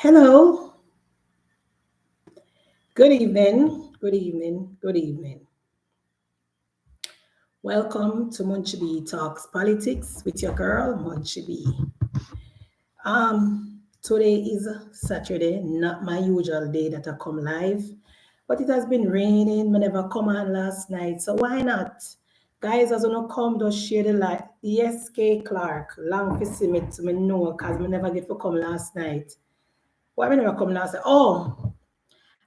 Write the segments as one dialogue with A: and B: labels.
A: Hello. Good evening. Good evening. Good evening. Welcome to Munchibi Talks Politics with your girl Munchibi. Today is Saturday, not my usual day that I come live, but it has been raining. I never come on last night, so why not? Guys, as you come, just share the light. Yes, K Clark, long for see me to me know, cause I never get to come last night. Why I never come last night? Oh,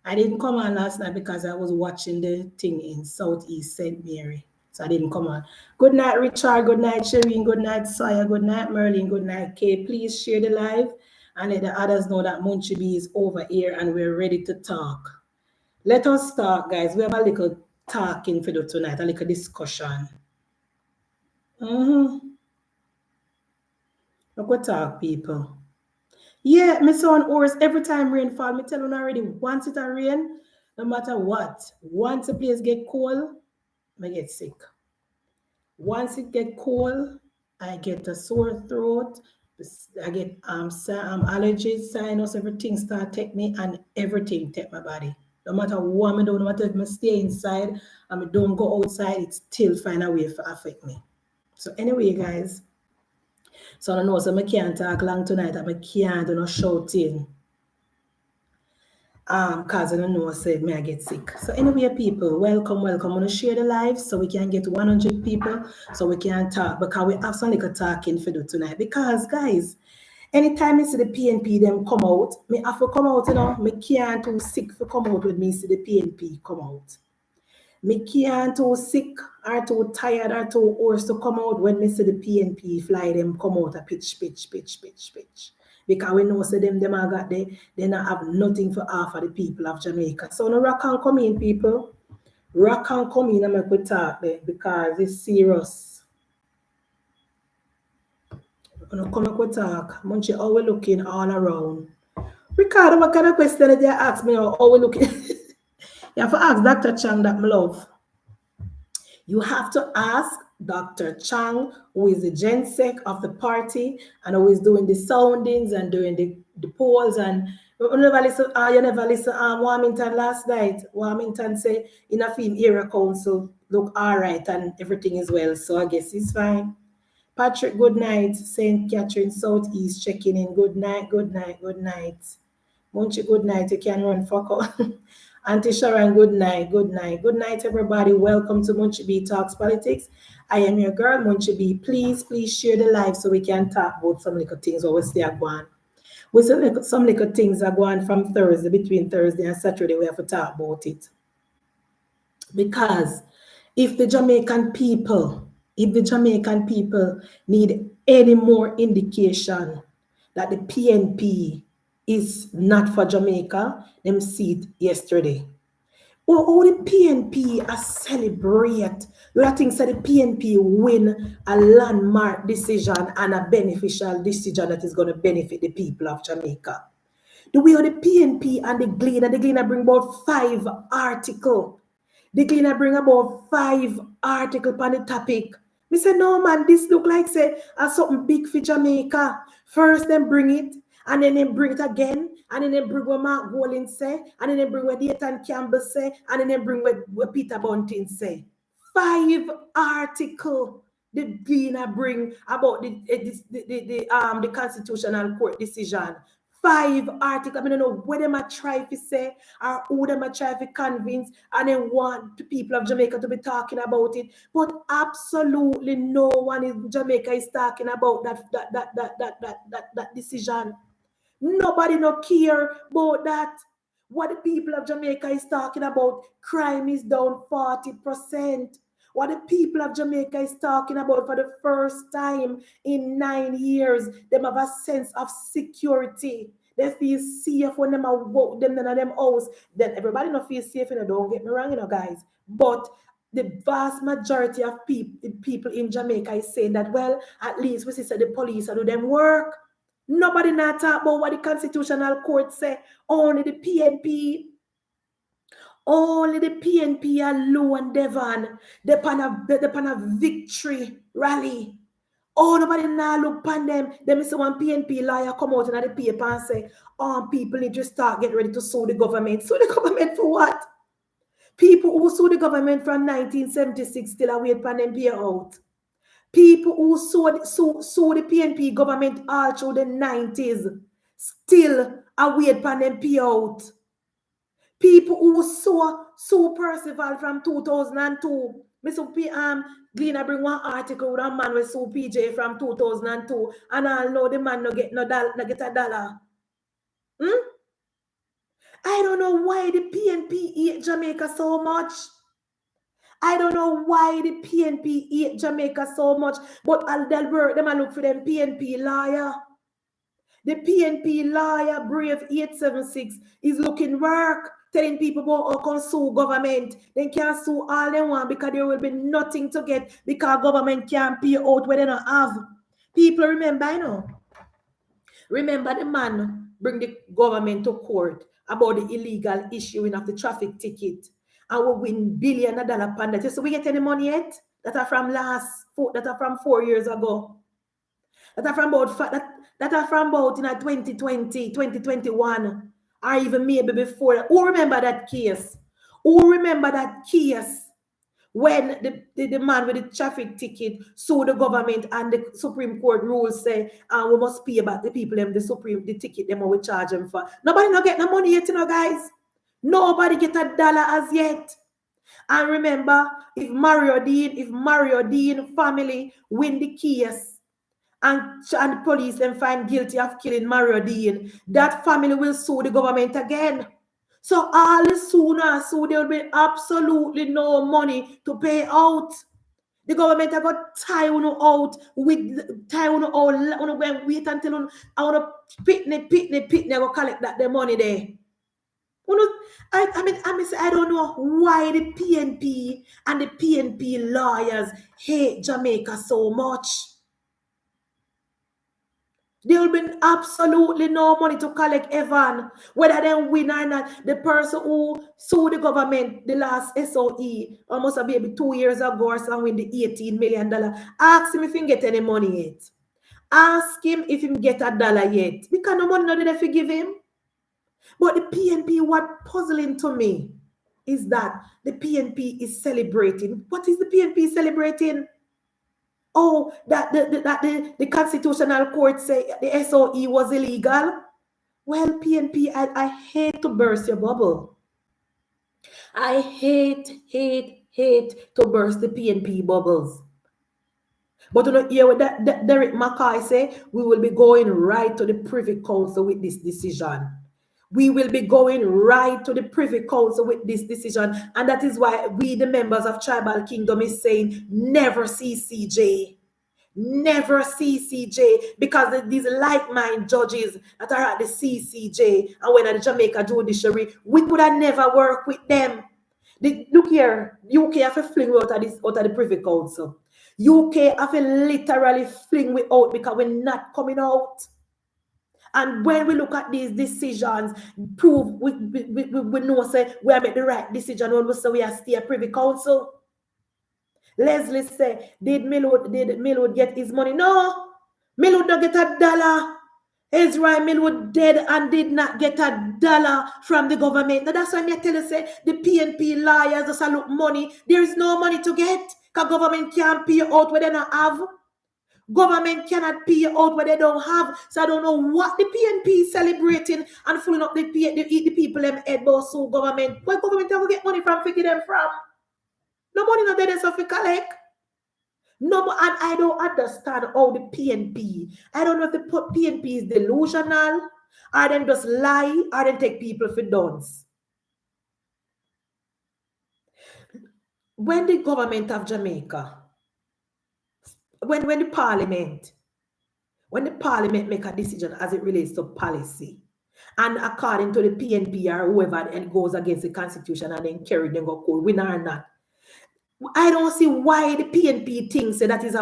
A: I didn't come on last night because I was watching the thing in Southeast St. Mary. So I didn't come on. Good night, Richard. Good night, Shireen. Good night, Saya. Good night, Merlin. Good night, Kay. Please share the live and let the others know that Munchibi is over here and we're ready to talk. Let us talk, guys. We have a little talking for do tonight, a little discussion. Mm-hmm. Look what talk, people. Yeah, me son horse every time rain fall. Me tell you already, once it a rain, no matter what, once the place get cold, I get sick. Once it get cold, I get a sore throat. I get allergies, sinus, everything start take me and everything take my body. No matter what I do, no matter if I stay inside and I don't go outside, it still find a way to affect me. So anyway, guys, so I know so I can't talk long tonight. I can't do no shouting. Cause I don't know, I said may I get sick. So anyway, people, welcome, welcome. I'm gonna share the live so we can get 100 people so we can talk because we have some little talking for do tonight. Because guys, anytime I see the PNP them come out, me have to come out, me can't too sick for come out with me see the PNP come out. Me can't too sick or too tired or too hoarse to come out when me see the PNP fly them come out a pitch. Because we know say them are got they not have nothing for half of the people of Jamaica. So no rock and come in, people. Rock and come in and make we talk there because it's serious. When come make we talk, Munchie, how we looking all around? Ricardo, what kind of question did you ask me? How we looking? You have to ask Dr. Chang that my love. You have to ask Dr. Chang, who is the GenSec of the party and who is doing the soundings and doing the polls. And you never listen Warmington last night. Warmington say in a film area council look all right and everything is well. So I guess it's fine. Patrick, good night. St. Catherine Southeast checking in. Good night, good night, good night. Munchie, good night. You can run for call. Auntie Sharon, good night, good night. Good night, everybody. Welcome to Munchie B Talks Politics. I am your girl, Munchie B. Please share the live so we can talk about some little things or we stay going. We some little things are going from Thursday, between Thursday and Saturday. We have to talk about it. Because if the Jamaican people, need any more indication that the PNP is not for Jamaica, them see it yesterday. Well, all the PNP are celebrate. You think that the PNP win a landmark decision and a beneficial decision that is going to benefit the people of Jamaica. The way of the PNP and the Gleaner bring about 5 articles. The Gleaner bring about 5 articles on the topic. Me say, no man, this look like say something big for Jamaica. First them bring it, and then they bring it again, and then they bring what Mark Golding say, and then they bring what Ethan Campbell say, and then they bring what Peter Bunting say. 5 articles the Gleaner bring about the Constitutional Court decision. 5 articles. I don't know what them are trying to say or who them are trying to convince and then want the people of Jamaica to be talking about it. But absolutely no one in Jamaica is talking about that decision. Nobody no care about that. What the people of Jamaica is talking about, crime is down 40%. What the people of Jamaica is talking about for the first time in 9 years, them have a sense of security. They feel safe when them are them in them house. Then everybody not feel safe, don't get me wrong, guys. But the vast majority of people in Jamaica is saying that, well, at least we see the police do them work. Nobody not talk about what the Constitutional Court say. Only the PNP alone, Devon, they pan a victory rally. Oh, nobody now look upon them. Then Mr. One PNP lawyer come out in the paper and say, oh, people need to start get ready to sue the government. Sue the government for what? People who sue the government from 1976 still await for them pay out. People who sue the PNP government all through the 90s still await for them pay out. People who sue Percival from 2002. Mr. Gleaner bring one article with a man with sue PJ from 2002, and I'll know the man no get a dollar. I don't know why the PNP hate Jamaica so much. I don't know why the PNP hate Jamaica so much, but they'll work them and look for them PNP lawyer. The PNP lawyer, Brave 876, is looking work, telling people about how can sue government. They can't sue all they want because there will be nothing to get because government can't pay out what they don't have. People remember, I know. Remember the man bring the government to court about the illegal issuing of the traffic ticket. And we win billion of dollar upon that. So we get any money yet? That are from 4 years ago. That are from about in 2020, 2021, or even maybe before that. Who remember that case? Who remember that case when the man with the traffic ticket sued the government and the Supreme Court rules say we must pay back the people them the ticket them we charge them for. Nobody not get no money yet, guys. Nobody get a dollar as yet. And remember, if Mario Dean family win the case and the police then find guilty of killing Mario Dean, that family will sue the government again. So all the sooner, there will be absolutely no money to pay out. The government have got tie on out with tie on all on when wait until I want to pitney go collect that the money there. I don't know why the PNP and the PNP lawyers hate Jamaica so much. There will be absolutely no money to collect Evan, whether they win or not. The person who sued the government, the last SOE, almost maybe 2 years ago or something, win the $18 million. Ask him if he get any money yet. Ask him if he get a dollar yet. Because no money no did they give him. But the PNP, what puzzling to me is that the PNP is celebrating. What is the PNP celebrating? Oh, that the Constitutional Court say the SOE was illegal. Well, PNP, I hate to burst your bubble. I hate to burst the PNP bubbles. But you know, hear what that Derek Mackay say, we will be going right to the Privy Council with this decision. We will be going right to the Privy Council with this decision. And that is why we, the members of Tribal Kingdom, is saying never CCJ. Never CCJ. Because these like-minded judges that are at the CCJ and when at the Jamaica Judiciary, we could have never worked with them. Look here, UK have to fling out of the Privy Council. UK have to literally fling we out because we're not coming out. And when we look at these decisions, prove we know say we have made the right decision when we say we are still a Privy Council. Leslie say, did Millwood get his money? No, Millwood don't get a dollar. Israel Millwood dead and did not get a dollar from the government. Now that's why I tell you say the PNP liars just look money. There is no money to get because government can't pay out what they don't have. Government cannot pay out what they don't have. So I don't know what the PNP is celebrating and filling up the people them head about so government. Where government ever get money from figure them from? No money no there so collect. No, and I don't understand how the PNP. I don't know if the PNP is delusional, or then just lie, or then take people for dons. When the government of Jamaica, when the parliament make a decision as it relates to policy, and according to the PNP or whoever, and it goes against the constitution and then carry them go court, win or not. I don't see why the PNP thinks that is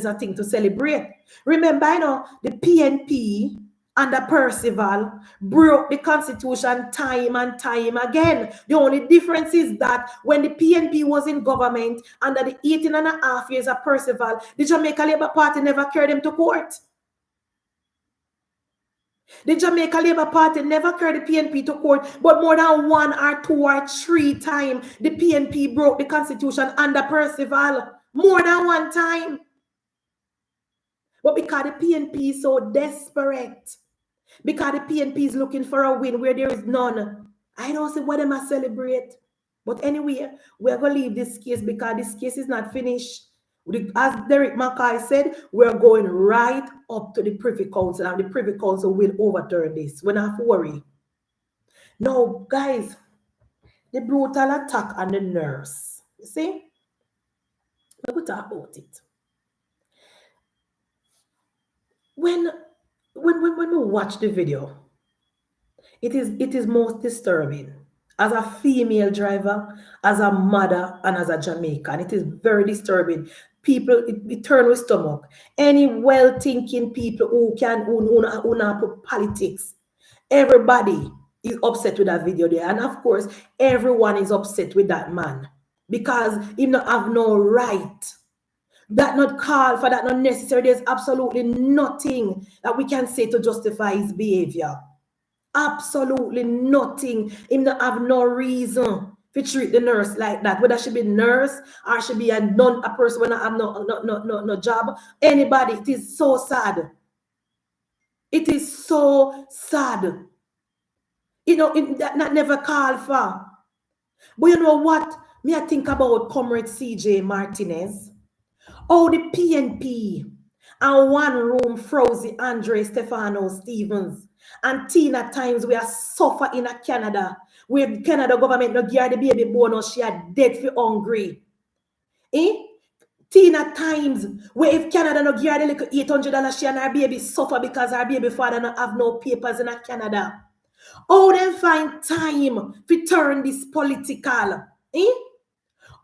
A: a thing to celebrate. Remember, I know the PNP under Percival broke the Constitution time and time again. The only difference is that when the PNP was in government under the 18.5 years of Percival, the Jamaica Labour Party never carried them to court. The Jamaica Labour Party never carried the PNP to court, but more than 1 or 2 or 3 times, the PNP broke the Constitution under Percival. More than 1 time. But because the PNP is so desperate, because the PNP is looking for a win where there is none, I don't see what they must celebrate. But anyway, we're going to leave this case because this case is not finished. As Derek Mackay said, we're going right up to the Privy Council, and the Privy Council will overturn this. We don't have to worry. Now, guys, the brutal attack on the nurse. You see? We could talk about it. When we watch the video, it is most disturbing. As a female driver, as a mother, and as a Jamaican, it is very disturbing. People, it turn with stomach. Any well-thinking people who not put politics, everybody is upset with that video there. And of course, everyone is upset with that man because he not have no right. That not call for that, not necessary. There's absolutely nothing that we can say to justify his behavior. Absolutely nothing. Him not have no reason to treat the nurse like that. Whether she be nurse or she be a person when I have no job. Anybody, it is so sad. It is so sad. You know, that never called for. But you know what? Me I think about Comrade CJ Martinez. Oh, the PNP and one room Frozy Andre Stefano Stevens and Tina Times we are suffer in a Canada where Canada government no give the baby bonus, she are dead for hungry. Tina Times where if Canada no give the little $800 she and her baby suffer because her baby father no have no papers in a Canada. Oh, then find time to turn this political.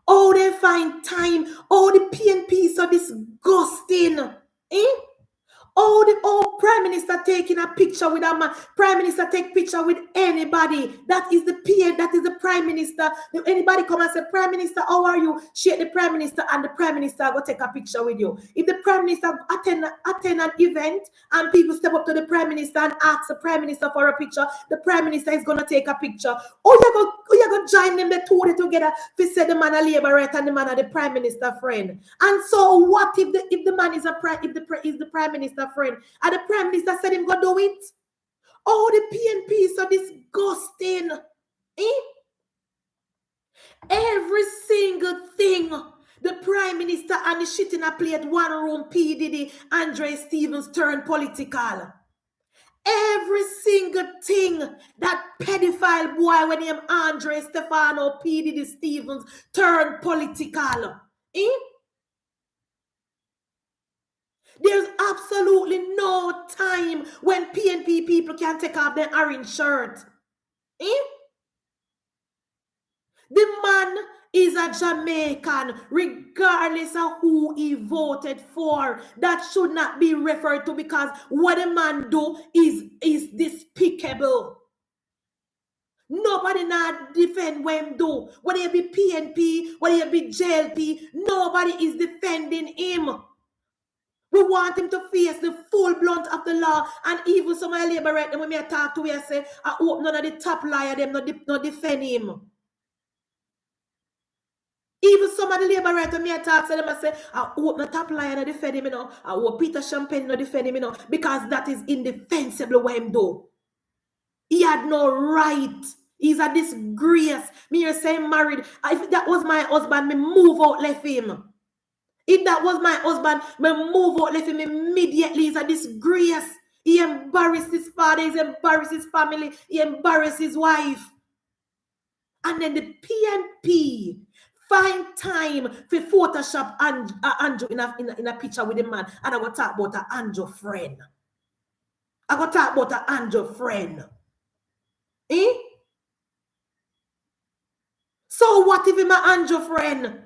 A: Oh, they find time. Oh, the PNP so disgusting. Oh, Prime Minister taking a picture with a man. Prime Minister take picture with anybody. That is the PN, that is the Prime Minister. If anybody come and say, Prime Minister, how are you? Shake the Prime Minister and the Prime Minister go take a picture with you. If the Prime Minister attend an event and people step up to the Prime Minister and ask the Prime Minister for a picture, the Prime Minister is going to take a picture. Oh, you go join them, the two together to say the man a labor right and the man are the Prime Minister friend. And so what if the man is the Prime Minister friend and the Prime Minister said him go do it? Oh, the PNP is so disgusting. Every single thing the Prime Minister and the shit in a plate one room P. Diddy Andre Stevens turn political. Every single thing that pedophile boy when him Andre Stefano P. Diddy Stevens turn political. There's absolutely no time when PNP people can take off their orange shirt. The man is a Jamaican, regardless of who he voted for. That should not be referred to because what a man do is despicable. Nobody not defend what him do. Whether it be PNP, whether it be JLP, nobody is defending him. We want him to face the full blunt of the law. And even some of the labor right now, when I talk to him, I say, I hope none of the top liar them not defend him. Even some of the labor right when I talk to them, I say, I hope the top liar not defend him, I hope Peter Champagne not defend him, because that is indefensible what him do. He had no right. He's a disgrace. Me here saying married. If that was my husband, me move out, left him. If that was my husband, me move out, left him immediately. He's a disgrace. He embarrassed his father, he embarrassed his family, he embarrassed his wife. And then the PNP find time for Photoshop Andrew in a picture with the man. And I go talk about an Andrew friend. So what if him an Andrew friend?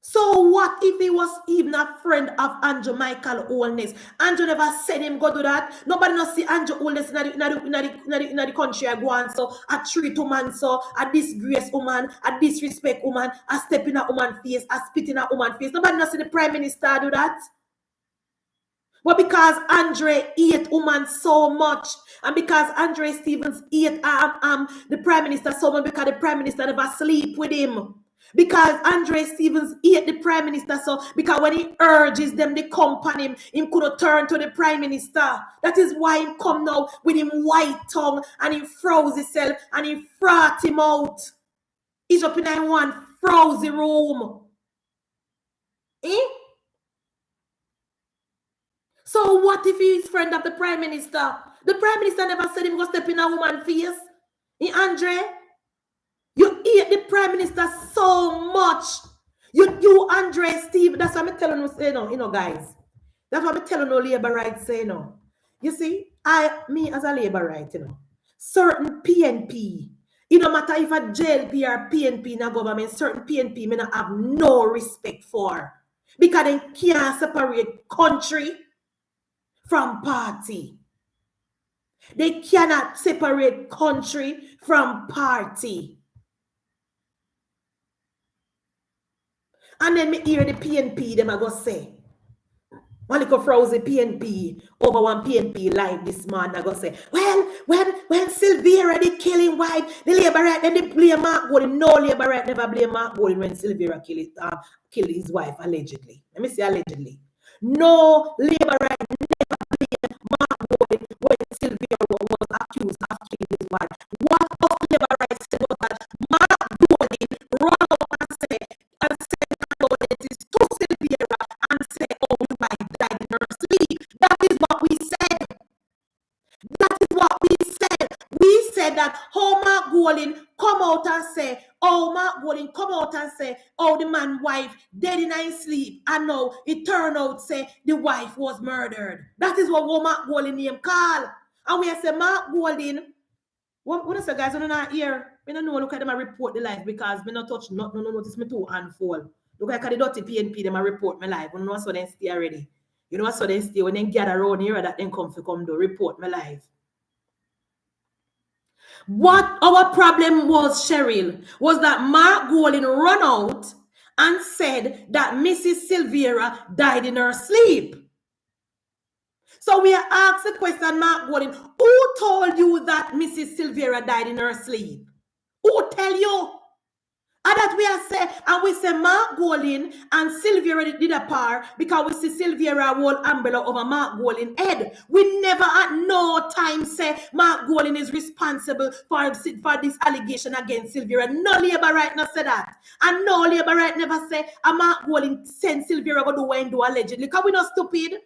A: So what if he was even a friend of Andrew Michael Holness? Andrew never said him go do that. Nobody not see Andrew Holness in the country I go on. So a treat woman, so a disgrace woman, a disrespect woman, a step in a woman face, a spit in a woman face. Nobody not see the Prime Minister do that. But because Andre hate woman so much, and because Andre Stevens hate the Prime Minister so much, because the Prime Minister never sleep with him. Because Andre Stevens hate the Prime Minister so, because when he urges them to come upon him, he could have turned to the Prime Minister. That is why he come now with him white tongue, and he froze himself, and he fought him out. He's up in that one frozen room. So what if he's friend of the Prime Minister? The Prime Minister never said him go step in a woman's face. Andre, you hate the Prime Minister so much. You Andre Steve, that's what I'm telling you, guys. That's what I'm telling you, labor rights say, You see, me as a labor right, certain PNP, no matter if a JLP or PNP in a government, certain PNP may not have no respect for. Because they can't separate country from party. They cannot separate country from party. And then me hear the PNP, them I go say, one little frozen PNP over one PNP live this morning, I go say, well, when Sylvia did kill his wife, the labor right, then they blame Mark Golding. No labor right never blame Mark Golding when Sylvia killed his wife, allegedly. Let me say allegedly. No labor right never blame Mark Golding when Sylvia was accused of killing his wife. What of labor rights said was that Mark Golding run out and said condolences to Sylvia and say, oh, your wife died in her sleep. That is what we said. That is what we said. We said that how Mark Golding come out and say, oh, the man's wife dead in her sleep. And now it turned out say the wife was murdered. That is what Mark Golding name call. And we say Mark Golding, what is the guys on our ear? I don't know, look at them I report the life because me not touch no notice me too handful. Look at the dirty PNP them I report my life. You know so they stay already. You know so they stay when they gather around here that then come do report my life. What our problem was, Cheryl, was that Mark Golding run out and said that Mrs. Sylvia died in her sleep. So we are asked the question, Mark Golding, who told you that Mrs. Sylvia died in her sleep? Who tell you? And that we are say, and we say Mark Golding and Sylvia did a par because we see Sylvia hold umbrella over Mark Golding head. We never at no time say Mark Golding is responsible for this allegation against Sylvia. No labor right now say that. And no labor right never say a Mark Golding send Sylvia go do what he do allegedly. Because we not stupid.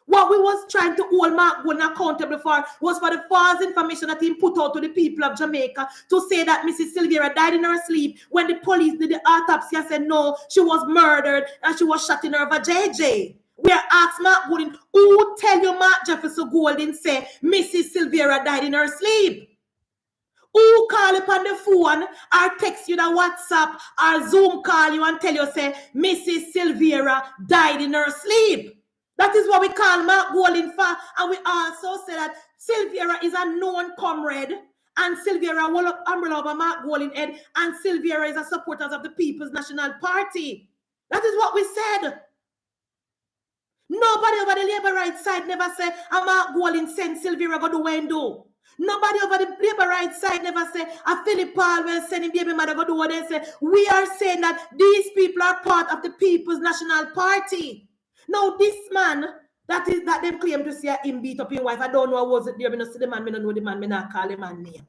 A: What we was trying to hold Mark Golding accountable for was for the false information that he put out to the people of Jamaica to say that Mrs. Sylvia died in her sleep when the police did the autopsy and said no, she was murdered and she was shot in her vajayjay. We are asked Mark Golding, who tell you Mark Jefferson Golding say Mrs. Sylvia died in her sleep? Who call upon the phone or text you the WhatsApp or Zoom call you and tell you say Mrs. Sylvia died in her sleep? That is what we call Mark Golding for. And we also say that Sylvia is a known comrade. And Sylvia will umbrella over Mark Golding head. And Sylvia is a supporter of the People's National Party. That is what we said. Nobody over the labor rights side never said, Mark Golding send Sylvia go do what do. Nobody over the labor rights side never say, Philip Paul will send him baby mother go do what they say. We are saying that these people are part of the People's National Party. Now, this man, that them claim to see him beat up his wife. I don't know was it there. I don't see the man, I don't know the man, I not call the man name.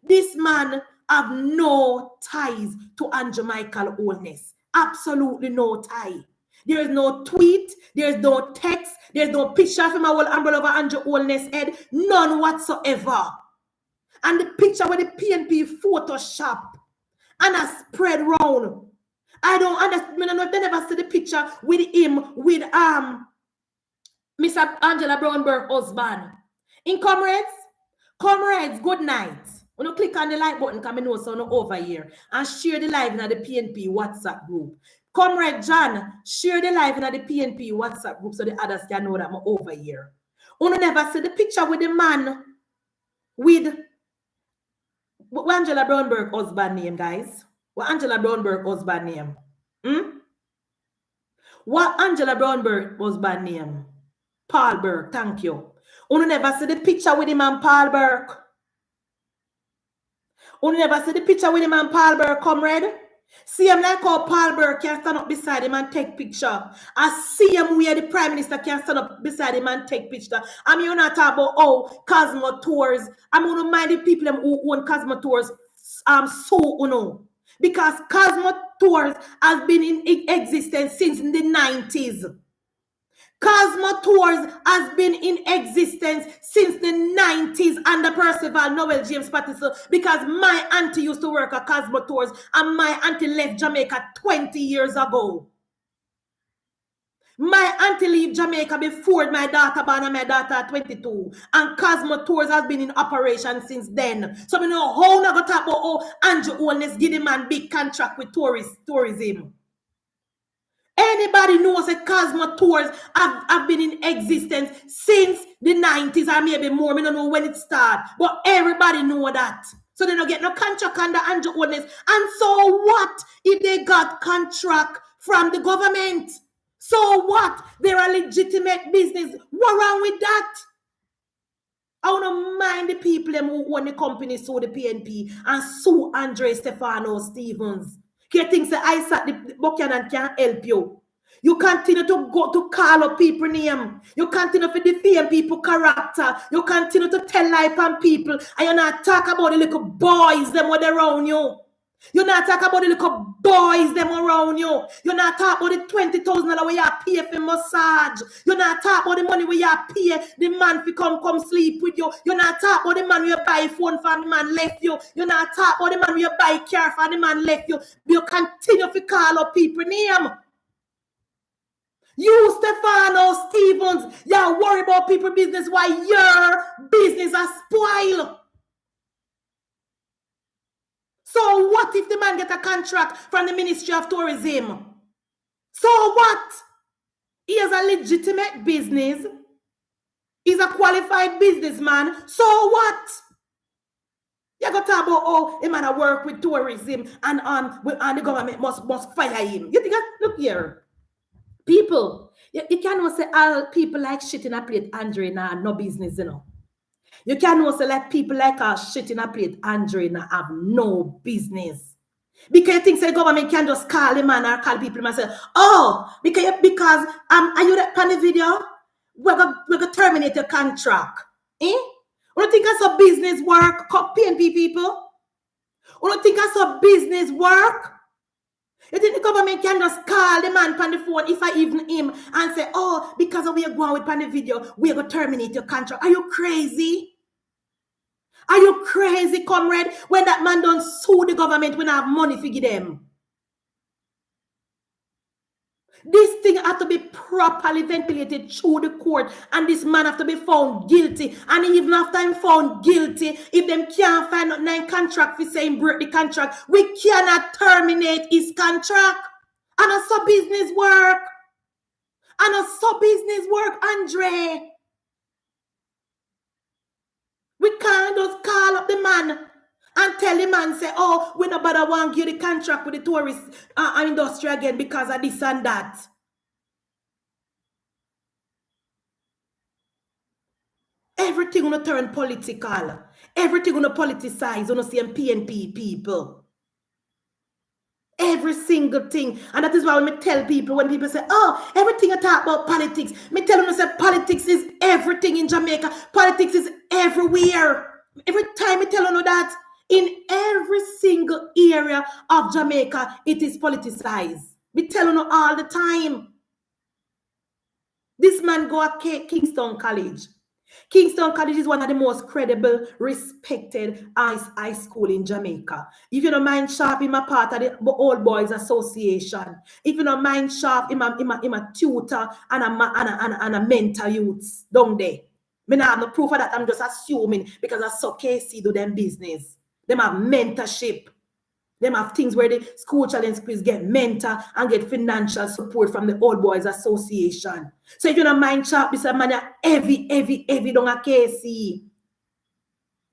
A: This man have no ties to Andrew Michael Holness. Absolutely no tie. There is no tweet, there is no text, there is no picture of him a whole umbrella over Andrew Holness' head. None whatsoever. And the picture with the PNP Photoshop and a spread round. I don't understand. I don't know if they never see the picture with him, with Mr. Angela Brownberg husband. In comrades, good night. When you click on the like button, come in so no over here and share the live in the PNP WhatsApp group. Comrade John, share the live in the PNP WhatsApp group so the others can know that I'm over here. You never see the picture with the man with what Angela Brownberg husband name, guys? What Angela Brownberg husband name? What Angela Brownberg husband name? Paul Burke, thank you. You never see the picture with him and Paul Burke. You never see the picture with him and Paul Burke, comrade? See him like how Paul Burke can stand up beside him and take picture. I see him where the Prime Minister can stand up beside him and take picture. I'm mean, not talking about Cosmo Tours. I'm going to mind the people who own Cosmo Tours because Cosmo Tours has been in existence since the 90s. Cosmo Tours has been in existence since the 90s under Percival Noel James Patterson because my auntie used to work at Cosmo Tours and my auntie left Jamaica 20 years ago. My auntie left Jamaica before my daughter born and my daughter at 22. And Cosmo Tours has been in operation since then. So we know how not going to talk about Andrew Holness give the man big contract with tourism. Anybody knows that Cosmo Tours have been in existence since the 90s or maybe more. I don't know when it started. But everybody know that. So they don't get no contract under Andrew Holness. And so what if they got contract from the government? So what? They're a legitimate business. What wrong with that? I want to mind the people who own the company, sue the PNP, and sue Andre Stefano Stevens. He thinks that Isaac the Buchanan can't help you. You continue to go to call up people name. You continue to defame people character. You continue to tell lie on people. And you're not talk about the little boys them what around you. You're not talking about the little boys them around you. You're not talking about the $20,000 where you pay for massage. You're not talking about the money where you pay the man to come sleep with you. You're not talking about the man where you buy phone for the man left you. You're not talking about the man where you buy car for the man left you. You continue to call up people name. You, Stefano Stevens, you're worried about people business while your business is spoiled. So what if the man get a contract from the Ministry of Tourism? So what? He has a legitimate business. He's a qualified businessman. So what? You got to talk about the man work with tourism and the government must fire him. You think look here. People, you cannot say all people like shit in a plate, Andre, nah, no business, you know. You cannot say like people like us shit in a plate, Andre, nah, have no business. Because you think the government can just call the man or call people and say, oh, because are you that on the video? We're gonna terminate your contract. Eh? You don't think that's a business work? PNP people? You don't think that's a business work? You think the government can just call the man on the phone, if I even him, and say, oh, because we are going with on the video, we're going to terminate your contract. Are you crazy? Are you crazy, comrade? When that man don't sue the government, when I have money to give them. This thing have to be properly ventilated through the court, and this man have to be found guilty. And even after him found guilty, if them can't find out 9 contract for saying break the contract, we cannot terminate his contract. And a sub business work. And a sub business work, Andre. We can't just call up the man and tell the man, say, oh, we no bother want to give the contract with the tourist industry again because of this and that. Everything gonna turn political. Everything gonna politicize. Gonna see PNP people. Every single thing. And that is why when I tell people, when people say, oh, everything I talk about politics, me tell them, I say, politics is everything in Jamaica. Politics is everywhere. Every time I tell you that, in every single area of Jamaica, it is politicized. Me tell you all the time. This man go at Kingston College. Kingston College is one of the most credible, respected high school in Jamaica. If you don't mind sharp, I'm a part of the Old Boys Association. If you don't mind sharp, I'm a tutor and a mentor youths down there. I don't have no proof of that. I'm just assuming because I saw KC do them business. Them have mentorship. Them have things where the school challenge quiz get mentor and get financial support from the Old Boys Association. So if you don't mind chop, this man heavy don't a KC.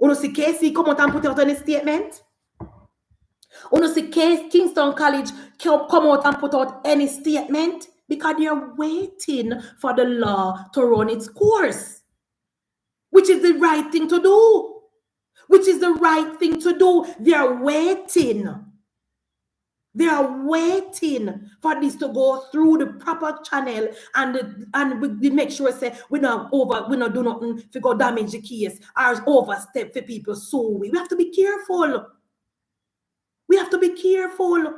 A: You see KC come out and put out any statement? You see Kingston College come out and put out any statement? Because they're waiting for the law to run its course. Which is the right thing to do. Which is the right thing to do. They are waiting. They are waiting for this to go through the proper channel and we make sure say we not do nothing to go damage the case or overstep for people. So we have to be careful. We have to be careful.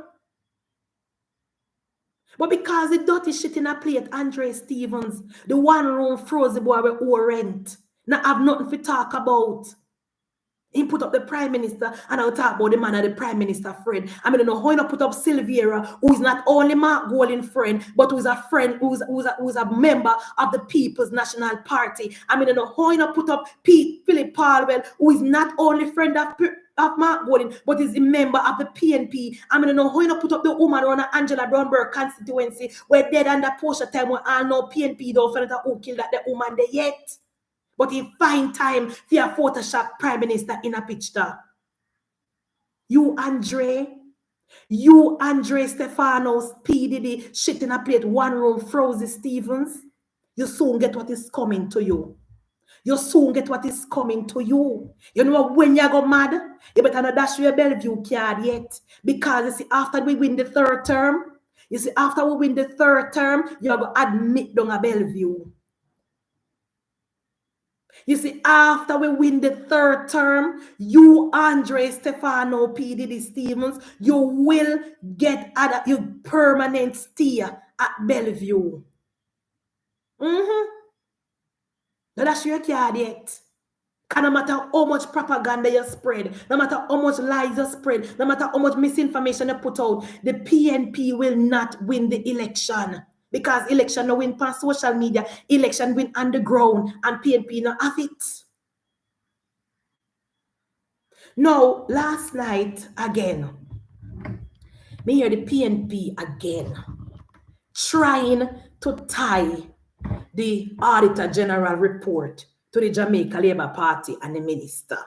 A: But because the dirty shit in a plate, Andre Stevens, the one room frozen boy we rent, now have nothing to talk about. He put up the Prime Minister, and I'll talk about the man of the Prime Minister friend. I mean, I know how he put up Silvera, who is not only Mark Golding friend, but who's a friend, who's a member of the People's National Party. I mean, I know how he put up Philip Palwell, who is not only friend of Mark Golding, but is a member of the PNP. I mean, I know how he put up the woman around the Angela Brownberg constituency, where dead under Portia time, where I know PNP don't find out who killed that the woman there yet. But he find time for a Photoshop Prime Minister in a picture. You Andre Stefanos, PDD, shit in a plate, one room, Frozy Stevens. You soon get what is coming to you. You soon get what is coming to you. You know when you go mad, you better not dash your Bellevue card yet. Because you see, after we win the third term, you go admit down a Bellevue. You see, after we win the third term, you, Andre Stefano, PDD Stevens, you will get your permanent stay at Bellevue. Now that's your card yet. No matter how much propaganda you spread, no matter how much lies you spread, no matter how much misinformation you put out, the PNP will not win the election. Because election no win past social media, election win underground, and PNP no have it. Now, last night again, me hear the PNP again trying to tie the Auditor General report to the Jamaica Labour Party and the minister.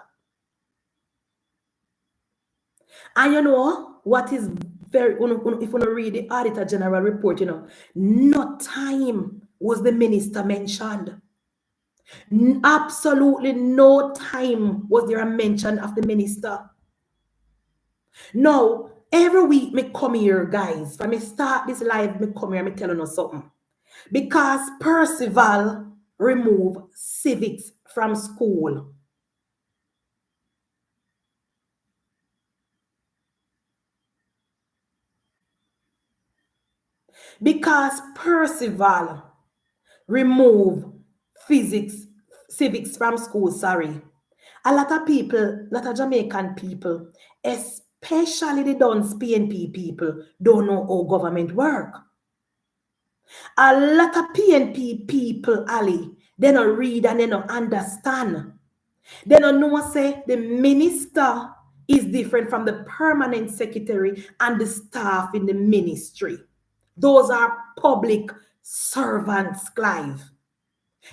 A: And you know what is very, if you read the Auditor General report, no time was the minister mentioned. Absolutely no time was there a mention of the minister. Now, every week me come here, guys. When me start this live, me come here, me telling you something. Because Percival removed civics from school. Because Percival removed civics from school, sorry. A lot of people, a lot of Jamaican people, especially the Duns PNP people, don't know how government work. A lot of PNP people, Ali, they don't read and they don't understand. They don't know, say, the minister is different from the permanent secretary and the staff in the ministry. Those are public servants, Clive.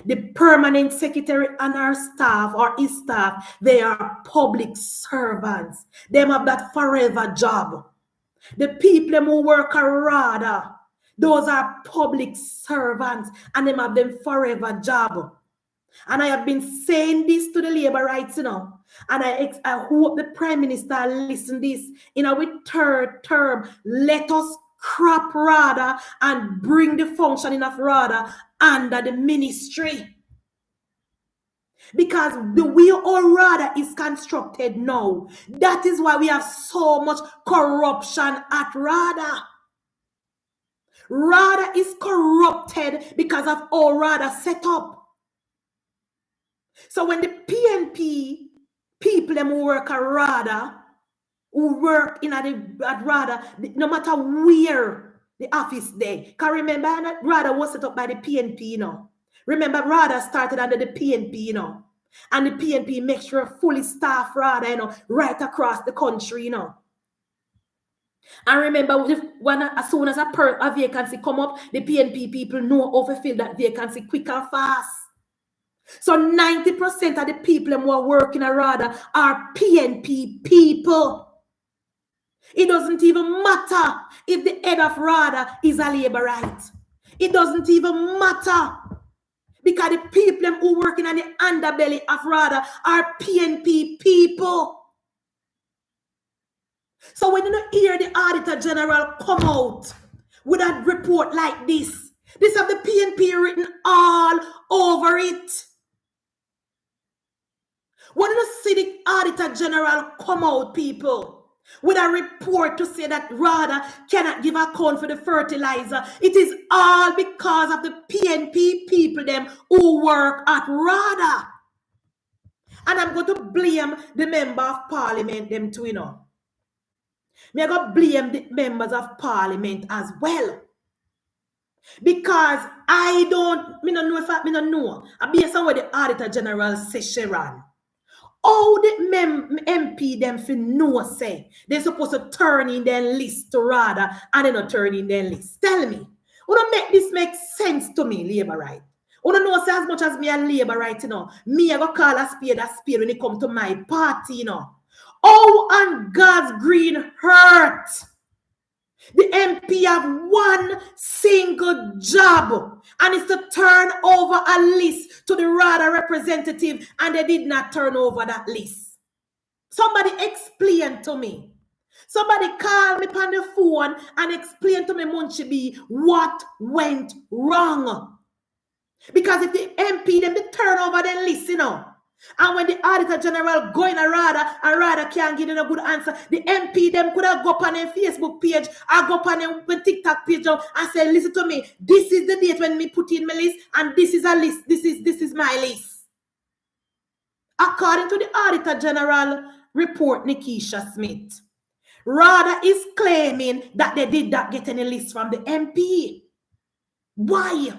A: The permanent secretary and our staff or his staff, they are public servants. They have that forever job. The people who work at RADA, those are public servants and they have them forever job. And I have been saying this to the labor rights, and I hope the Prime Minister listen this. In our third term, let us crop RADA and bring the functioning of RADA under the ministry. Because the way our RADA is constructed now, that is why we have so much corruption at RADA. RADA is corrupted because of our RADA set up. So when the PNP people who work at RADA, who work at RADA, no matter where the office they, because remember that RADA was set up by the PNP, Remember RADA started under the PNP, And the PNP makes sure fully staff RADA, right across the country, And remember, as soon as a vacancy come up, the PNP people know how to fill that vacancy quick and fast. So 90% of the people who are working at RADA are PNP people. It doesn't even matter if the head of RADA is a Labourite. It doesn't even matter. Because the people who working on the underbelly of RADA are PNP people. So when you don't hear the Auditor General come out with a report like this have the PNP written all over it. When you see the Auditor General come out, people, with a report to say that RADA cannot give account for the fertilizer, it is all because of the PNP people them who work at RADA. And I'm going to blame the member of parliament them too, you know. I'm going to blame the members of parliament as well. Because I don't know. I be somewhere the Auditor General says Sharon. How the MP them for no say they're supposed to turn in their list to RADA and they not turn in their list. Tell me. You don't make this make sense to me, Labourite. You don't know say as much as me a Labourite, you know. Me I go call a spade when it come to my party, you know. Oh, and God's green hurt. The MP have one single job, and it's to turn over a list to the RADA representative, and they did not turn over that list. Somebody explain to me. Somebody call me on the phone and explain to me, Munchie B, what went wrong. Because if the MP them they turn over the list, you know, and when the Auditor General go in a RADA and RADA can't give them a good answer, the MP them could have go up on their Facebook page or go up on their TikTok page and say, listen to me, this is the date when me put in my list and this is a list, this is my list. According to the Auditor General report, Nikisha Smith, RADA is claiming that they did not get any list from the MP. Why?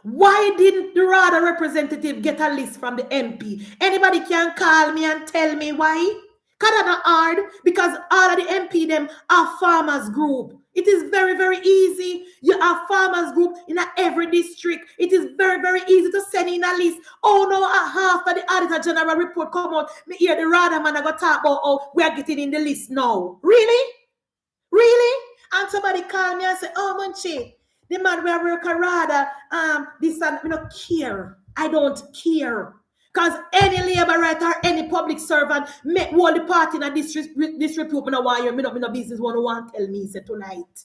A: Why didn't the RADA representative get a list from the MP? Anybody can call me and tell me why? Because that's not hard, because all of the MP them are farmers group. It is very, very easy. You have farmers group in every district. It is very, very easy to send in a list. Oh no, after the Auditor General report come out, me hear the RADA man I go talk about, oh, we are getting in the list now. Really? Really? And somebody call me and say, oh, Munchie, the man where work a RADA, this and we don't care. I don't care. Because any Labourite or any public servant make all the party in this report, me no want you, me no business want to tell me say tonight.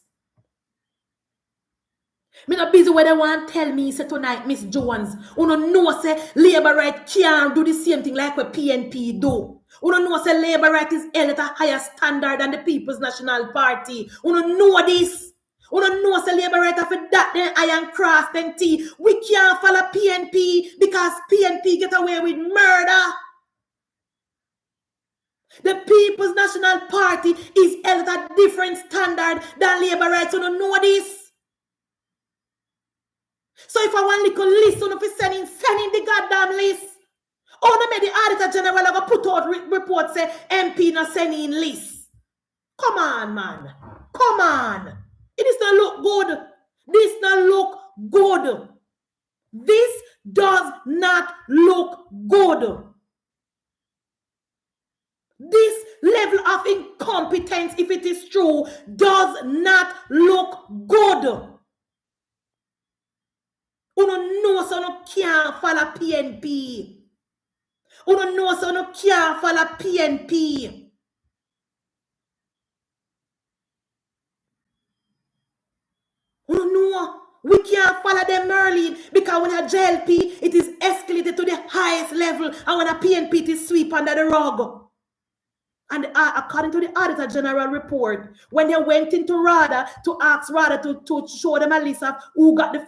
A: Me no busy where they want to tell me say tonight, Miss Jones. You don't know say Labourite can't do the same thing like what PNP do. You don't know say Labourite is held at a higher standard than the People's National Party. You don't know this. You don't know say Labourite for that then iron cross then T. We can't follow PNP because PNP get away with murder. The People's National Party is held at a different standard than Labourite. You don't know this. So if I want little list, you know, send in the goddamn list. Oh, no, the Auditor General have put out report say MP not sending in list. Come on, man. Come on. It does not look good. This not look good. This does not look good. This level of incompetence, if it is true, does not look good. You don't know so you can't follow PNP. You don't know so you can't follow PNP. You don't know. We can't follow them early because when a JLP, it is escalated to the highest level, and when a PNP, it is sweep under the rug. And according to the Auditor General report, when they went into RADA to ask RADA to show them a list of who got the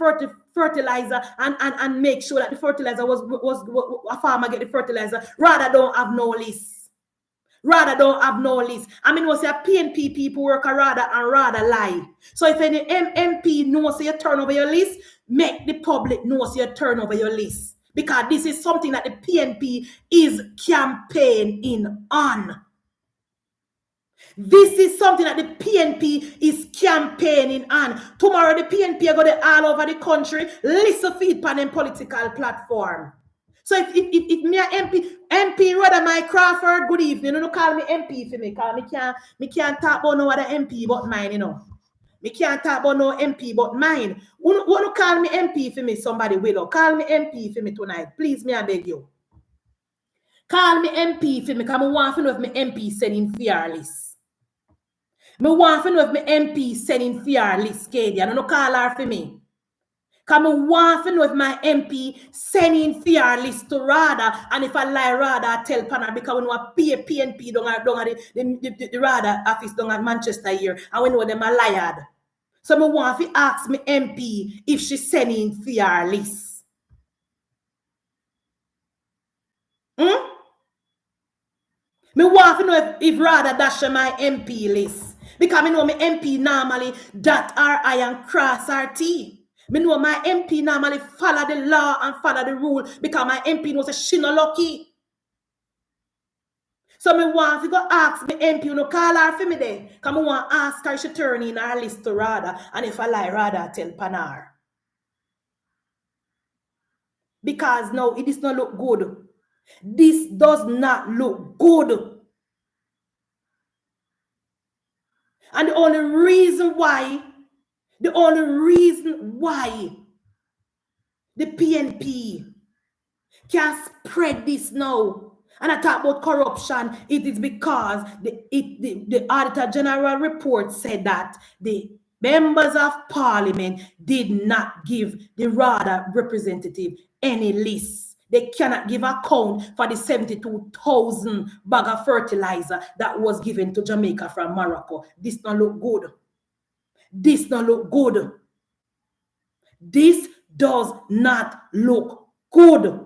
A: fertilizer and make sure that the fertilizer was a farmer get the fertilizer, RADA don't have no list. RADA don't have no list. I mean, was a PNP people work a RADA and RADA lie. So if any MP knows you turn over your list, make the public know you turn over your list. Because this is something that the PNP is campaigning on. This is something that the PNP is campaigning on. Tomorrow, the PNP are going to all over the country listen feed on them political platform. So if me a MP rather my Crawford, good evening. You don't call me MP for me, because me can't talk about no other MP but mine, you know. Me can't talk about no MP but mine. Wanna call me MP for me, somebody will. Call me MP for me tonight. Please, me I beg you. Call me MP for me, because I want to know if my MP sending fearless. Me want to know if my MP sending fearless, Katie. I don't call her for me. Because I want to know if my MP sending fearless to Rada, and if I lie Rada, I tell Panna, because we know a PNP don't have the Rada office down at Manchester here, and we know them are lied. So I want to ask my MP if she sending fearless. Me want to know if Rada dash my MP list. Because I know my MP normally dot RI and cross RT. Me know my MP normally follow the law and follow the rule, because my MP knows she no lucky. So me want to go ask my MP, you know, call her for me there. Because I want to ask her if she turn in her list to Rada, and if I lie Rada, I tell Panar. Because no, it does not look good. This does not look good. And the only reason why the PNP can spread this now, and I talk about corruption, it is because the Auditor General report said that the members of Parliament did not give the RADA representative any list. They cannot give account for the 72,000 bag of fertilizer that was given to Jamaica from Morocco. This don't look good. This don't look good. This does not look good.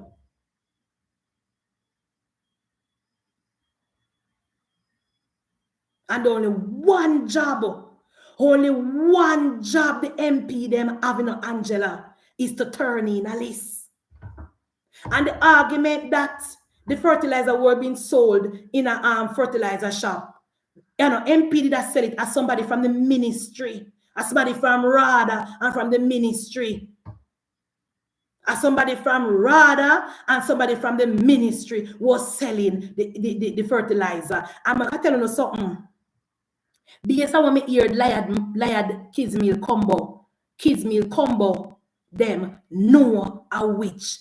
A: And only one job the MP them having on Angela is to turn in a list. And the argument that the fertilizer were being sold in a fertilizer shop, you know, MP did sell it as somebody from the ministry, as somebody from RADA and from the ministry. As somebody from RADA and somebody from the ministry was selling the fertilizer. I'm going to tell you something. Because I want me hear Liad Kids Meal Combo, them know a which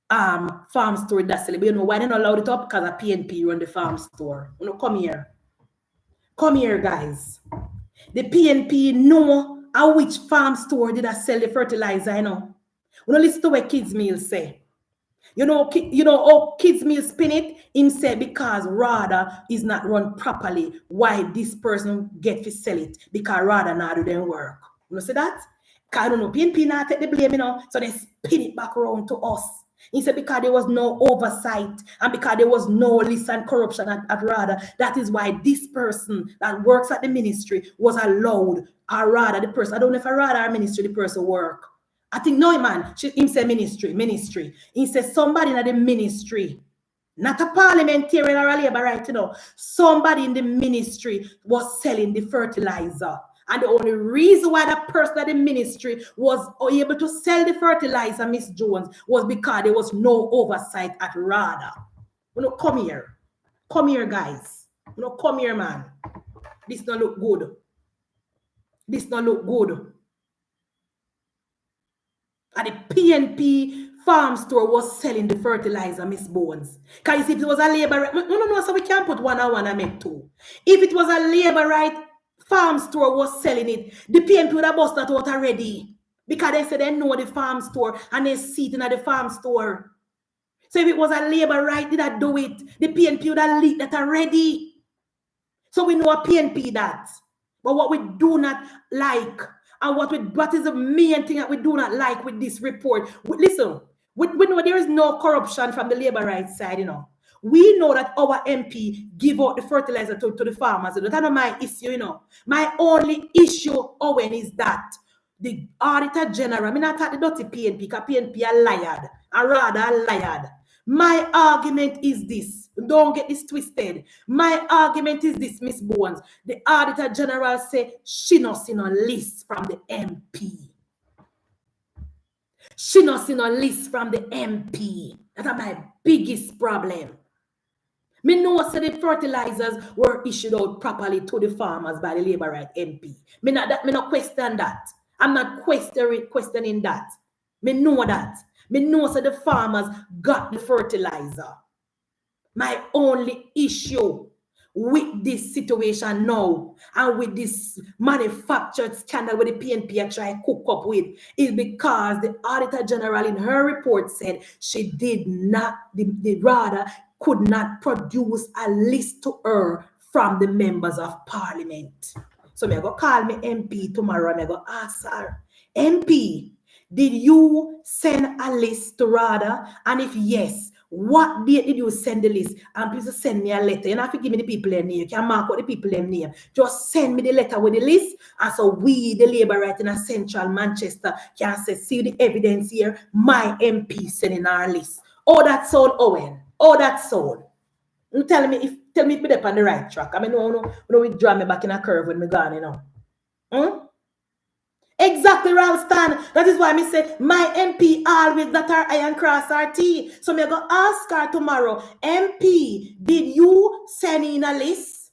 A: farm store that's selling. But you know why they not loud it up? Because a PNP run the farm store. You know, come here. Come here, guys. The PNP know a which farm store did I sell the fertilizer, you know. You know, listen to what Kids Meal say. You know, oh, Kids Meal spin it. Him say because RADA is not run properly, why this person get to sell it? Because RADA not do their work. You know, see that? Because I don't know, PNP not take the blame, you know, so they spin it back around to us. He said because there was no oversight and because there was no list and corruption at RADA, that is why this person that works at the ministry was allowed, or rather the person, I don't know if a RADA or ministry the person work. I think no, man. Him say ministry. He says somebody in the ministry, not a parliamentarian or a labor right, you know. Somebody in the ministry was selling the fertilizer. And the only reason why that person at the ministry was able to sell the fertilizer, Miss Jones, was because there was no oversight at RADA. You know, come here. Come here, guys. You know, come here, man. This don't look good. This don't look good. And the PNP farm store was selling the fertilizer, Miss Bones. Because if it was a labor right, no, so we can't put one and one and make two. If it was a labor right farm store was selling it, the PNP would have bust that out already. Because they said they know the farm store and they see it in the farm store. So if it was a labor right, did I do it? The PNP would have leaked that already. So we know a PNP that. But what we do not like, and what is the main thing that we do not like with this report? Listen, we know there is no corruption from the labor rights side, you know. We know that our MP give out the fertilizer to the farmers. That's not my issue, you know. My only issue, Owen, is that the Auditor General, I mean, not the dirty PNP, because PNP are lied, and rather lied. My argument is this. Don't get this twisted. My argument is this, Miss Bones. The Auditor General say she not seen a list from the MP. She not seen a list from the MP. That's my biggest problem. Me know that the fertilizers were issued out properly to the farmers by the Labour Right MP. Me not question that. I'm not questioning that. Me know that. Me know that the farmers got the fertilizer. My only issue with this situation now and with this manufactured scandal with the PNP are trying to cook up with is because the Auditor General in her report said she did not, the RADA could not produce a list to her from the members of parliament. So me go call me MP tomorrow and I go ask her, MP, did you send a list to RADA? And if yes, what date did you send the list? And please send me a letter. You don't have to give me the people name. You can mark out the people name. Just send me the letter with the list. And so we, the Labour Right in Central Manchester, can say, see the evidence here. My MP sending our list. Oh, that's all, Owen. Oh, that's all. Tell me if we're up on the right track. I mean, no, we draw me back in a curve when we're gone, you know. Exactly, Ralston. That is why I say my MP always that her iron cross her T. So me go ask her tomorrow, MP, did you send in a list?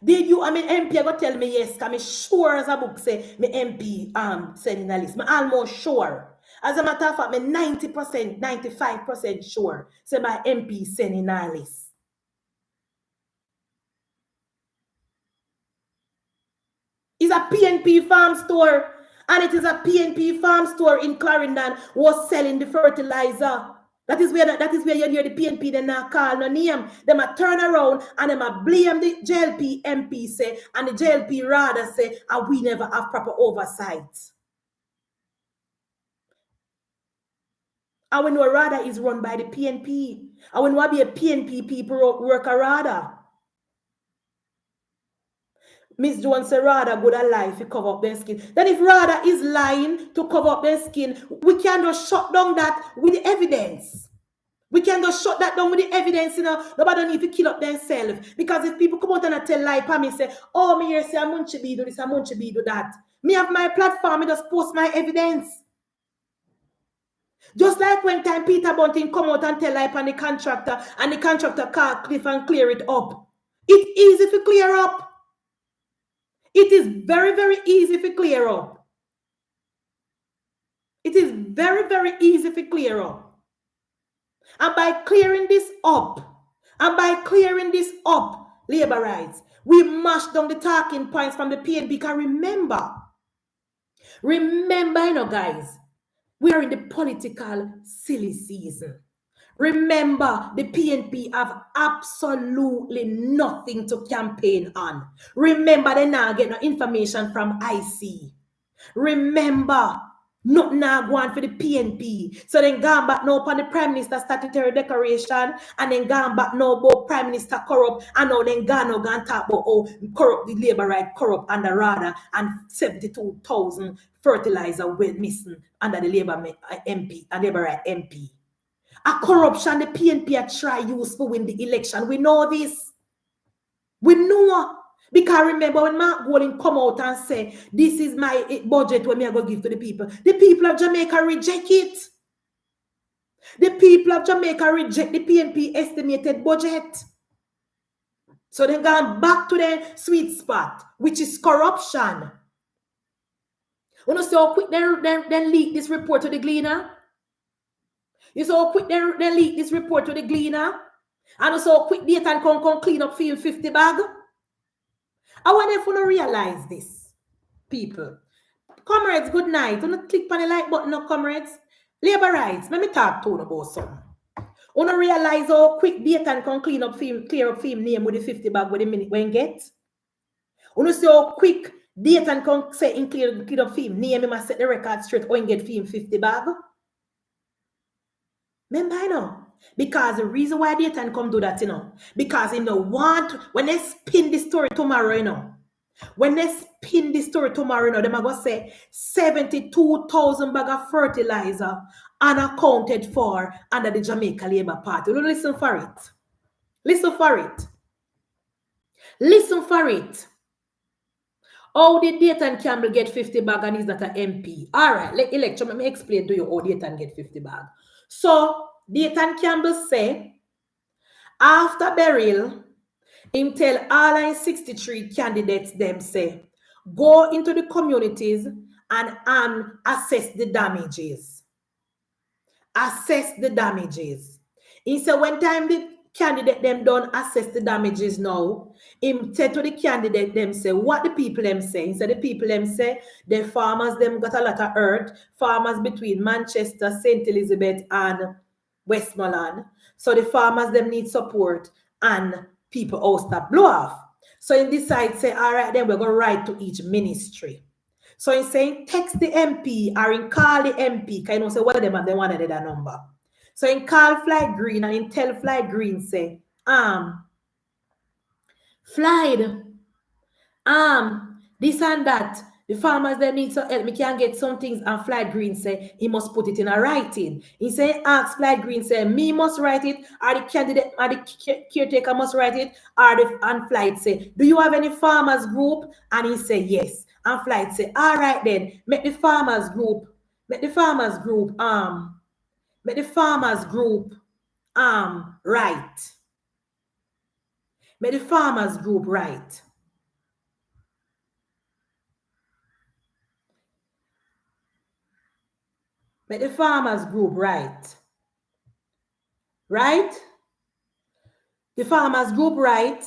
A: Did you, I mean, MP, I go tell me yes, because I'm sure as a book say, me MP send in a list. I'm almost sure. As a matter of fact, me 90%, 95% sure. Say my MP send in a list. It's a PNP farm store, and it is a PNP farm store in Clarendon was selling the fertilizer. That is where you hear the PNP then not call no name. Them a turn around and them a blame the JLP MP say, and the JLP RADA say, and we never have proper oversight. And we know RADA is run by the PNP. And when we be a PNP people work a RADA. Miss Jones say RADA good a lie to cover up their skin. Then if RADA is lying to cover up their skin, we can just shut down that with the evidence. We can just shut that down with the evidence, you know. Nobody don't need to kill up themselves. Because if people come out and tell lie for me, say, oh, me here say, I'm munch be do this, I'm munch be do that. Me have my platform, I just post my evidence. Just like when time Peter Bunting come out and tell lie on the contractor, and the contractor call Cliff and clear it up. It's easy to clear up. It is very, very easy to clear up. It is very, very easy to clear up. And by clearing this up, Labour Rights, we mash down the talking points from the PNP. Because remember, you know, guys, we are in the political silly season. Remember, the PNP have absolutely nothing to campaign on. Remember, they now get no information from IC. Remember, nothing now going for the PNP. So then gone back now upon the Prime Minister statutory declaration, and then gone back now about Prime Minister corrupt, and now then gone talk about how corrupt the Labour Right corrupt under RADA, and 72,000 fertilizer went missing under the Labour MP and Labour Right MP. A corruption the PNP are try use for win the election. We know this. We know. Because remember when Mark Golding come out and say, this is my budget when me I go give to the people of Jamaica reject it. The people of Jamaica reject the PNP estimated budget. So they're gone back to their sweet spot, which is corruption. When you see how quick they leak this report to the Gleaner? You saw how quick they leak this report to the Gleaner? And you saw how quick data come clean up field 50 bag? I want if you to realize this, people. Comrades, good night. You not click on the like button, no, comrades. Labour Rights, let me talk to you about something. You not realize how quick data can clean up film, clear up film name with the 50 bag with the minute when get? You not see how quick data can say in clear up film name, you must set the record straight when get film 50 bag? Remember, I know. Because the reason why Dayton come do that, you know, because you know want when they spin the story tomorrow, you know, When they spin the story tomorrow, they're going to say 72,000 bag of fertilizer unaccounted for under the Jamaica Labour Party. Listen for it. Listen for it. Listen for it. How did Dayton Campbell get 50 bag and he's not an MP? All right, let me explain to you how Dayton get 50 bag. So, Dayton Campbell say, after burial, him tell all 63 candidates them say, go into the communities and assess the damages. Assess the damages. He said when time the candidate them done assess the damages now, him tell to the candidate them say what the people them say. He said the people them say the farmers them got a lot of earth, farmers between Manchester, St. Elizabeth and Westmoreland. So the farmers them need support and people all stop blow off. So he decide say, all right, then we're going to write to each ministry. So he's saying text the MP or in call the MP, because you know say what of them and they wanted that number. So in call Fly Green and in tell Fly Green say, Fly, this and that. The farmers they need some help. Me can get some things, and Fly Green say he must put it in a writing. He say ask Fly Green say me must write it, or the candidate or the caretaker must write it, or the and Fly say, do you have any farmers group? And he say yes. And Fly say, all right then, make the farmers group write. Make the farmers group write. Make the farmers group write. Right? The farmers group write.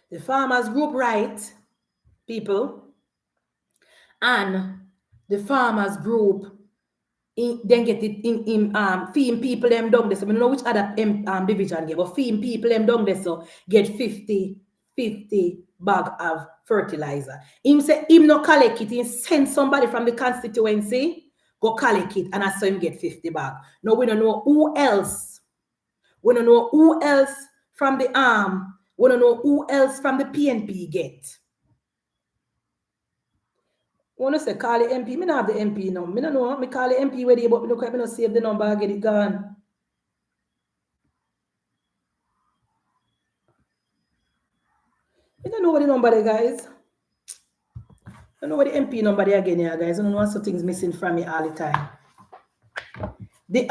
A: The farmers group write, people. And the farmers group then get it in feeing people them down there. So I don't know which other division get, but feeing people them down there so get 50 bag of fertilizer. Him say him no collect it, he send somebody from the constituency go collect it, and I saw him get 50 bag. Now we don't know who else. We don't know who else from the we don't know who else from the PNP get. Want to say call the MP? Me not have the MP now. Me don't know. Me call the MP where they, but me don't quite me not save the number and get it gone. I don't know what the number there, guys. I don't know what the MP number there again here, guys. I don't know what some things missing from me all the time. The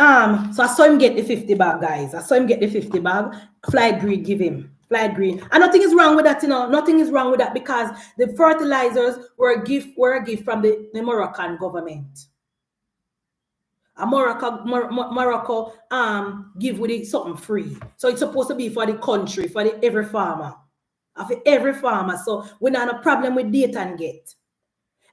A: so I saw him get the 50 bag, guys. I saw him get the 50 bag. Fly Green give him. Fly Green. And nothing is wrong with that, you know. Nothing is wrong with that because the fertilizers were a gift from the Moroccan government. Morocco give with it something free. So it's supposed to be for the country, for every farmer. For every farmer. So we don't have a problem with Dayton get.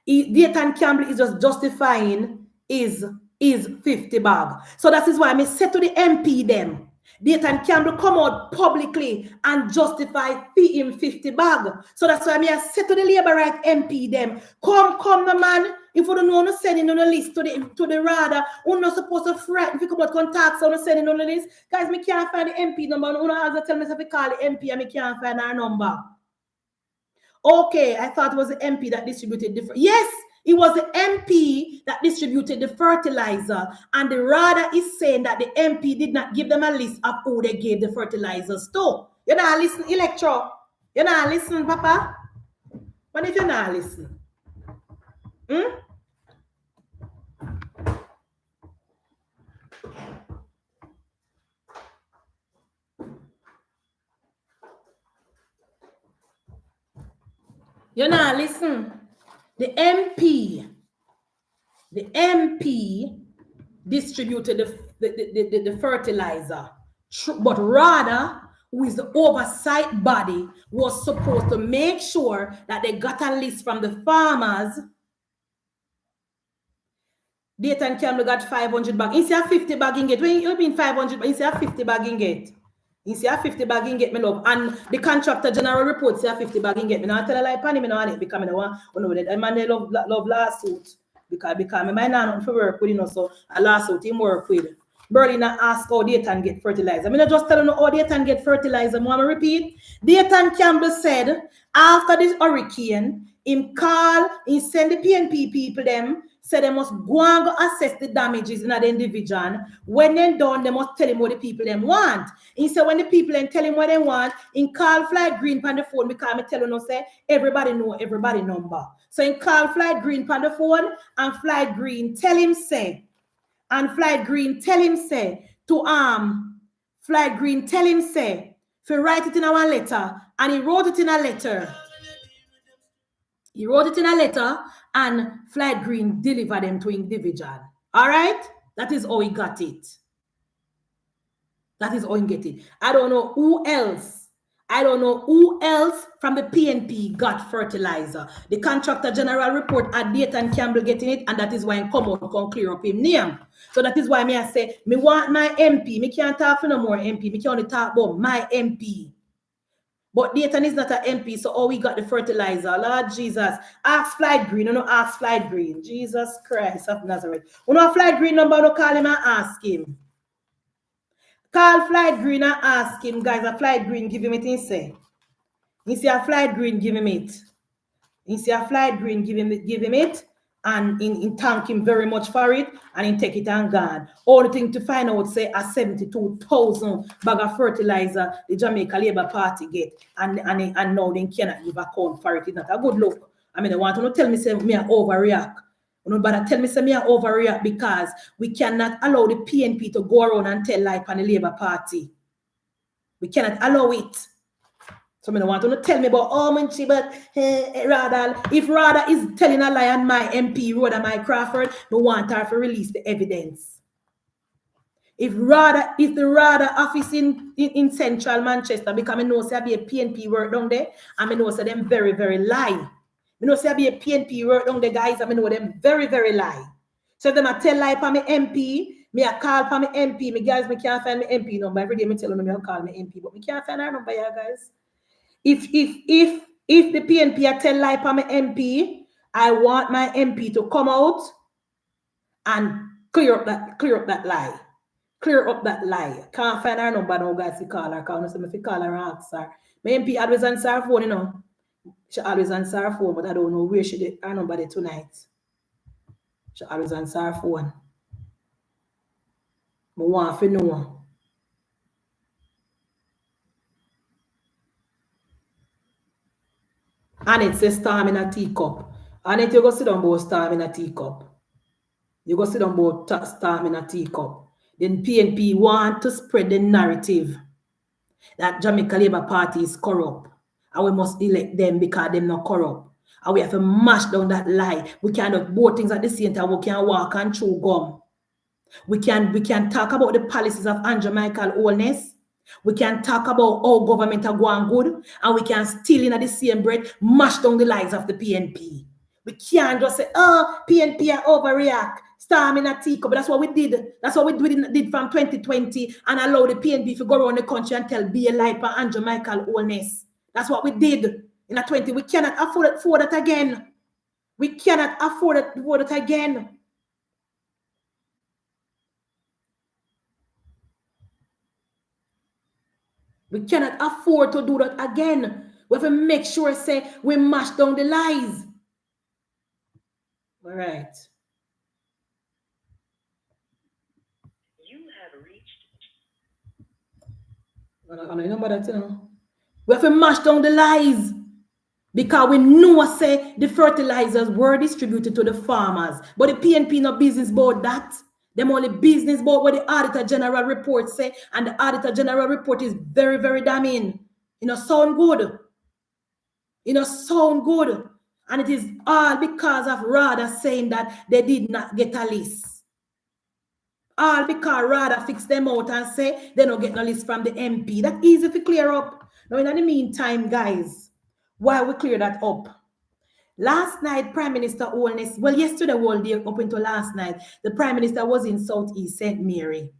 A: Dayton Campbell is just justifying is 50 bag. So that is why I said to the MP them. Dayton Campbell come out publicly and justify fee him 50 bag. So that's why I said to the Labour Right MP them, come the man. If you don't know, no sending on a list to the radar, we're not supposed to frighten if you come out contact, so no sending on the list. Guys, me can't find the MP number. No answer tell me if I call the MP and me can't find our number. Okay, I thought it was the MP that distributed the yes. It was the MP that distributed the fertilizer, and the radar is saying that the MP did not give them a list of who they gave the fertilizers to. You're not listening, Electro. You're not listening, Papa. What if you're not listening? You're not listening. The MP distributed the fertilizer, but rather, who is the oversight body, was supposed to make sure that they got a list from the farmers. Dayton Campbell got 500 bag. Instead of 50 bag in get. When you mean 500 bag, instead of 50 bag in get. Instead of 50 bag in get, me love. And the contractor general report say 50 bag in get. Me not tell a lie pan me no want it because me no want that. Man they love lawsuit because me might not for work with, you know, so a lawsuit him work with. Berlina asked how Dayton get fertilizer. I'm not just telling you how Dayton get fertilizer. I'm going to repeat. Dayton Campbell said after this hurricane, him call, he send the PNP people them, say they must go and go assess the damages in the individual. When they're done, they must tell him what the people them want. He said when the people them tell him what they want, he call Flight Green on the phone because I tell you, say everybody know everybody number. So he call Flight Green on the phone and Flight Green tell him say, and Flight Green tell him say to Flight Green tell him say to write it in our letter, and he wrote it in a letter. He wrote it in a letter, and Flight Green delivered them to individual. All right, that is how he got it. That is how he get it. I don't know who else. I don't know who else from the PNP got fertilizer. The contractor general report at Dayton Campbell getting it, and that is why he come out and clear up him name. So that is why me I say, me want my MP. Me can't talk for no more MP. Me can only talk about my MP. But Dayton is not an MP, so we got the fertilizer. Lord Jesus. Ask Flight Green. No, ask Flight Green. Jesus Christ of Nazareth. You know Flight Green number, no call him and ask him. Call Flight Green and ask him, guys, a Flight Green give him it, he say. He say a Flight Green give him it. He say a Flight Green give him it, and in thank him very much for it, and he take it and gone. Only thing to find out, say, a 72,000 bag of fertilizer the Jamaica Labour Party get, and now they cannot give account for it. It's not a good look. I mean, they want to tell me, say, me overreact. But tell me, say, me overreact because we cannot allow the PNP to go around and tell lie on the Labour Party. We cannot allow it. So I don't want to tell me about but rather, if Rada is telling a lie on my MP, Rhoda Mike Crawford, I want her to release the evidence. If the Rada office in central Manchester, because I know say be a PNP work down there, and I know say them very, very lie. I know say be a PNP work down there, guys, and I know them very, very lie. So if them I tell lie for my MP, me I call for my MP, me guys, me can't find my MP number. Every day me tell them me I call my MP, but me can't find her number, yeah, guys. If the PNP I tell lie for my MP, I want my MP to come out and clear up that lie. Clear up that lie. Can't find her number now, guys, to call her. Because if I call her and ask her. My MP always answer her phone, you know. She always answer her phone, but I don't know where she did her number there tonight. She always answer her phone. I want to know. And it says storm in a teacup. And it you go sit down about storm in a teacup. You go sit down about storm in a teacup. Then PNP want to spread the narrative that Jamaica Labour Party is corrupt. And we must elect them because they're not corrupt. And we have to mash down that lie. We cannot do both things at the same time. We can walk and chew gum. We can talk about the policies of Andrew Michael Holness. We can talk about how government are going good, and we can still in the same breath mash down the lies of the PNP. We can't just say, oh, PNP are overreact, storm in a teacup. But that's what we did. That's what we did from 2020 and allow the PNP to go around the country and tell be a lie for Andrew Michael Holness. That's what we did in a 20. We cannot afford it again. We cannot afford it again. We cannot afford to do that again. We have to make sure, say, we mash down the lies. All right. You have reached. We have to mash down the lies. Because we know, say, the fertilizers were distributed to the farmers. But the PNP no business about that. Them only business about what the Auditor General report say, and the Auditor General report is very, very damning. Sound good. Sound good. And it is all because of Rada saying that they did not get a list. All because Rada fix them out and say they don't get no list from the MP. That's easy to clear up. Now, in the meantime, guys, while we clear that up, last night, Prime Minister Holness, yesterday all day up until last night, the Prime Minister was in Southeast St. Mary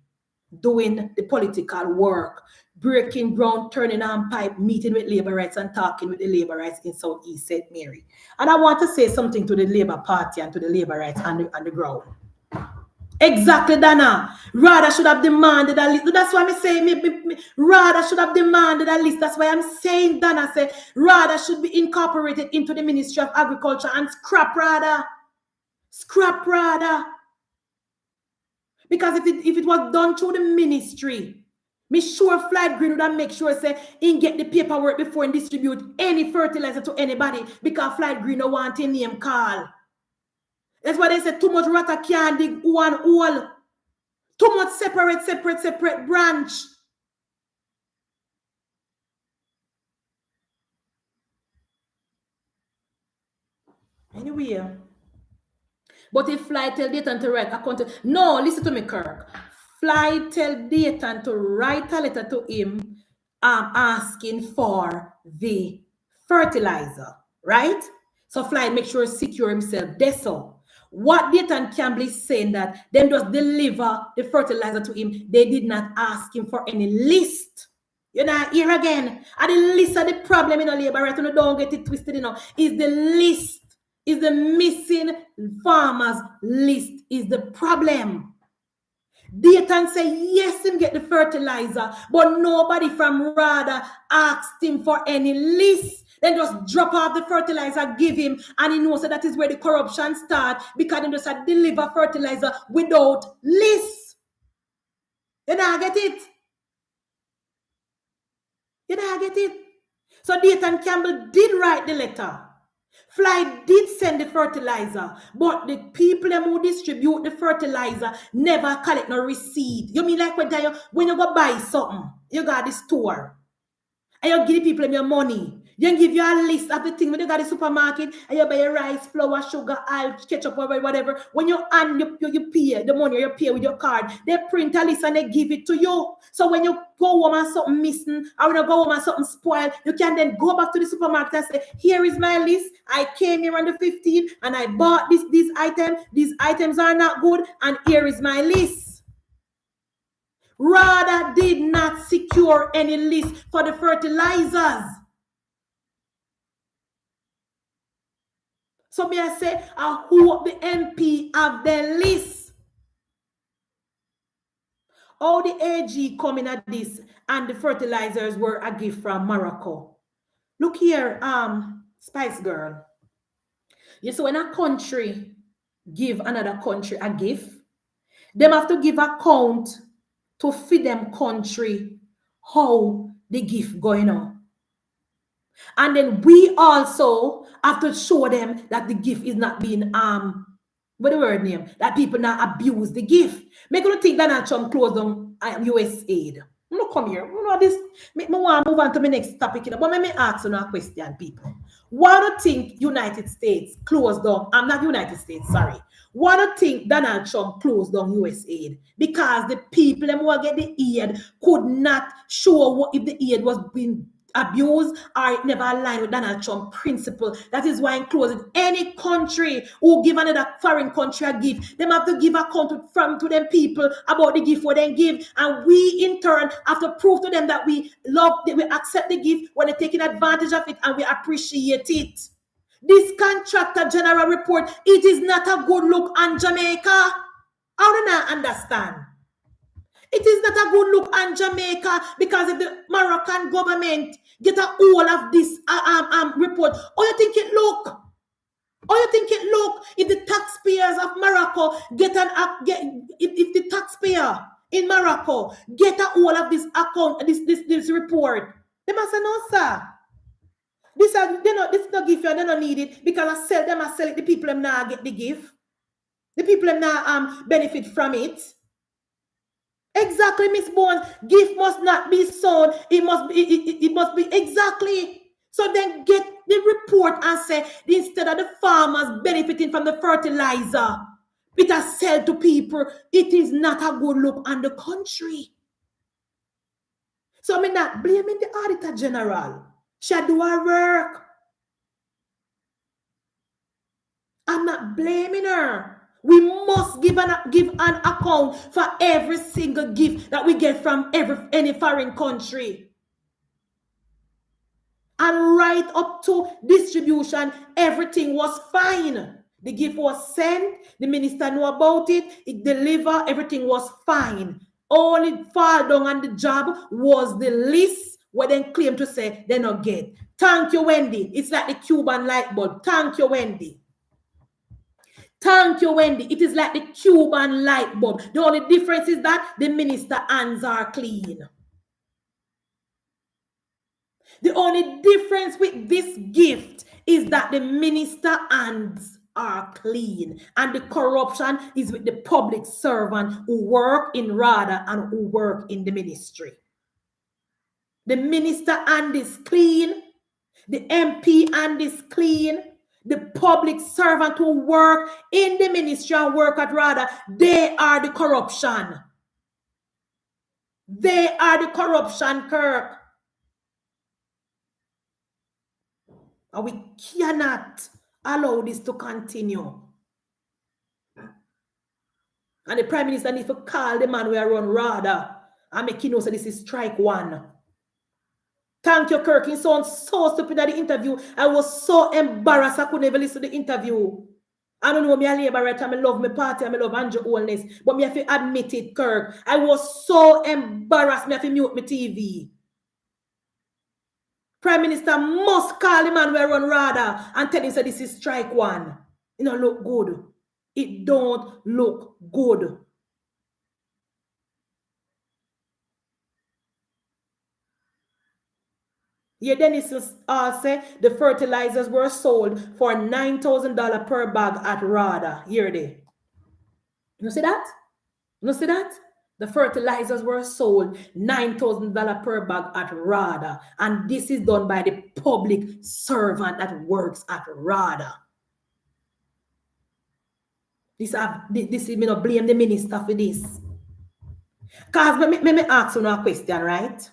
A: doing the political work, breaking ground, turning on pipe, meeting with Labour Rights and talking with the Labour Rights in Southeast St. Mary. And I want to say something to the Labour Party and to the Labour Rights on the ground. Exactly, Dana. Rather should have demanded a list. That's why I'm saying rather should have demanded a list. That's why I'm saying, Dana, say rather should be incorporated into the Ministry of Agriculture and scrap rather. Scrap rather. Because if it was done through the ministry, me sure Flight Green would have make sure say in get the paperwork before and distribute any fertilizer to anybody, because Flight Green don't want a name call. That's why they say too much water can't dig one hole. Too much separate branch. Anyway, but if Fly tell Dayton to write account, no, listen to me, Kirk. Fly tell Dayton to write a letter to him asking for the fertilizer, right? So Fly make sure secure himself. That's all. What Dayton Campbell is saying that them just deliver the fertilizer to him. They did not ask him for any list. You know, here again, and the list of the problem in a labor, right? You don't get it twisted, you know, is the list, is the missing farmers list is the problem. Dayton say yes, him get the fertilizer, but nobody from RADA asked him for any list. Then just drop off the fertilizer, give him, and he knows that is where the corruption start, because they just deliver fertilizer without list. You know, get it? You know, get it? So Dayton Campbell did write the letter. Fly did send the fertilizer, but the people who distribute the fertilizer never collect no receipt. You mean like when you go buy something, you got the store, and you give the people your money. You give you a list of the things when you got the supermarket, and you buy your rice, flour, sugar, oil, ketchup, whatever. When you pay the money, you pay with your card. They print a list and they give it to you. So when you go home and something missing, or when you go home and something spoiled, you can then go back to the supermarket and say, here is my list. I came here on the 15th and I bought these items. These items are not good, and here is my list. RADA did not secure any list for the fertilizers. So may I say, who the MP have their list? All the AG coming at this, and the fertilizers were a gift from Morocco. Look here, Spice Girl. You see, when a country give another country a gift, them have to give account to feed them country how the gift going on. And then we also have to show them that the gift is not being what the word name, that people not abuse the gift. Make you think that Trump closed down USAID. I'm not come here. You know this. Me want to move on to my next topic. But let me ask you a question, people. Why do you think United States closed down? I'm not United States, sorry. Why do you think Donald Trump closed down USAID? Because the people who get the aid could not show what if the aid was being abused or it never aligned with Donald Trump principle. That is why in closing, any country who give another foreign country a gift, them have to give account to them people about the gift what they give, and we in turn have to prove to them that we love, that we accept the gift when they're taking advantage of it, and we appreciate it. This contractor general report, it is not a good look on Jamaica. How do I understand? It is not a good look on Jamaica, because if the Moroccan government get a whole of this report, how you think it look? How you think it look if the taxpayers of Morocco get if the taxpayer in Morocco get a whole of this account, this report? They must say no, sir. This no gift, they don't need it, because I sell it. The people them now get the gift. The people them now benefit from it. Exactly, Miss Bones. Gift must not be sown. It must be exactly. So then get the report and say, instead of the farmers benefiting from the fertilizer, it has sell to people. It is not a good look on the country. So I'm not blaming the Auditor General. She do her work. I'm not blaming her. We must give an account for every single gift that we get from any foreign country. And right up to distribution, everything was fine. The gift was sent, the minister knew about it, it delivered, everything was fine. All it fall down on the job was the list where they claim to say they not get. Thank you, Wendy. It's like the Cuban light bulb. Thank you, Wendy. Thank you, Wendy. It is like the Cuban light bulb. The only difference is that the minister hands are clean. The only difference with this gift is that the minister hands are clean, and the corruption is with the public servant who work in RADA and who work in the ministry. The minister hand is clean, the MP hand is clean, the public servant who work in the ministry and work at RADA, they are the corruption. They are the corruption, Kirk. And we cannot allow this to continue. And the Prime Minister needs to call the man where run RADA and make him know so this is strike one. Thank you, Kirk. He sounds so stupid at the interview. I was so embarrassed I couldn't even listen to the interview. I don't know, me a labor right, I love my party, I love Andrew Holness, but me have to admit it, Kirk. I was so embarrassed, me have to mute my TV. Prime Minister must call the man where run RADA and tell him so this is strike one. It don't look good. It don't look good. Yeah, Dennis said the fertilizers were sold for $9,000 per bag at RADA. Here they. You see that? You see that? The fertilizers were sold $9,000 per bag at RADA. And this is done by the public servant that works at RADA. This is me not blame the minister for this. Because let me ask you a question, right?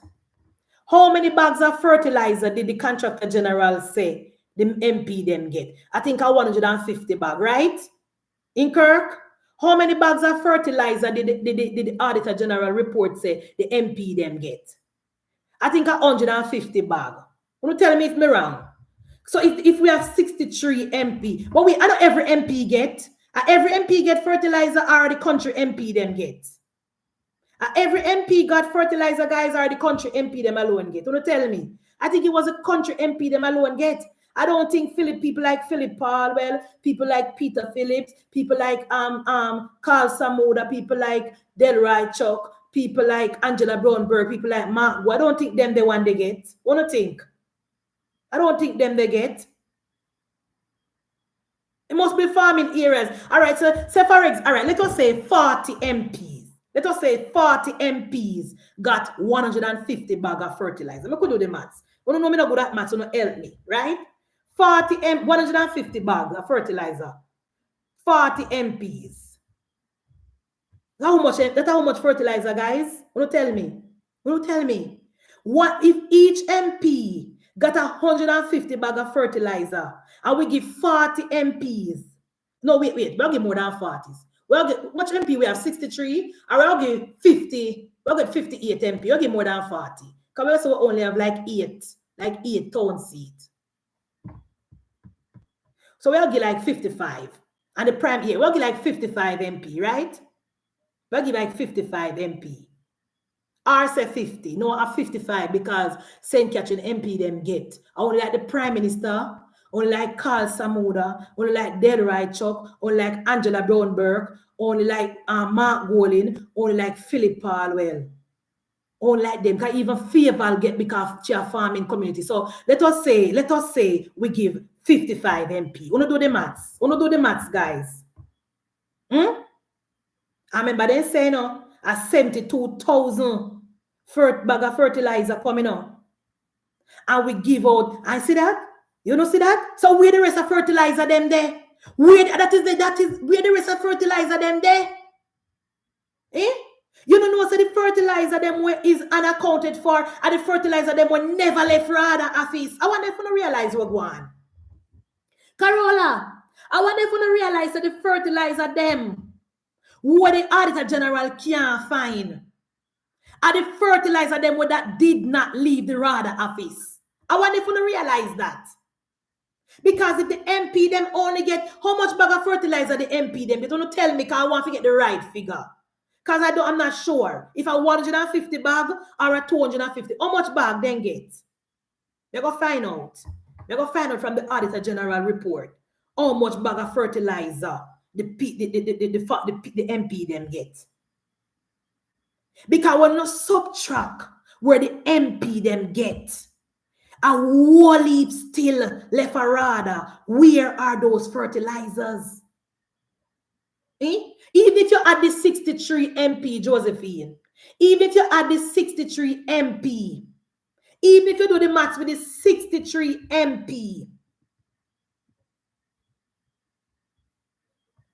A: How many bags of fertilizer did the contractor general say the MP them get? I think 150 bags, right? In Kirk? How many bags of fertilizer did the auditor general report say the MP them get? I think 150 bags. You tell me if me wrong. So if we have 63 MP, but I know every MP get. Every MP get fertilizer or the country MP them get. Every MP got fertilizer, guys, or the country MP them alone get. Don't tell me. I think it was a country MP them alone get. I don't think people like Philip Palwell, people like Peter Phillips, people like Carl Samoda, people like Delroy Chuck, people like Angela Brownberg, people like Mark. I don't think them the one they get. What do you think? I don't think them they get. It must be farming areas. All right, so say for example, all right, let us say 40 MPs. Let us say 40 MPs got 150 bags of fertilizer. I could do the maths. You don't know me not good at maths, so not help me, right? 150 bags of fertilizer. 40 MPs. That's how much fertilizer, guys? You don't tell me. You don't tell me. What if each MP got 150 bags of fertilizer and we give 40 MPs? No, wait. We'll give more than 40s. Well, much MP we have 63, or we'll give 50, we'll get 58 MP, we'll give more than 40. Because we also only have like 8 town seats. So we'll give like 55. And the prime here, we'll give like 55 MP, right? We'll give like 55 MP. Or say 50. No, I 55 because St. Catherine MP them get. Only like the Prime Minister, only like Carl Samoda, only like Delroy Chuck, only like Angela Brownberg, only like Mark Golin, only like Philip Palwell. Only like them. Because even Fayetteville get because of farming community. So let us say we give 55 MP. Wanna do the maths, guys. I remember they say no, a 72,000 bag of fertilizer coming on. And we give out, I see that? You know see that? So where the rest of fertilizer them there? Where the rest of fertilizer them there? Eh? You don't know so the fertilizer them is unaccounted for, and the fertilizer them will never left RADA office. I wonder if you realize what going on. Carola, I wonder if you realize that the fertilizer them what the auditor general can't find. And the fertilizer them what that did not leave the RADA office. I wonder if you realize that. Because if the MP them only get how much bag of fertilizer the MP them, they don't tell me because I want to get the right figure. Because I'm not sure if a 150 bag or a 250. How much bag then get? They go find out. They go find out from the Auditor General report how much bag of fertilizer the MP them get. Because we're not subtract where the MP them get. A whole heap still left a radar. Where are those fertilizers? Even if you add the 63 MP, Josephine, even if you add the 63 MP, even if you do the maths with the 63 MP,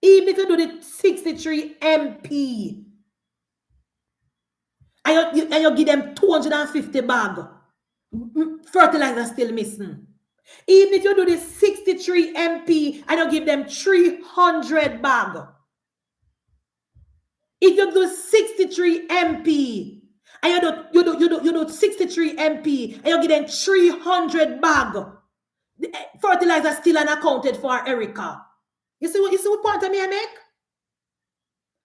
A: even if you do the 63 MP, and you give them 250 bag, fertilizer still missing. Even if you do the 63 MP and you give them 300 bag, if you do 63 MP and you do 63 MP and you give them 300 bag, the fertilizer still unaccounted for, Erica. You see what point I make?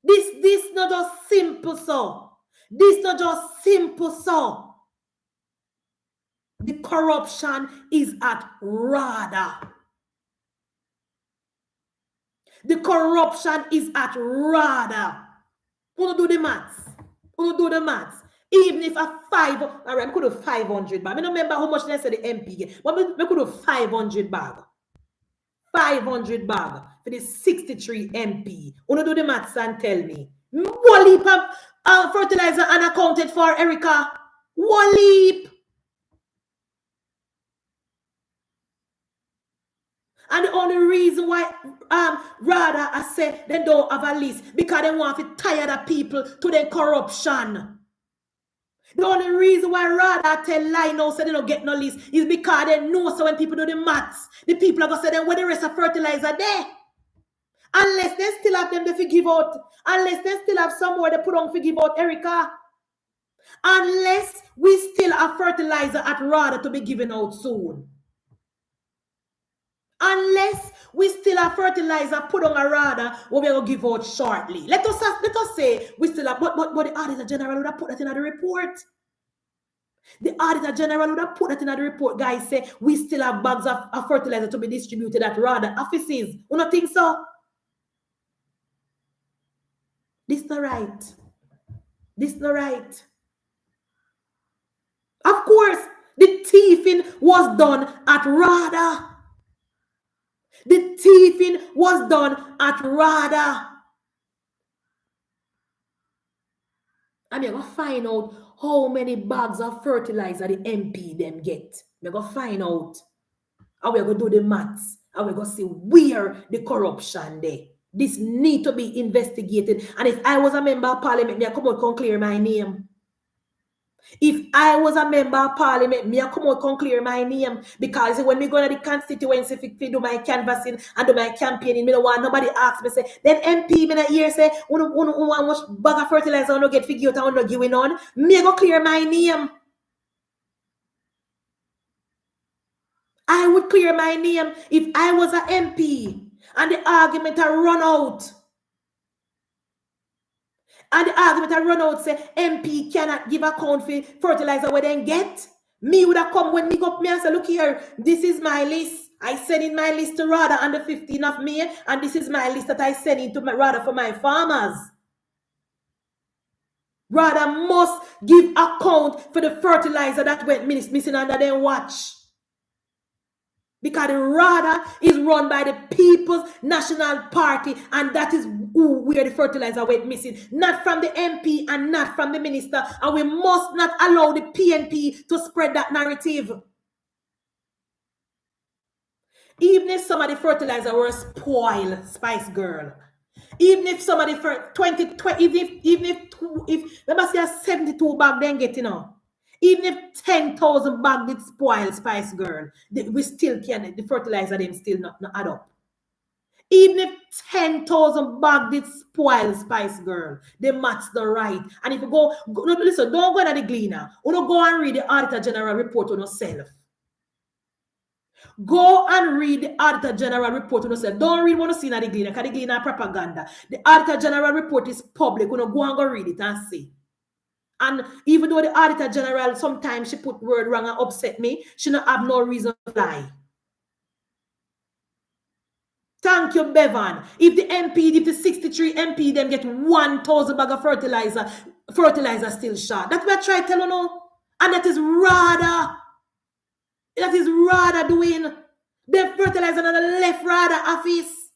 A: This not just simple so. This not just simple so. The corruption is at RADA. The corruption is at RADA. Who do the maths? Who do the maths? Even if a 5, all right, I could have 500 bag. I don't remember how much they said the MP get, but I could have 500 bag. 500 bag for the 63 MP. Who do the maths and tell me? One leap of fertilizer unaccounted for, Erica. One leap. And the only reason why rather I say they don't have a list because they want to tire the people to the corruption. The only reason why rather tell lie now so they don't get no list is because they know so when people do the maths, the people are going to say then where the rest of fertilizer there. Unless they still have them to give out. Unless they still have somewhere they put on to give out, Erica. Unless we still have fertilizer at rather to be given out soon. Unless we still have fertilizer put on a radar what we're going to give out shortly. Let us say we still have, but the Auditor General would have put that in the report. The Auditor General would have put that in the report. Guys say we still have bags of fertilizer to be distributed at radar offices. You don't think so? This not right. This not right. Of course, the thieving was done at radar. The thieving was done at RADA. I'm going to find out how many bags of fertilizer the MP them get. I'm going to find out. And we're going to do the maths. And we're going to see where the corruption there. This need to be investigated. And if I was a member of parliament, me I come out and clear my name. If I was a member of parliament, me I come out and clear my name. Because when me go to the constituency, if I do my canvassing and do my campaigning, me don't want nobody ask me, say, then MP, me not hear, say, how much bag of fertilizer I don't get figured out, I don't going on. Me I go clear my name. I would clear my name if I was an MP and the argument I run out. And the argument I run out say MP cannot give account for fertilizer where they get. Me would have come when me go up me and say, look here, this is my list. I send in my list to RADA on the 15th of May, and this is my list that I send in to RADA for my farmers. RADA must give account for the fertilizer that went missing under their watch. Because the RADA is run by the People's National Party, and that is where the fertilizer went missing. Not from the MP and not from the minister. And we must not allow the PNP to spread that narrative. Even if some of the fertilizer were spoiled, Spice Girl. Even if some of the 20, even if let me say a 72 bag then get, you know. Even if 10,000 bag did spoil, Spice Girl, we still can, the fertilizer them still not add up. Even if 10,000 bag did spoil, Spice Girl, the maths not right. And if you go listen, don't go to the Gleaner. You don't go and read the Auditor General report on yourself. Go and read the Auditor General report on yourself. Don't read what you see in the Gleaner, because the Gleaner propaganda. The Auditor General report is public. You know, go and go read it and see. And even though the Auditor General sometimes she put word wrong and upset me, she not have no reason to lie. Thank you, Bevan. If the MP, if the 63 MP, them get 1,000 bag of fertilizer still short. That's what I try to tell you now. And that is rather doing the fertilizer on the left rather office.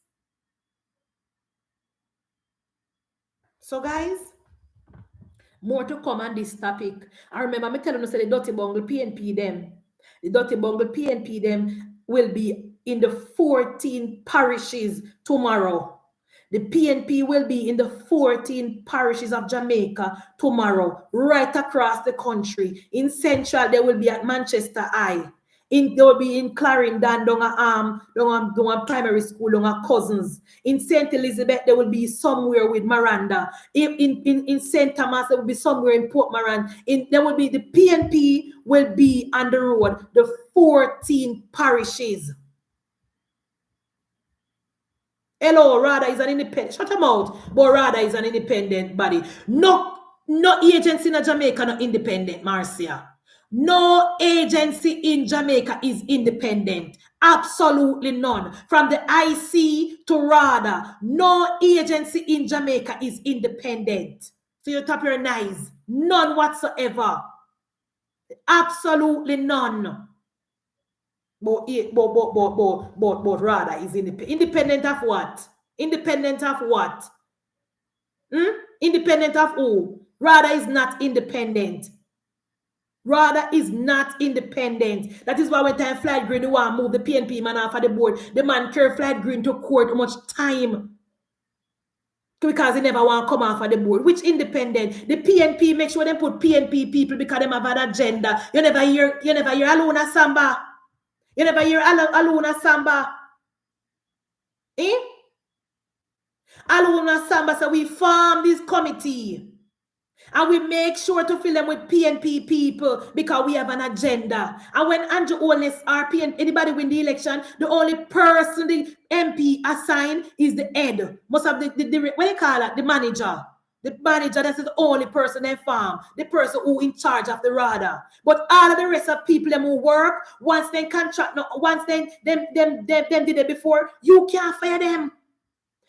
A: So guys, more to come on this topic. I remember me telling you say the Dirty Bungle PNP them. The Dirty Bungle PNP them will be in the 14 parishes tomorrow. The PNP will be in the 14 parishes of Jamaica tomorrow, right across the country. In Central, they will be at Manchester High. They will be in Clarendon, down a primary school, down a Cousins. In St. Elizabeth, they will be somewhere with Miranda. In St. Thomas, they will be somewhere in Port Moran. There will be the PNP will be on the road, the 14 parishes. Hello, RADA is an independent. Shut them out. But RADA is an independent body. No agency in Jamaica not independent, Marcia. No agency in Jamaica is independent. Absolutely none. From the IC to RADA, no agency in Jamaica is independent. So you tap your knives. None whatsoever. Absolutely none. But RADA is independent. Independent of what? Independent of what? Independent of who? RADA is not independent. RADA is not independent. That is why when time Flight Green want to move the PNP man off of the board, the man carry Flight Green to court how much time. Because he never want to come off of the board. Which independent? The PNP make sure they put PNP people because they have an agenda. You never hear Aluna Samba. You never hear Aluna Samba. Aluna Samba said we form this committee. And we make sure to fill them with PNP people because we have an agenda. And when Andrew Holness or anybody win the election, the only person the MP assigned is the head. Most of the what they call it, the manager. The manager, that's the only person they farm. The person who in charge of the RADA. But all of the rest of people them who work, once they contract, once them did it before, you can't fire them.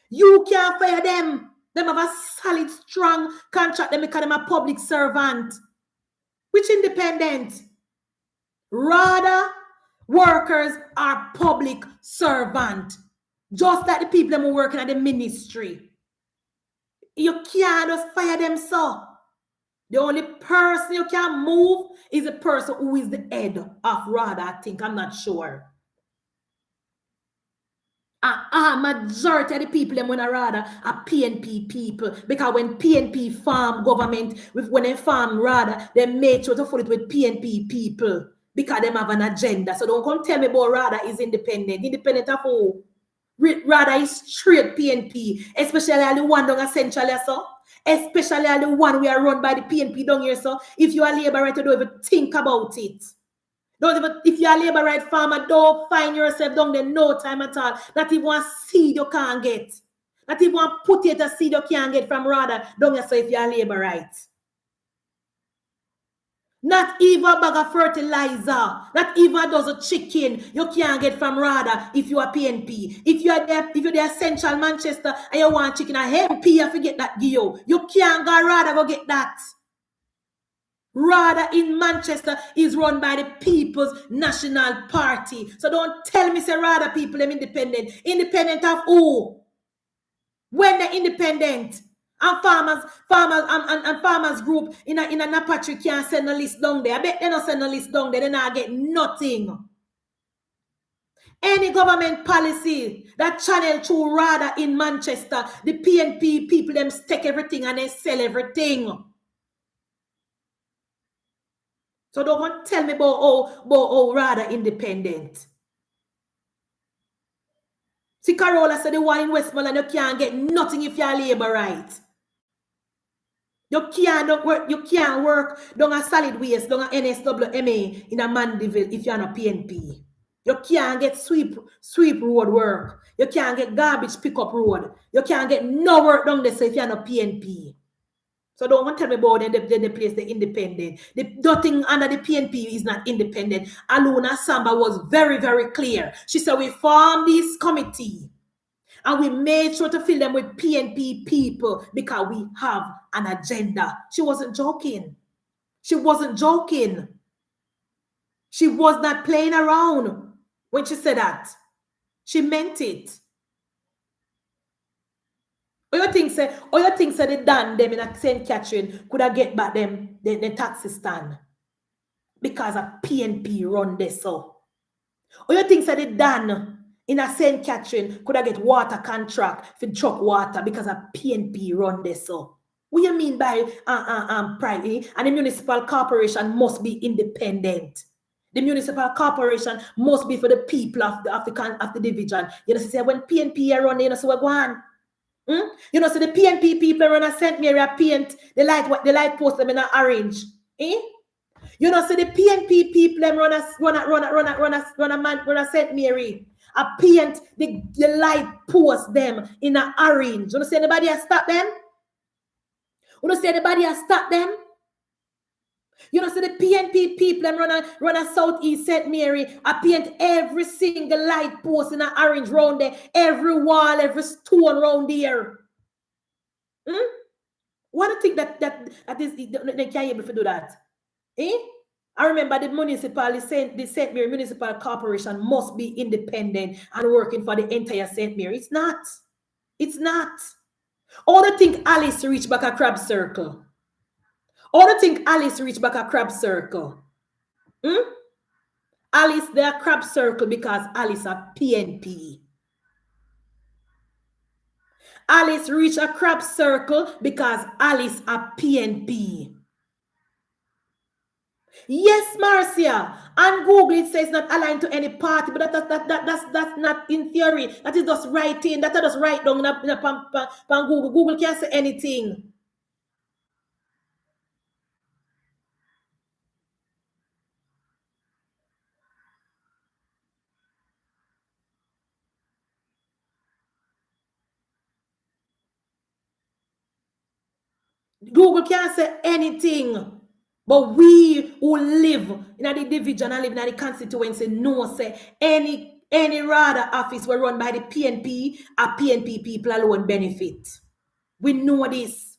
A: You can't fire them. Them have a solid, strong contract. Them because them a public servant. Which independent? RADA workers are public servant. Just like the people them who working at the ministry. You can't just fire them so. The only person you can move is the person who is the head of RADA, I think. I'm not sure. Majority of the people them when I rather are PNP people, because when PNP farm government, when they farm RADA, they make sure to follow it with PNP people because they have an agenda. So don't come tell me about RADA is independent. Independent of who? RADA is straight PNP, especially the one down at Central, so especially the one we are run by the PNP down here. So if you are labor right, don't even think about it. Don't even, if you're a labor right farmer, don't find yourself down there no time at all. Not even one seed you can't get. Not even one potato seed you can't get from RADA down there, so if you're a labor right. Not even a bag of fertilizer, not even a dozen chicken you can't get from RADA if you are PNP. If you're there Central Manchester and you want chicken, a MP you forget that give you. You can't go RADA go get that. RADA in Manchester is run by the People's National Party. So don't tell me say RADA people them independent. Independent of who? When they're independent. And farmers group in a Napatri can't send a list down there. I bet they don't send a list down there. They not get nothing. Any government policy that channel through RADA in Manchester, the PNP people them take everything and they sell everything. So don't want to tell me about RADA independent. See, Carola said the one in Westmoreland, you can't get nothing if you're labor right. You can't work down a solid waste, down a NSWMA in a Mandeville if you're not PNP. You can't get sweep road work. You can't get garbage pickup road. You can't get no work down there, so if you're not PNP. So don't want to tell me about the place the independent. The nothing under the PNP is not independent. Aluna Samba was very, very clear. She said we formed this committee and we made sure to fill them with PNP people because we have an agenda. She wasn't joking. She wasn't joking. She was not playing around when she said that. She meant it. Or you think say they done them in St. Catherine could have get back them the taxi stand because of PNP run this so. Or you think say they done in a St. Catherine could have get water contract for truck water because of PNP run this so. What you mean by private? And the municipal corporation must be independent. The municipal corporation must be for the people of the division. You know, say when PNP are running, you know, so we're going. You know, so the PNP people run a St. Mary a paint the light post them in an orange. You know, so the PNP people them run a St. Mary a paint the light post them in an orange. You know, say anybody has stop them? You know, say anybody has stop them? You know, so the PNP people them run a Southeast St. Mary, I paint every single light post in an orange round there, every wall, every stone round there. Why do you think that is they can't able to do that? I remember the St. Mary Municipal Corporation must be independent and working for the entire St. Mary. It's not. It's not. All the think Alice reach back a crab circle. All the think Alice reach back a crab circle. Alice, they are crab circle because Alice a PNP. Alice reach a crab circle because Alice a PNP. Yes, Marcia. On Google it says not aligned to any party, but that's not in theory. That is just writing. That is just write down on Google. Google can't say anything. Google can't say anything. But we who live in the division and live in the constituency know say any rather office were run by the PNP or PNP people alone benefit. We know this.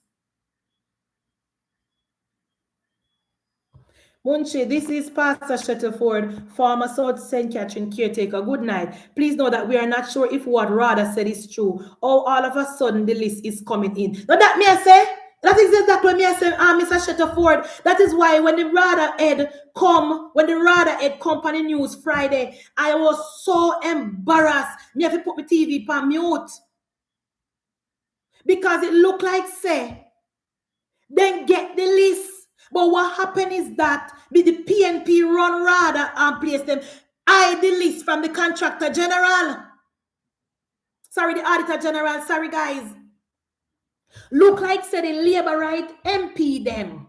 A: Munshi, this is Pastor Shuttleforth, former South St. Catherine caretaker. Good night. Please know that we are not sure if what Rada said is true or all of a sudden the list is coming in. Now that me I say, that is exactly what me I say, Mr. Shuttleforth. That is why when the Rada Ed come on the news Friday, I was so embarrassed. Me have to put my TV on mute. Because it looked like say, then get the list. But what happened is that the PNP run Rada and place them. The list from the contractor general. Sorry, the auditor general. Sorry, guys. Look like said the labor right MP them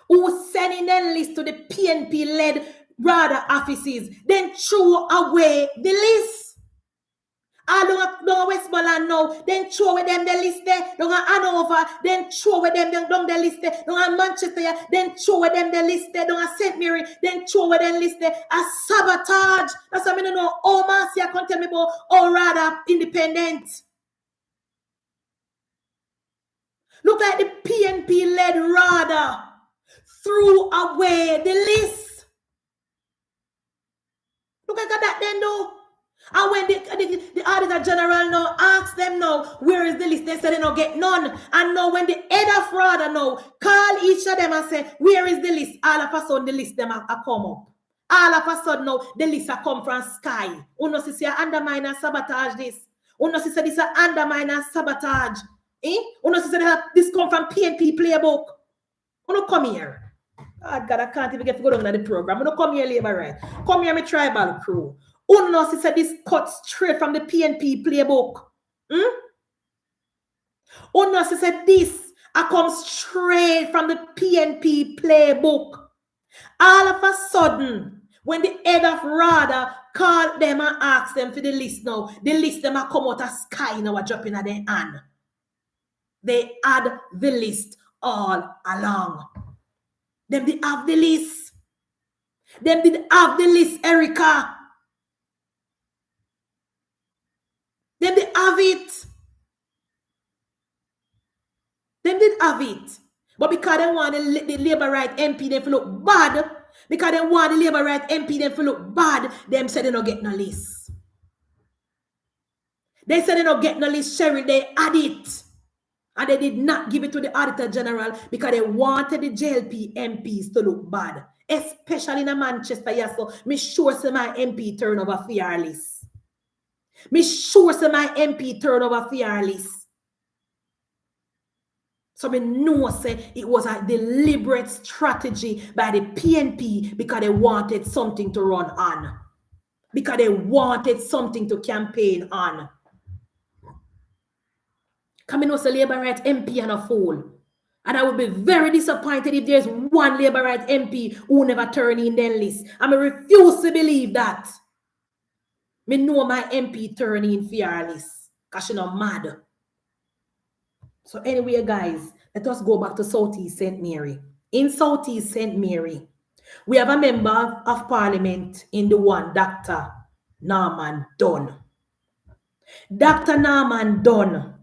A: who sending their list to the PNP-led Rada offices, then throw away the list. I don't Westmoreland now, then throw with them the list there. Don't Hanover, then throw with them down the list there. Don't Manchester, then throw with them the list there. Don't St. Mary, then throw with them list there. A sabotage. That's what I mean. No, oh, Marcia can't tell me about or rather independent. Look like the PNP-led Rada threw away the list. Look at that then though. And when the auditor general now asks them now, where is the list? They say they don't get none. And now when the head of Rada now call each of them and say, where is the list? All of a sudden the list them are come up. All of a sudden now the list are come from sky. Uno say undermine and sabotage this. Uno say this is undermine and sabotage. Uno say this come from PNP playbook. Uno come here. Oh God, I can't even get to go down to the program. Uno come here, labor right. Come here, my tribal crew. Uno said this cut straight from the PNP playbook. Uno said this comes straight from the PNP playbook. All of a sudden, When the head of RADA called them and asked them for the list now, the list them a come out of sky now a dropping at their hand. They had the list all along. Them did have the list. Them did have the list, Erica. Them did have it. Them did have it. But because they want the Labour Right MP them to look bad, because they want the Labour Right MP them to look bad, them said they don't get no list. They said they don't get no list, Sherry. They had it. And they did not give it to the Auditor General because they wanted the JLP MPs to look bad. Especially in Manchester, yes. So me sure say my MP turnover fearless. Me sure say my MP turnover fearless. So me know say it was a deliberate strategy by the PNP because they wanted something to run on. Because they wanted something to campaign on. Coming was a Labour Right MP and a fool. And I would be very disappointed if there's one Labour Right MP who never turn in their list. And I refuse to believe that. Me know my MP turn in fearless. Because she's not mad. So anyway, guys, let us go back to Southeast St. Mary. In Southeast St. Mary, we have a member of parliament in the one, Dr. Norman Dunn. Dr. Norman Dunn,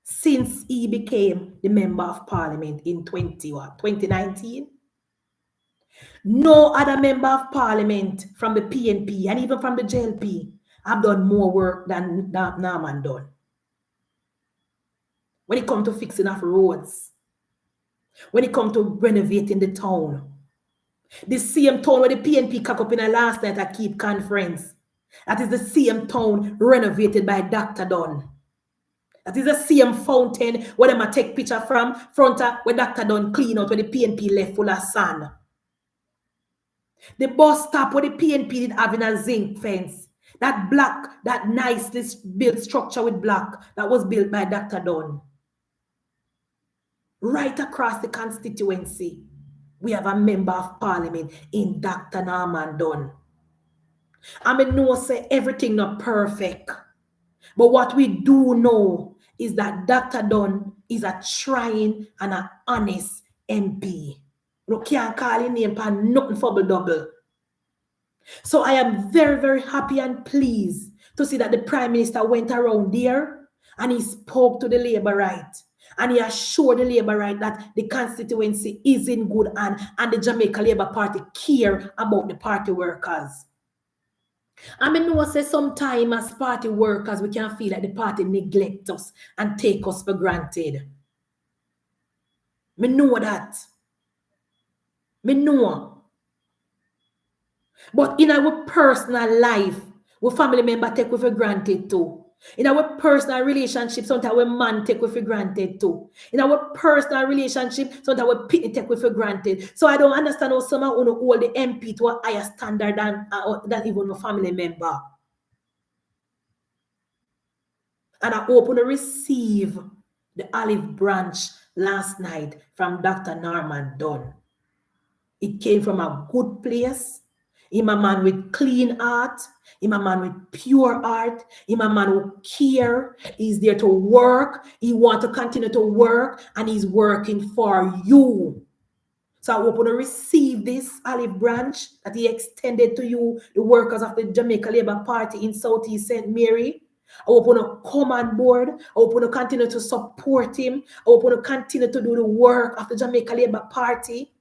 A: since he became the member of parliament in 2019, no other member of parliament from the PNP and even from the JLP have done more work than Norman Dunn. When it comes to fixing up roads, when it comes to renovating the town, the same town where the PNP cock up in a last night at Keep Conference, that is the same town renovated by Dr. Dunn. That is the same fountain where them a take picture from front of where Dr. Dunn clean out where the PNP left full of sand. The bus stop where the PNP did having a zinc fence. That black, that nicely built structure with black, that was built by Dr. Dunn. Right across the constituency, we have a member of parliament in Dr. Norman Dunn. I mean, no say everything not perfect. But what we do know is that Dr. Dunn is a trying and an honest MP. You can't call his name for nothing for double. So I am very, very happy and pleased to see that the Prime Minister went around there and he spoke to the Labour Right. And he assured the Labour Right that the constituency is in good hands and the Jamaica Labour Party care about the party workers. I mean, no say sometimes as party workers, we can feel like the party neglect us and take us for granted. Me know that. Me know. But in our personal life, we family member take we for granted too. In our personal relationship, sometimes we man take we for granted too. In our personal relationship, sometimes we pitney take we for granted. So I don't understand how someone want to hold the MP to a higher standard than even a family member. And I hope to receive the olive branch last night from Dr. Norman Dunn. It came from a good place. He's a man with clean heart. He's a man with pure heart. He's a man who cares. He's there to work. He wants to continue to work. And he's working for you. So I hope you receive this olive branch that he extended to you, the workers of the Jamaica Labour Party in Southeast St. Mary. I hope you come on board. I hope you continue to support him. I hope you continue to do the work of the Jamaica Labour Party.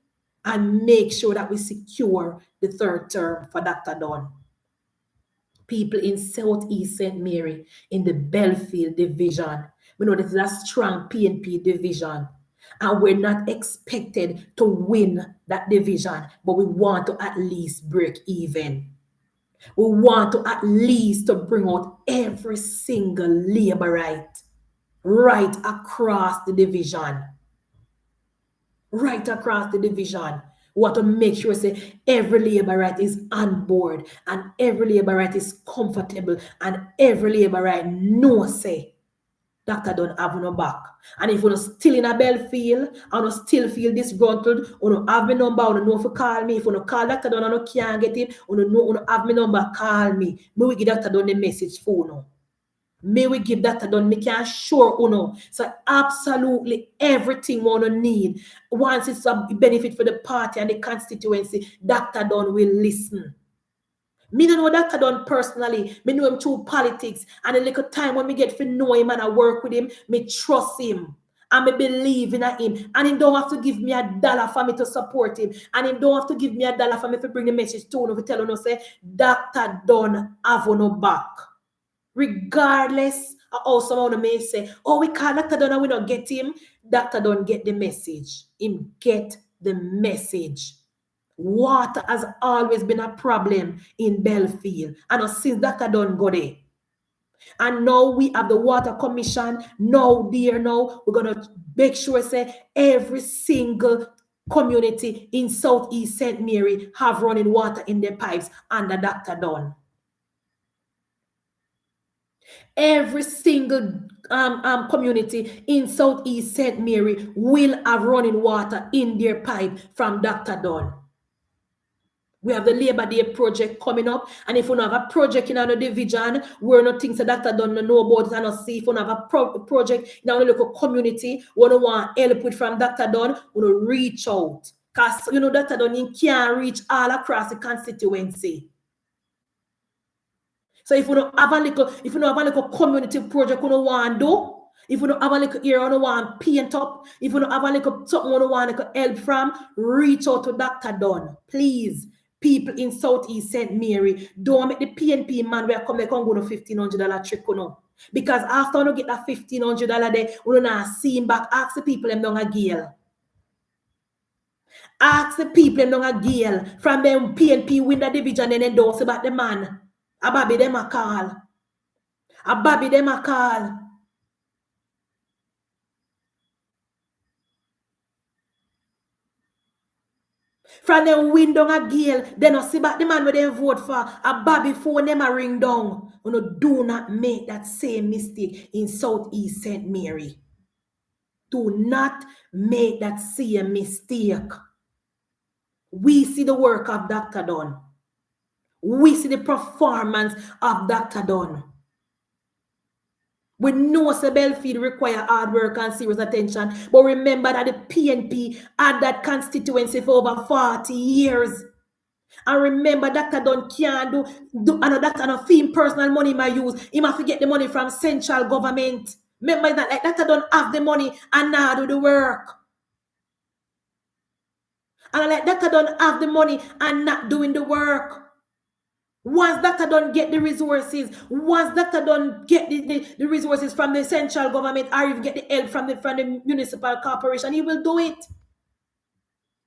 A: And make sure that we secure the third term for Dr. Dunn. People in Southeast St. Mary, in the Belfield division, we know this is a strong PNP division. And we're not expected to win that division, but we want to at least break even. We want to at least to bring out every single Labour right across the division. Right across the division. We want to make sure say every Labour Right is on board and every Labour Right is comfortable and every Labour Right knows say Dr. Don have no back. And if you still in a Belfield and you still feel disgruntled, you have my number, you know if you call me. If you call Dr. Don and you can't get him, you have my number, call me. Me will give Dr. Don the message for you. May we give Dr. Don, me can assure you. So absolutely everything we need. Once it's a benefit for the party and the constituency, Dr. Don will listen. Me don't know Dr. Don personally. Me know him through politics. And a little time when me get to know him and I work with him, me trust him. And me believe in him. And he don't have to give me $1 for me to support him. And he don't have to give me $1 for me to bring the message to him. To tell him, say, Dr. Don have no back. Regardless of how someone may say, oh, we call Dr. Don and we don't get him. Dr. Don get the message. Him get the message. Water has always been a problem in Belfield. And since Dr. Don got there. And now we have the Water Commission. Now, we're going to make sure say every single community in Southeast St. Mary have running water in their pipes under Dr. Don. Every single community in Southeast St. Mary will have running water in their pipe from Dr. Don. We have the Labor Day project coming up. And if we don't have a project in our division, we're not things that Dr. Don know about it and not see. If we don't have a project in our local community, we don't want help with from Dr. Don, we don't reach out. Because, Dr. Don can't reach all across the constituency. So if we don't have a little community project we don't want to do, if we don't have a little area we don't want to paint up, if we don't have a little something we don't want to help from, reach out to Dr. Don. Please, people in Southeast St. Mary, don't make the PNP man where come go to $1,500 trick, Because after you get that $1,500 there, we don't not see him back. Ask the people them down a Gale. Ask the people them down a Gale. From them PNP win the division and endorse about the man. A Bobby them a call. A Bobby them a call. From them win down a Gale, then I see back the man where they vote for. A Bobby phone them a ring down. Do not make that same mistake in Southeast St. Mary. Do not make that same mistake. We see the work of Dr. Don. We see the performance of Dr. Don. We know Belfield require hard work and serious attention. But remember that the PNP had that constituency for over 40 years. And remember, Dr. Don can't do another Dr. Don film personal money might use. He must get the money from central government. Remember that like Dr. Don have the money and now do the work. And like Dr. Don have the money and not doing the work. Once Dr. Don get the resources, once Dr. Don get the resources from the central government, or you get the help from the municipal corporation, he will do it.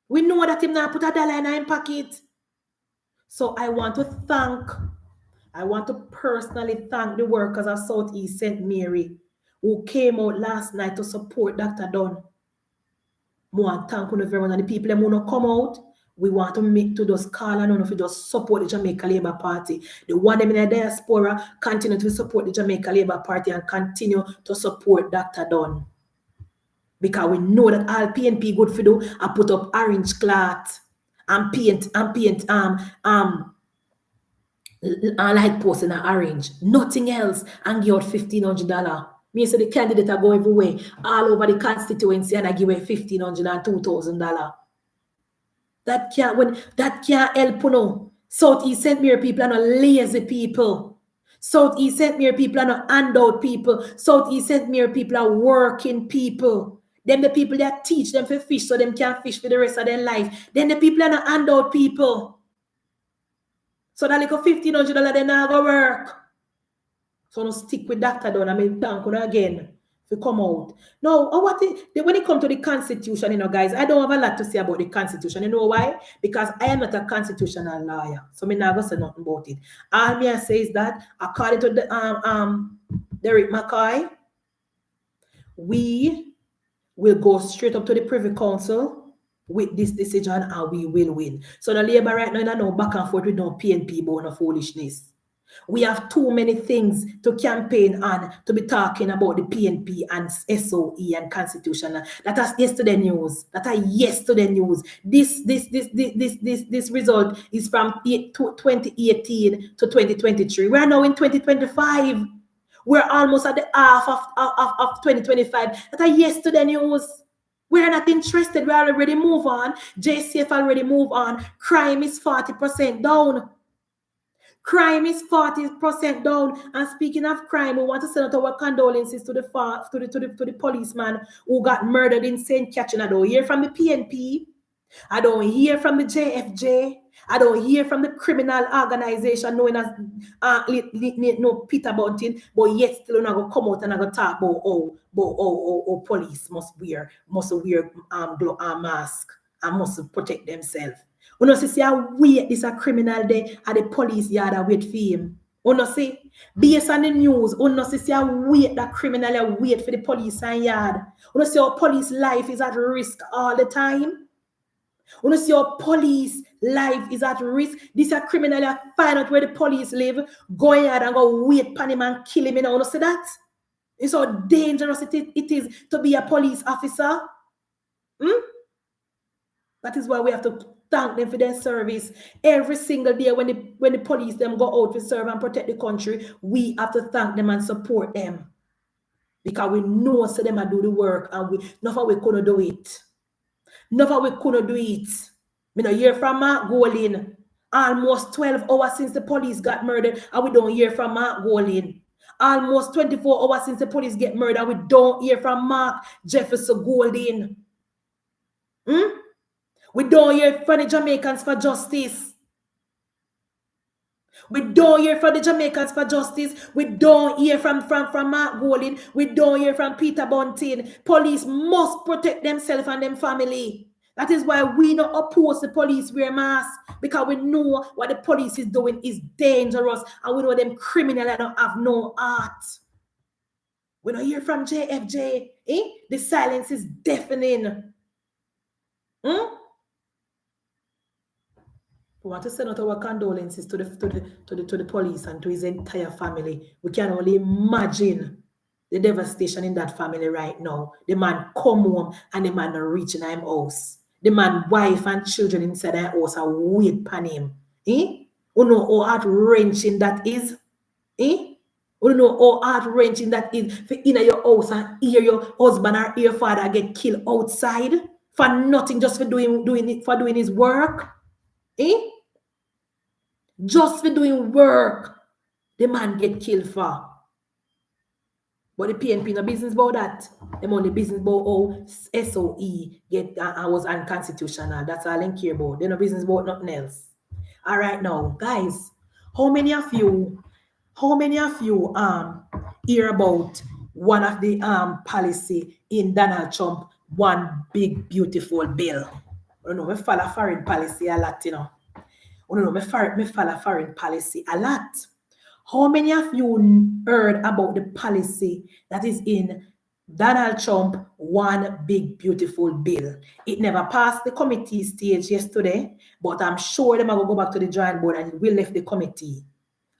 A: We know that him now put $1 in his pocket. So I want to personally thank the workers of Southeast St. Mary who came out last night to support Dr. Don. I want to thank you very much. And the people who want to come out, we want to make to just call and if you just support the Jamaica Labour Party. The one them in the diaspora continue to support the Jamaica Labour Party and continue to support Dr. Don. Because we know that all PNP good for do I put up orange cloth and paint light post in an orange. Nothing else and give out $1,500. Me say the candidate are go everywhere, all over the constituency, and I give away $1,500 and $2,000. That can't help, Southeast St. Mary people are not lazy people. Southeast St. Mary people are not handout people. Southeast St. Mary people are working people. Them the people that teach them to fish so them can fish for the rest of their life. Then the people are not handout people. So that little $1,500 they not go work. So no stick with Dr. Don. I mean, thank you again. To come out. Now, when it comes to the Constitution, guys, I don't have a lot to say about the Constitution. You know why? Because I am not a constitutional lawyer. So I'm not going to say nothing about it. All me say is that according to the Derek McCoy, we will go straight up to the Privy Council with this decision and we will win. So the Labour right now, no back and forth with no PNP about no foolishness. We have too many things to campaign on to be talking about the PNP and SOE and constitutional. That is yesterday news. That are yesterday news. This result is from 2018 to 2023. We are now in 2025. We're almost at the half of 2025. That are yesterday news. We're not interested. We already move on. JCF already move on. Crime is 40% down. Crime is 40% down. And speaking of crime, we want to send out our condolences to the policeman who got murdered in St. Catherine. I don't hear from the PNP. I don't hear from the JFJ. I don't hear from the criminal organization known as Peter Bunting, but yet still not gonna come out and go talk about police must wear mask and must protect themselves. You see how wait this a criminal day at the police yard and wait for him. You see, based on the news, you see how wait that criminal wait for the police yard. You see how police life is at risk all the time. You see how police life is at risk. This a criminal find out where the police live, go yard and go wait upon him and kill him. You see that? It's how dangerous it is to be a police officer. That is why we have to thank them for their service. Every single day when the police them go out to serve and protect the country, we have to thank them and support them. Because we know so them do the work and we couldn't do it. We couldn't do it. We don't hear from Mark Golding. Almost 12 hours since the police got murdered and we don't hear from Mark Golding. Almost 24 hours since the police get murdered and we don't hear from Mark Jefferson Golding. We don't hear from the Jamaicans for justice. We don't hear from the Jamaicans for justice. We don't hear from Mark Golding. We don't hear from Peter Bunting. Police must protect themselves and them family. That is why we don't oppose the police wear masks, because we know what the police is doing is dangerous and we know them criminals that don't have no heart. We don't hear from JFJ. The silence is deafening. We want to send out our condolences to the police and to his entire family. We can only imagine the devastation in that family right now. The man come home and the man reach in his house. The man wife and children inside his house are wait upon him. You know how heart-wrenching that is? You know how heart-wrenching that is for in your house and hear your husband or your father get killed outside for nothing, just for doing his work? Just for doing work, the man get killed for. But the PNP no business about that. Them only business about how SOE get was unconstitutional. That's all they care about. They no business about nothing else. All right now, guys, how many of you hear about one of the policy in Donald Trump, one big beautiful bill? I know me follow foreign policy a lot, you know. I know me follow foreign policy a lot. How many of you heard about the policy that is in Donald Trump, one big beautiful bill? It never passed the committee stage yesterday, but I'm sure them will go back to the drawing board and it will left the committee.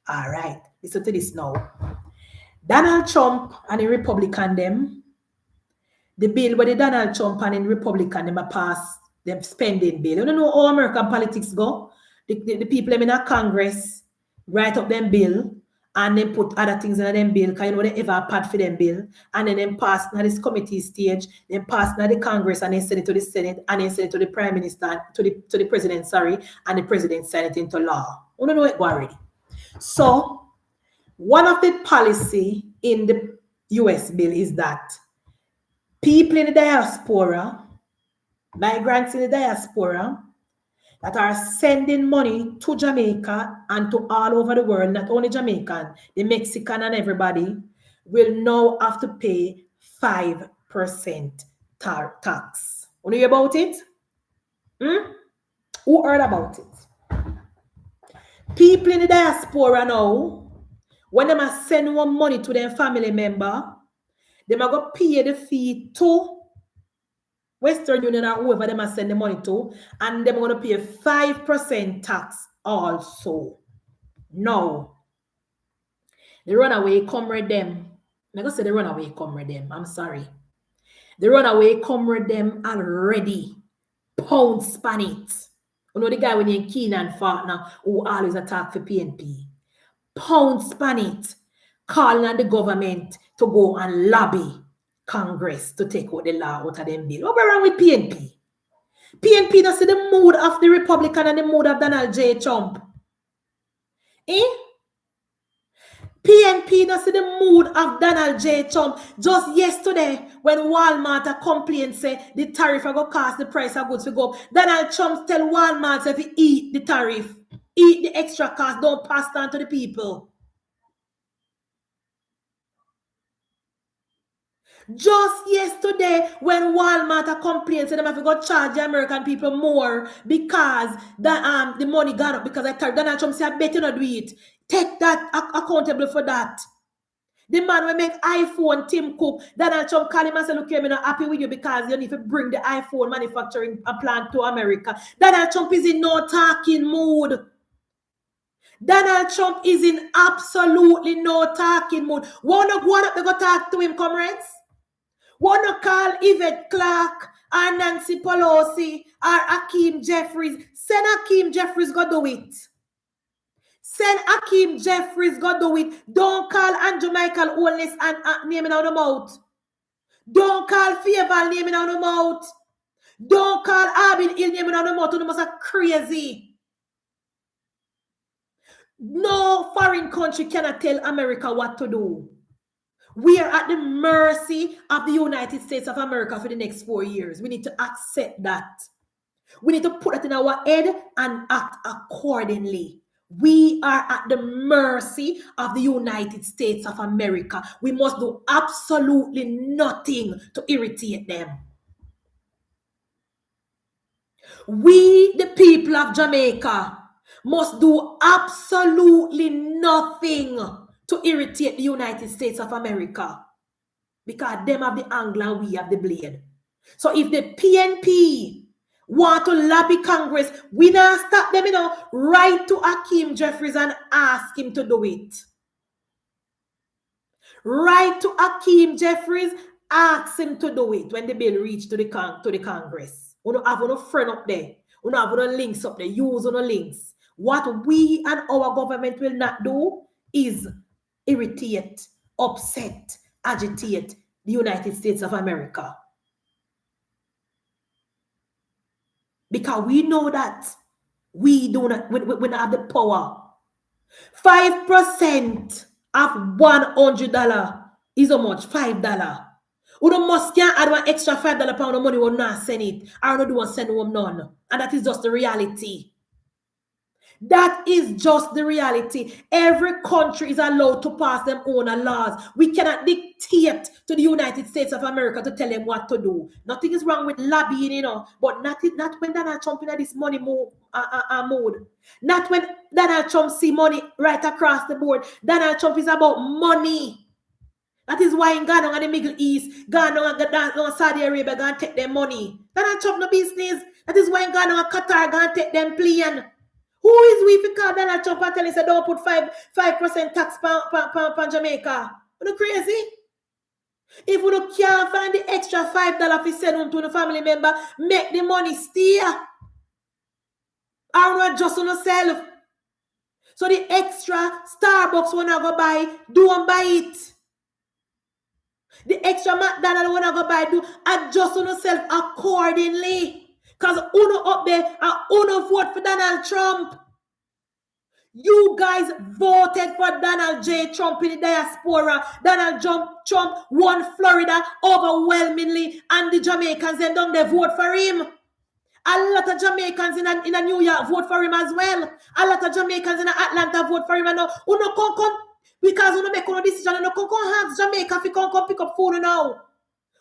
A: All right, listen to this now. Donald Trump and the Republican them, the bill where the Donald Trump and the Republican them pass them spending bill. You don't know how American politics go? The people in our Congress write up them bill and then put other things in them bill, because you know they ever pad for them bill, and then pass now this committee stage, then pass now the Congress and then send it to the Senate and then send it to the Prime Minister, to the President, and the President sign it into law. You don't know it already. So one of the policy in the US bill is that people in the diaspora, migrants in the diaspora, that are sending money to Jamaica and to all over the world, not only Jamaican, the Mexican and everybody, will now have to pay 5% tax. You know about it? Who heard about it? People in the diaspora now, when they must send one money to their family member, they must go pay the fee to Western Union or whoever they must send the money to, and they're going to pay 5% tax also. No. The runaway come with them. I'm going to say the runaway come with them. I'm sorry. The runaway come with them already. Pounce span it. You know the guy when you're Keenan Partner who always attack for PNP. Pounce span it. Calling on the government to go and lobby Congress to take out the law out of them bill. What's wrong with PNP? PNP does see the mood of the Republican and the mood of Donald J. Trump. PNP does see the mood of Donald J. Trump. Just yesterday, when Walmart complained, say the tariff are going to cost the price of goods to go up. Donald Trump tell Walmart if you eat the tariff, eat the extra cost, don't pass down to the people. Just yesterday, when Walmart complained, say them have to go charge the American people more because the money gone up because I tell Donald Trump say I better not do it. Take that accountable for that. The man will make iPhone, Tim Cook. Donald Trump call him and say, look here, I'm not happy with you because you need to bring the iPhone manufacturing plant to America. Donald Trump is in no talking mood. Donald Trump is in absolutely no talking mood. Wanna go up to go talk to him, comrades? Wanna call Yvette Clarke or Nancy Pelosi or Hakeem Jeffries? Send Hakeem Jeffries go do it. Send Hakeem Jeffries go do it. Don't call Andrew Michael Holness and naming out the mouth. Don't call Favor naming out the mouth. Don't call Abin Hill naming out the mouth. You must be crazy. No foreign country cannot tell America what to do. We are at the mercy of the United States of America for the next 4 years. We need to accept that. We need to put that in our head and act accordingly. We are at the mercy of the United States of America. We must do absolutely nothing to irritate them. We, the people of Jamaica, must do absolutely nothing to irritate the United States of America because them have the angle and we have the blade. So if the PNP want to lobby Congress, we not stop them, write to Hakeem Jeffries and ask him to do it. Write to Hakeem Jeffries, ask him to do it when the bill reach to the Congress. We don't have no friend up there. We don't have no links up there. Use no links. What we and our government will not do is irritate, upset, agitate the United States of America. Because we know that we don't have the power. 5% of $100 is how much? $5. We don't must can't add one extra $5 pound of money or not send it. I don't do one send home none. And that is just the reality. That is just the reality. Every country is allowed to pass their own laws. We cannot dictate to the United States of America to tell them what to do. Nothing is wrong with lobbying, but not when Donald Trump in this money mode. Not when Donald Trump see money right across the board. Donald Trump is about money. That is why in Ghana and the Middle East, Ghana and Saudi Arabia going to take their money. Donald Trump no business. That is why in Ghana and Qatar going to take them plane. Who is we if you call Donald Trump and tell him say don't put 5% tax on Jamaica? You crazy? If you can't find the extra $5 to send home to the family member, make the money stay. Or not just on yourself. So the extra Starbucks when I go buy, don't buy it. The extra McDonald's when I go buy, do adjust on yourself accordingly. Because uno up there and uno vote for Donald Trump. You guys voted for Donald J. Trump in the diaspora. Donald Trump won Florida overwhelmingly, and the Jamaicans and them they vote for him. A lot of Jamaicans in New York vote for him as well. A lot of Jamaicans in Atlanta vote for him. And now, uno come because uno make a decision. Uno come have Jamaica if you come pick up food now.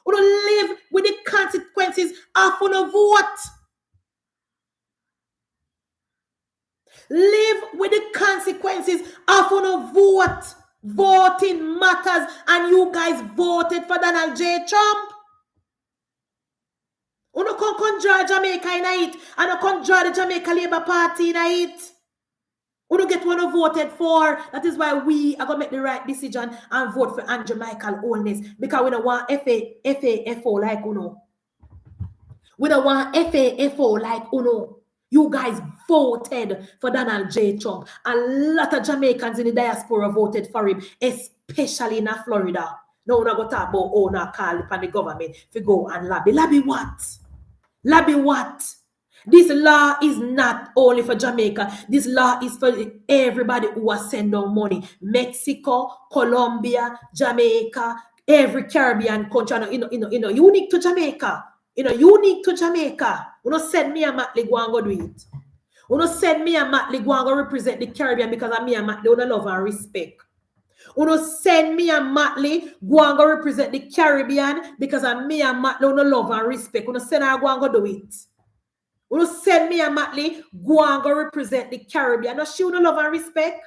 A: Uno live with the consequences of uno vote. Live with the consequences of uno vote. Voting matters, and you guys voted for Donald J. Trump. Uno come draw Jamaica in it, and you come draw the Jamaica Labour Party in it. Who don't get one who voted for. That is why we are going to make the right decision and vote for Andrew Michael Holness. Because we don't want FAFO like Uno. We don't want FAFO like Uno. You guys voted for Donald J. Trump. A lot of Jamaicans in the diaspora voted for him, especially in Florida. No, we're not going to talk about owner call upon the government to go and lobby. Lobby what? Lobby what? This law is not only for Jamaica. This law is for everybody who has sent down money. Mexico, Colombia, Jamaica, every Caribbean country. Unique to Jamaica. Unique to Jamaica. You know, send me a Matley go and go do it. You know, send me a Matley go and go represent the Caribbean because of me and Matley. You know, love and respect. You know, send me and Matley go and go represent the Caribbean because of me and Matley. You know, love and respect. You know, send her go and go do it. You know, send me and Matley go and go represent the Caribbean. No, she no love and respect.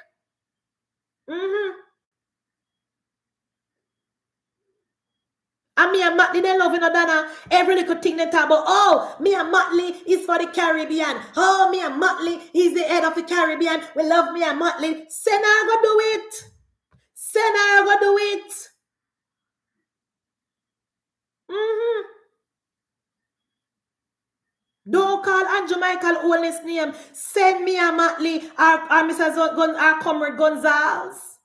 A: And me and Matley, they love Dana. Every little thing they talk about, oh, me and Matley is for the Caribbean. Oh, me and Matley is the head of the Caribbean. We love me and Matley. Send her go do it. Send her go do it. Don't call Andrew Michael Holness name. Send me a Matley or Mr. Comrade Gonzalez.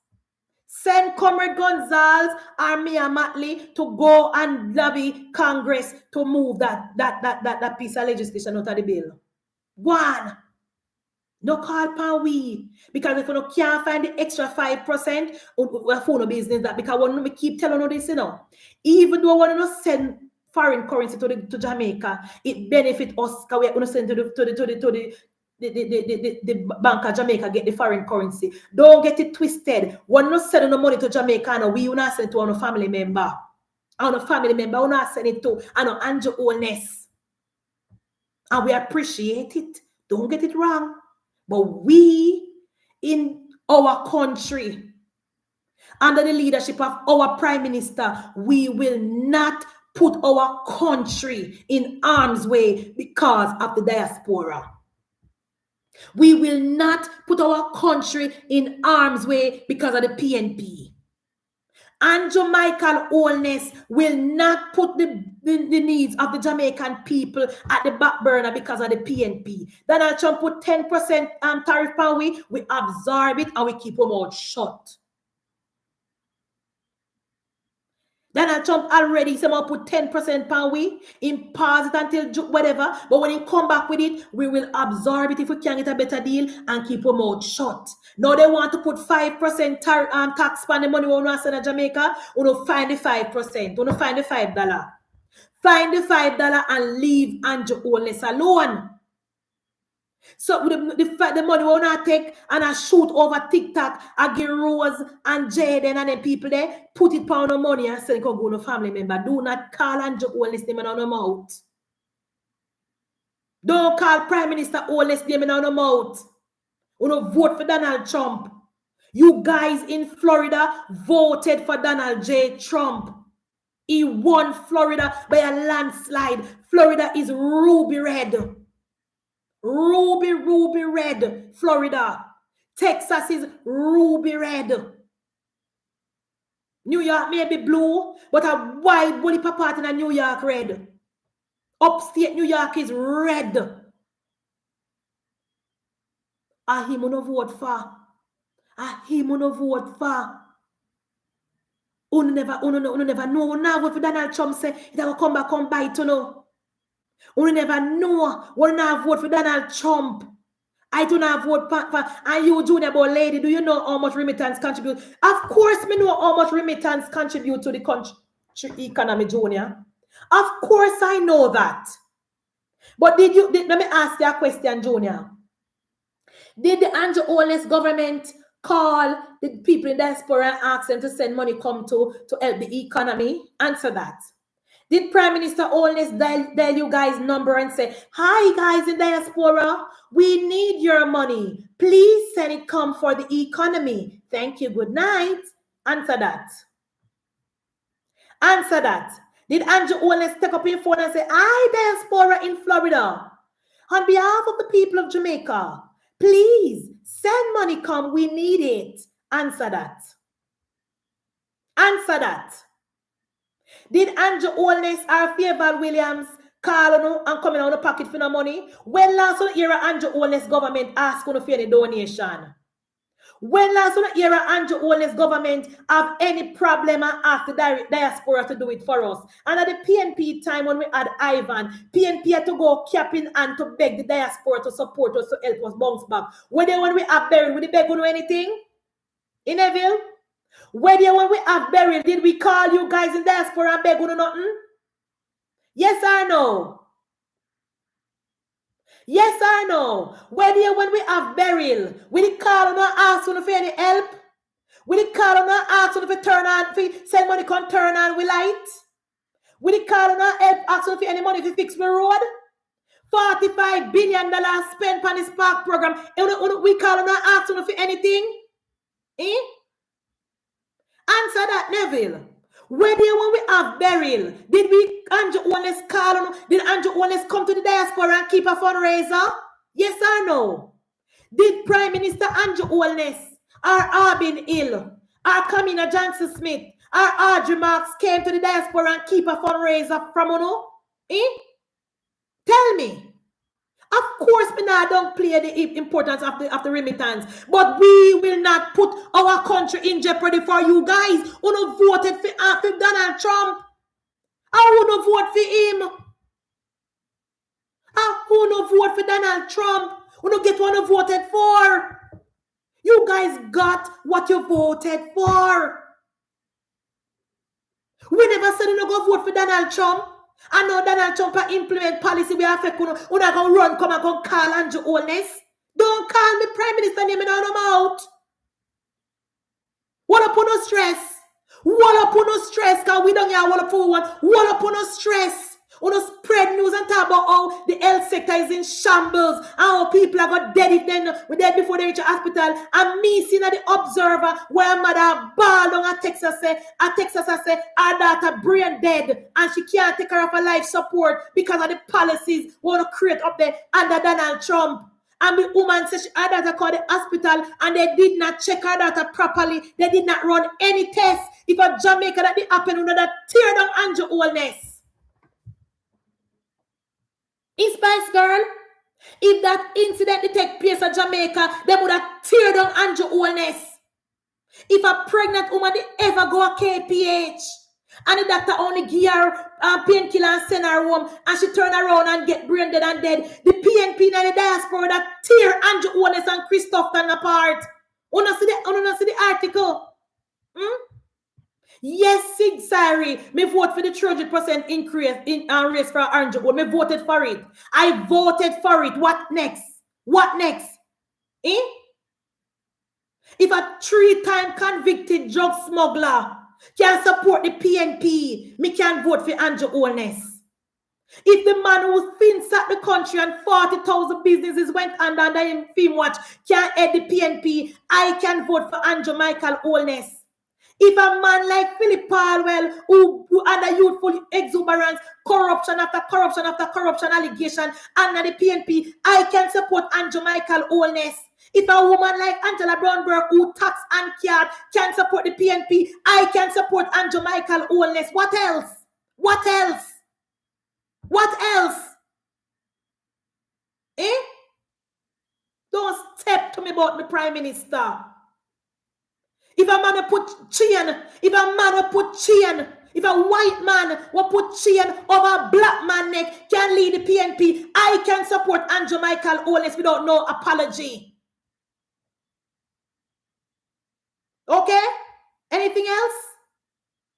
A: Send Comrade Gonzalez or me and Matley to go and lobby Congress to move that piece of legislation out of the bill. Go on. No call pan we. Because if you can't find the extra 5%, we're phone business that because we keep telling you this, even though we don't send foreign currency to Jamaica, it benefits us because we're going to send to the Bank of Jamaica get the foreign currency. Don't get it twisted. We're not sending the money to Jamaica and we will not send it to our family member. Our family member will not send it to Andrew Holness. And we appreciate it. Don't get it wrong. But we in our country, under the leadership of our Prime Minister, we will not put our country in harm's way because of the diaspora. We will not put our country in harm's way because of the PNP. Andrew Michael Holness will not put the needs of the Jamaican people at the back burner because of the PNP. Donald Trump put 10% tariff on we absorb it and we keep our mouth shut. Donald Trump already somehow put 10% per week, in pause it until whatever, but when he come back with it, we will absorb it if we can get a better deal and keep our mouth shut. Now they want to put 5% tax on the money we want to send to Jamaica. We don't find the 5%. We don't find the $5. Find the $5 and leave Andrew Holness alone. So the money we want to take and I shoot over TikTok, I get Rose and Jaden and then people there, put it pound of money and say, go to family member. Do not call Andrew Holness name on the mouth. Don't call Prime Minister Holness name on the mouth. You don't vote for Donald Trump. You guys in Florida voted for Donald J. Trump. He won Florida by a landslide. Florida is ruby red. Ruby red, Florida. Texas is ruby red. New York may be blue, but a white bully part in a New York red. Upstate New York is red. A him no vote for. A him no vote for. Uno never know. Now vote for Donald Trump say it will come back and bite to know. We never know. We not vote for Donald Trump. I do not vote for. And you, Junior Boy lady, do you know how much remittance contribute? Of course, me know how much remittance contribute to the country economy, Junior. Of course, I know that. But let me ask you a question, Junior. Did the Andrew Holness government call the people in diaspora and ask them to send money come to help the economy? Answer that. Did Prime Minister Holness dial you guys' number and say, hi guys in diaspora, we need your money. Please send it come for the economy. Thank you. Good night. Answer that. Answer that. Did Andrew Holness take up your phone and say, hi diaspora in Florida, on behalf of the people of Jamaica, Please, send money come. We need it. Answer that. Answer that. Did Andrew Holness or Favour Williams call on and come in on the pocket for no money? When last on the era Andrew Holness government asked on for any donation? When last on the era Andrew Holness government have any problem and ask the diaspora to do it for us? And at the PNP time when we had Ivan, PNP had to go cap in and to beg the diaspora to support us to help us bounce back. When we have buried, would they beg on anything? In Neville? When we have buried, did we call you guys in diaspora and beg on nothing? Yes or no? Yes or no? When we have burial, we did call on and ask for any help? We did call on and ask for turn on, for send money come turn on we light? We did call on and help ask for any money to fix the road? $45 billion spent on this park program. We call on and ask for anything? Eh? Answer that, Neville. When we have burial, did we Andrew Holness call on? Did Andrew Holness come to the diaspora and keep a fundraiser? Yes or no? Did Prime Minister Andrew Holness or Arbin Hill or Kamina Johnson Smith or Audrey Marks came to the diaspora and keep a fundraiser from you? Eh? Tell me. Of course, we not don't play the importance of the remittance, but we will not put our country in jeopardy for you guys who voted for Donald Trump. I who vote for him. Who vote for Donald Trump? Who get what you voted for? You guys got what you voted for. We never said you go vote for Donald Trump. I know Donald Trump implement policy we affect you. You're not going to run, come and go call Andrew Holness. Don't call me Prime Minister name and I'm out. What up on no stress? What up on no stress? Because we don't get what up on one. What up on no stress? We don't spread news and talk about how the health sector is in shambles and how people are got dead if then we're dead before they reach the hospital. And me seeing at the Observer where a mother ball down at Texas say her daughter brain dead and she can't take her off her life support because of the policies we want to create up there under Donald Trump. And the woman says her daughter called the hospital and they did not check her daughter properly. They did not run any tests. If a Jamaica that did happen, you know that tear down Andrew Holness. Spice Girl, if that incident did take place in Jamaica, they would have tear down Andrew Holness. If a pregnant woman did ever go a KPH and the doctor only give her painkiller and send her home and she turn around and get brain dead and dead, the PNP and the diaspora that tear Andrew Holness and Christopher apart. You not see the article? Yes, Sig sorry. Me vote for the 300% increase in race for Andrew. Me voted for it. I voted for it. What next? What next? Eh? If a 3-time convicted drug smuggler can support the PNP, me can vote for Andrew Holness. If the man who thinks at the country and 40,000 businesses went under him film watch can head the PNP, I can vote for Andrew Michael Holness. If a man like Philip Palwell, who under youthful exuberance, corruption after corruption after corruption allegation, under the PNP, I can support Andrew Michael Holness. If a woman like Angela Brownberg, who tax and card, can support the PNP, I can support Andrew Michael Holness. What else? What else? What else? Eh? Don't step to me about the Prime Minister. If a man put chain, if a white man will put chain over a black man neck can lead the PNP, I can support Andrew Michael Holness without no apology. Okay? Anything else?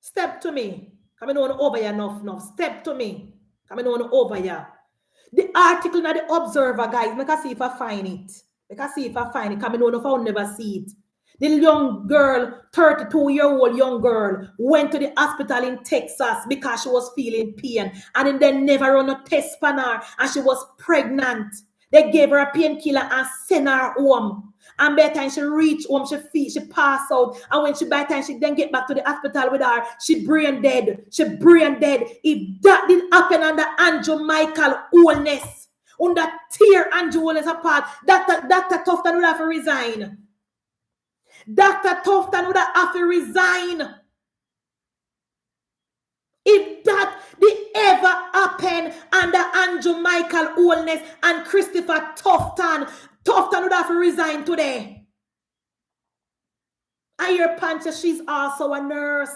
A: Step to me. Come on over here enough. Step to me. Come on over here. The article in the Observer, guys, make us see if I find it. Come on if I'll never see it. The young girl, 32-year-old young girl, went to the hospital in Texas because she was feeling pain. And then they never run a test on her. And she was pregnant. They gave her a painkiller and sent her home. And by the time she reached home, she passed out. And by the time she then get back to the hospital with her, she brain dead. If that didn't happen under Andrew Michael Holness, under tear Andrew Holness apart. Dr. Tufton would have to resign. Dr. Tufton would have to resign. If that did ever happen under Andrew Michael Holness and Christopher Tufton, Tufton would have to resign today. I hear Pancha, she's also a nurse.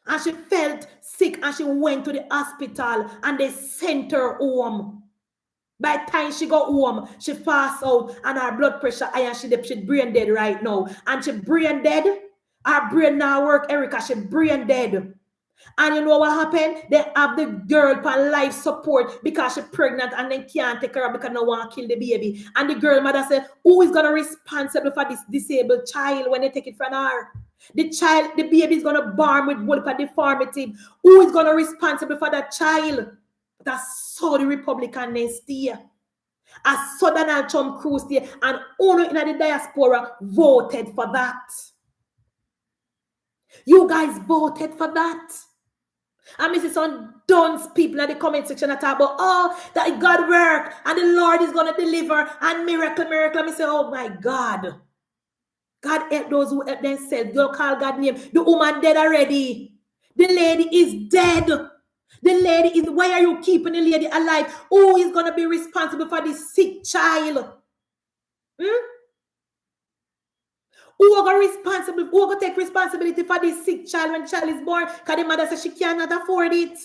A: And she felt sick and she went to the hospital and they sent her home. By the time she got home, she passed out and her blood pressure high and she brain dead right now. And she brain dead. Her brain now work, Erica. She brain dead. And you know what happened? They have the girl for life support because she's pregnant and then can't take her because no one kill the baby. And the girl mother said, who is going to be responsible for this disabled child when they take it from her? The baby is going to born with whatever deformity. Who is going to be responsible for that child? That's so the Republican stay. As so Donald Trump Cruz stay. And all in the diaspora voted for that. You guys voted for that. And I see some dunce people in the comment section that talk about, oh, that God work and the Lord is going to deliver and miracle. And I say, oh my God. God help those who help themselves. Don't call God name. The woman dead already. The lady is dead. The lady is, why are you keeping the lady alive? Who is going to be responsible for this sick child? Who are going to take responsibility for this sick child when the child is born? Because the mother says she cannot afford it.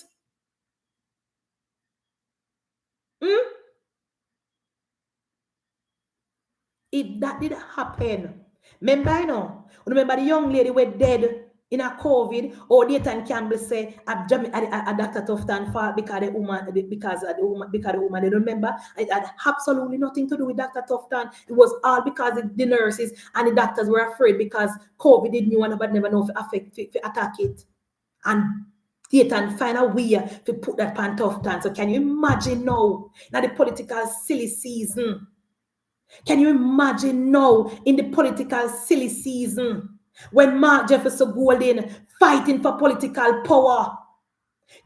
A: If that did happen, remember the young lady were dead in a COVID, or Nathan Campbell say a Dr. Tufton fault because the woman, they remember it had absolutely nothing to do with Dr. Tufton. It was all because the nurses and the doctors were afraid because COVID didn't know but never know to attack it. And Nathan find a way to put that on Tufton. So can you imagine now the political silly season? Can you imagine now in the political silly season when Mark Jefferson Golden fighting for political power?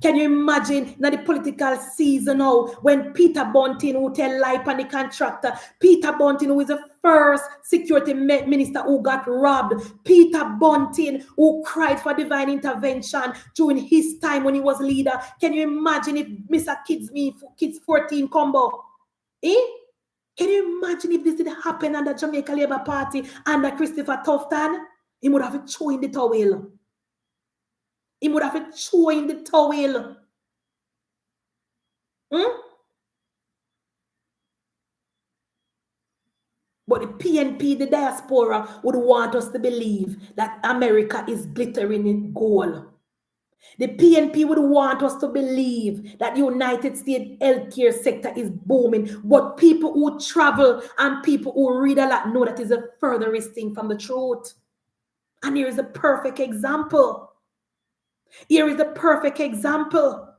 A: Can you imagine now the political season now when Peter Bunting who tell lie on the contractor, Peter Bunting who is the first security minister who got robbed, Peter Bunting who cried for divine intervention during his time when he was leader. Can you imagine if Mr. Kids 14 combo? Can you imagine if this did happen under Jamaica Labour Party under Christopher Tufton? He would have thrown the towel. He would have thrown the towel. But the PNP, the diaspora, would want us to believe that America is glittering in gold. The PNP would want us to believe that the United States healthcare sector is booming, but people who travel and people who read a lot know that is a furthest thing from the truth. And here is a perfect example. Here is the perfect example.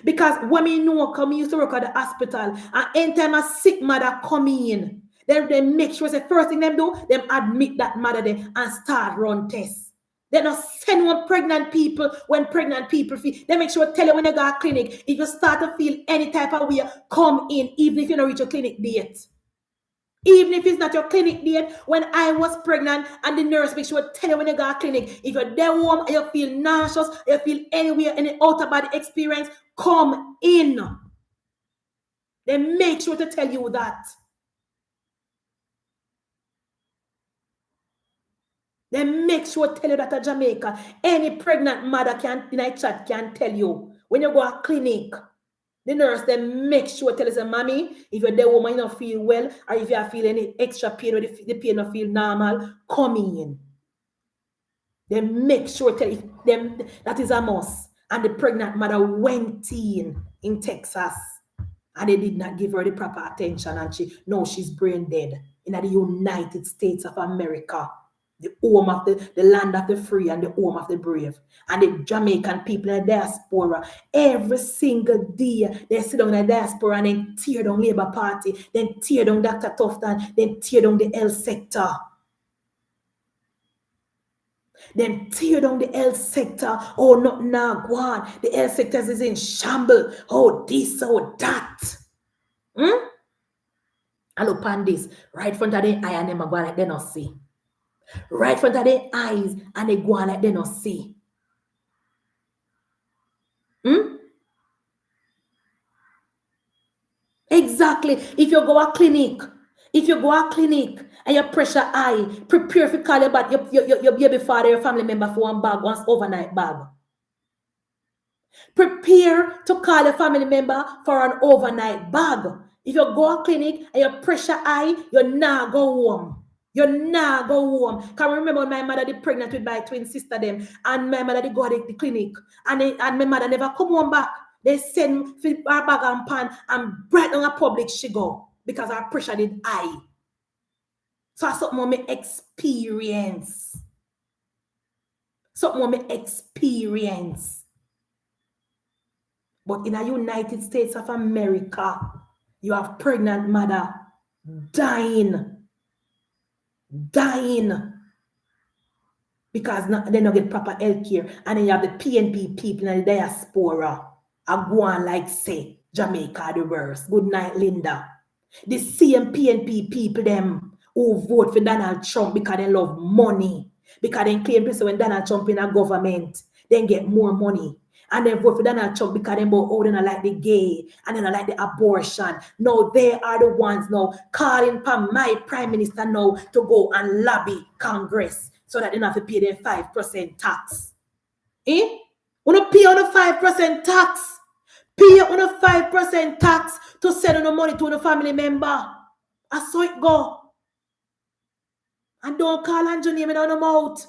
A: Because when we know come used to work at the hospital, and anytime a sick mother come in, then they make sure the first thing them do, them admit that mother there and start run tests. They not send one pregnant people when pregnant people feel. They make sure tell you when you go to clinic, if you start to feel any type of way, come in, even if you don't reach your clinic date. Even if it's not your clinic date, when I was pregnant and the nurse make sure tell you when you go to clinic, if you're there warm and you feel nauseous, you feel anywhere, any outer body experience, come in. They make sure to tell you that. They make sure to tell you that at Jamaica, any pregnant mother in a chat can tell you when you go to clinic. The nurse then make sure tell us, mommy, if you're there woman, you don't feel well, or if you feel any extra pain or the pain don't feel normal, come in. They make sure tell them that is a must. And the pregnant mother went in Texas, and they did not give her the proper attention, and she's brain dead in the United States of America. The home of the land of the free and the home of the brave. And the Jamaican people in the diaspora, every single day, they sit down in the diaspora and then tear down Labour Party, then tear down Dr. Tufton, then tear down the health sector. Then tear down the health sector. Oh, not now, go on. The health sector is in shambles. Oh, this, oh, that. Hmm? I look on this. Right front of the eye and them go like they not see. Right front of their eyes and they go on like they not see. Hmm? Exactly. If you go a clinic, and your pressure high, prepare for call about your baby father, your family member for one bag, once overnight bag. Prepare to call a family member for an overnight bag. If you go a clinic and your pressure high, you're not go home. You're not go home. Can I remember my mother did pregnant with my twin sister them, and my mother did go to the clinic, and my mother never come home back. They send her bag and pan and right on a public she go because her pressure did high. So that's something me experience. Something me experience. But in the United States of America, you have pregnant mother dying because they don't get proper health care. And then you have the PNP people in the diaspora are going like say Jamaica the worst. Good night, Linda. The same PNP people them who vote for Donald Trump because they love money. Because they claim when Donald Trump in a government, they get more money. And they vote for Donald Trump because they don't like the gay and they don't like the abortion. No, they are the ones now calling for my prime minister now to go and lobby Congress so that they don't have to pay their 5% tax. Eh? You don't pay on the 5% tax. Pay on the 5% tax to send on the money to the family member. I saw it go. And don't call Andrew name on the mouth.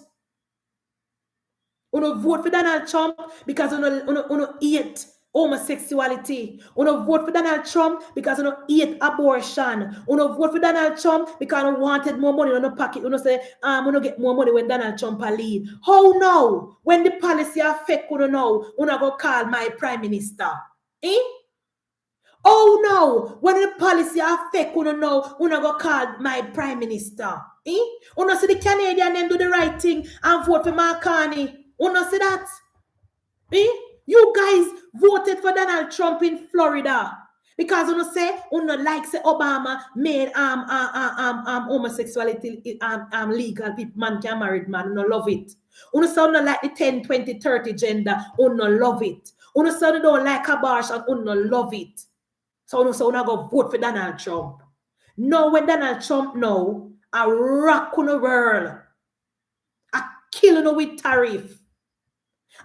A: You vote for Donald Trump because you hate homosexuality. You vote for Donald Trump because you hate abortion. You vote for Donald Trump because you wanted more money on the pocket. You say, you get more money when Donald Trump lead. How now? When the policy affect you now, you go call my prime minister. Eh? Oh no, when the policy affect you now, you go call my prime minister. Eh? You see the Canadian them do the right thing and vote for Mark Carney. You see that? Eh? You guys voted for Donald Trump in Florida because you say like say Obama made homosexuality legal. People man can married man, you love it. You say like the 10, 20, 30 gender, you love it. You say you don't like abortion, you love it. So you say you go vote for Donald Trump. No, when Donald Trump now a rock on the world, a killing with tariff.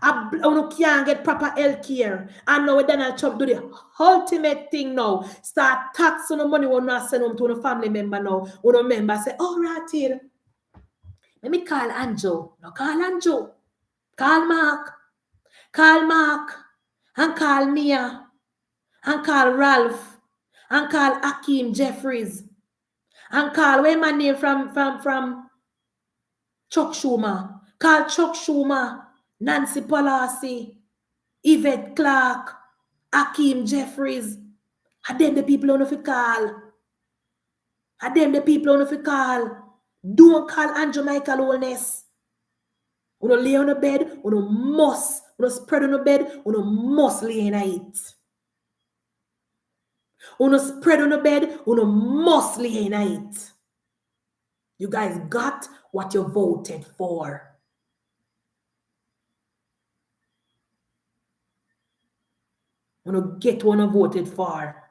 A: You can't get proper health care. And now Donald Trump do the ultimate thing now. Start taxing the money when not send them to the family member now. When the member say, oh, right here. Let me call Anjo. No, call Anjo. Call Mark. Call Mark. And call Mia. And call Ralph. And call Hakeem Jeffries. And call, where my name from Chuck Schumer. Call Chuck Schumer. Nancy Pelosi. Yvette Clark, Hakeem Jeffries. And them the people on the call. And them the people on the call. Don't call Andrew Michael Holness. You lay on the bed, you must. You spread on the bed, you must lay in it. You spread on the bed, you must lay in it. You guys got what you voted for. You get what you voted for.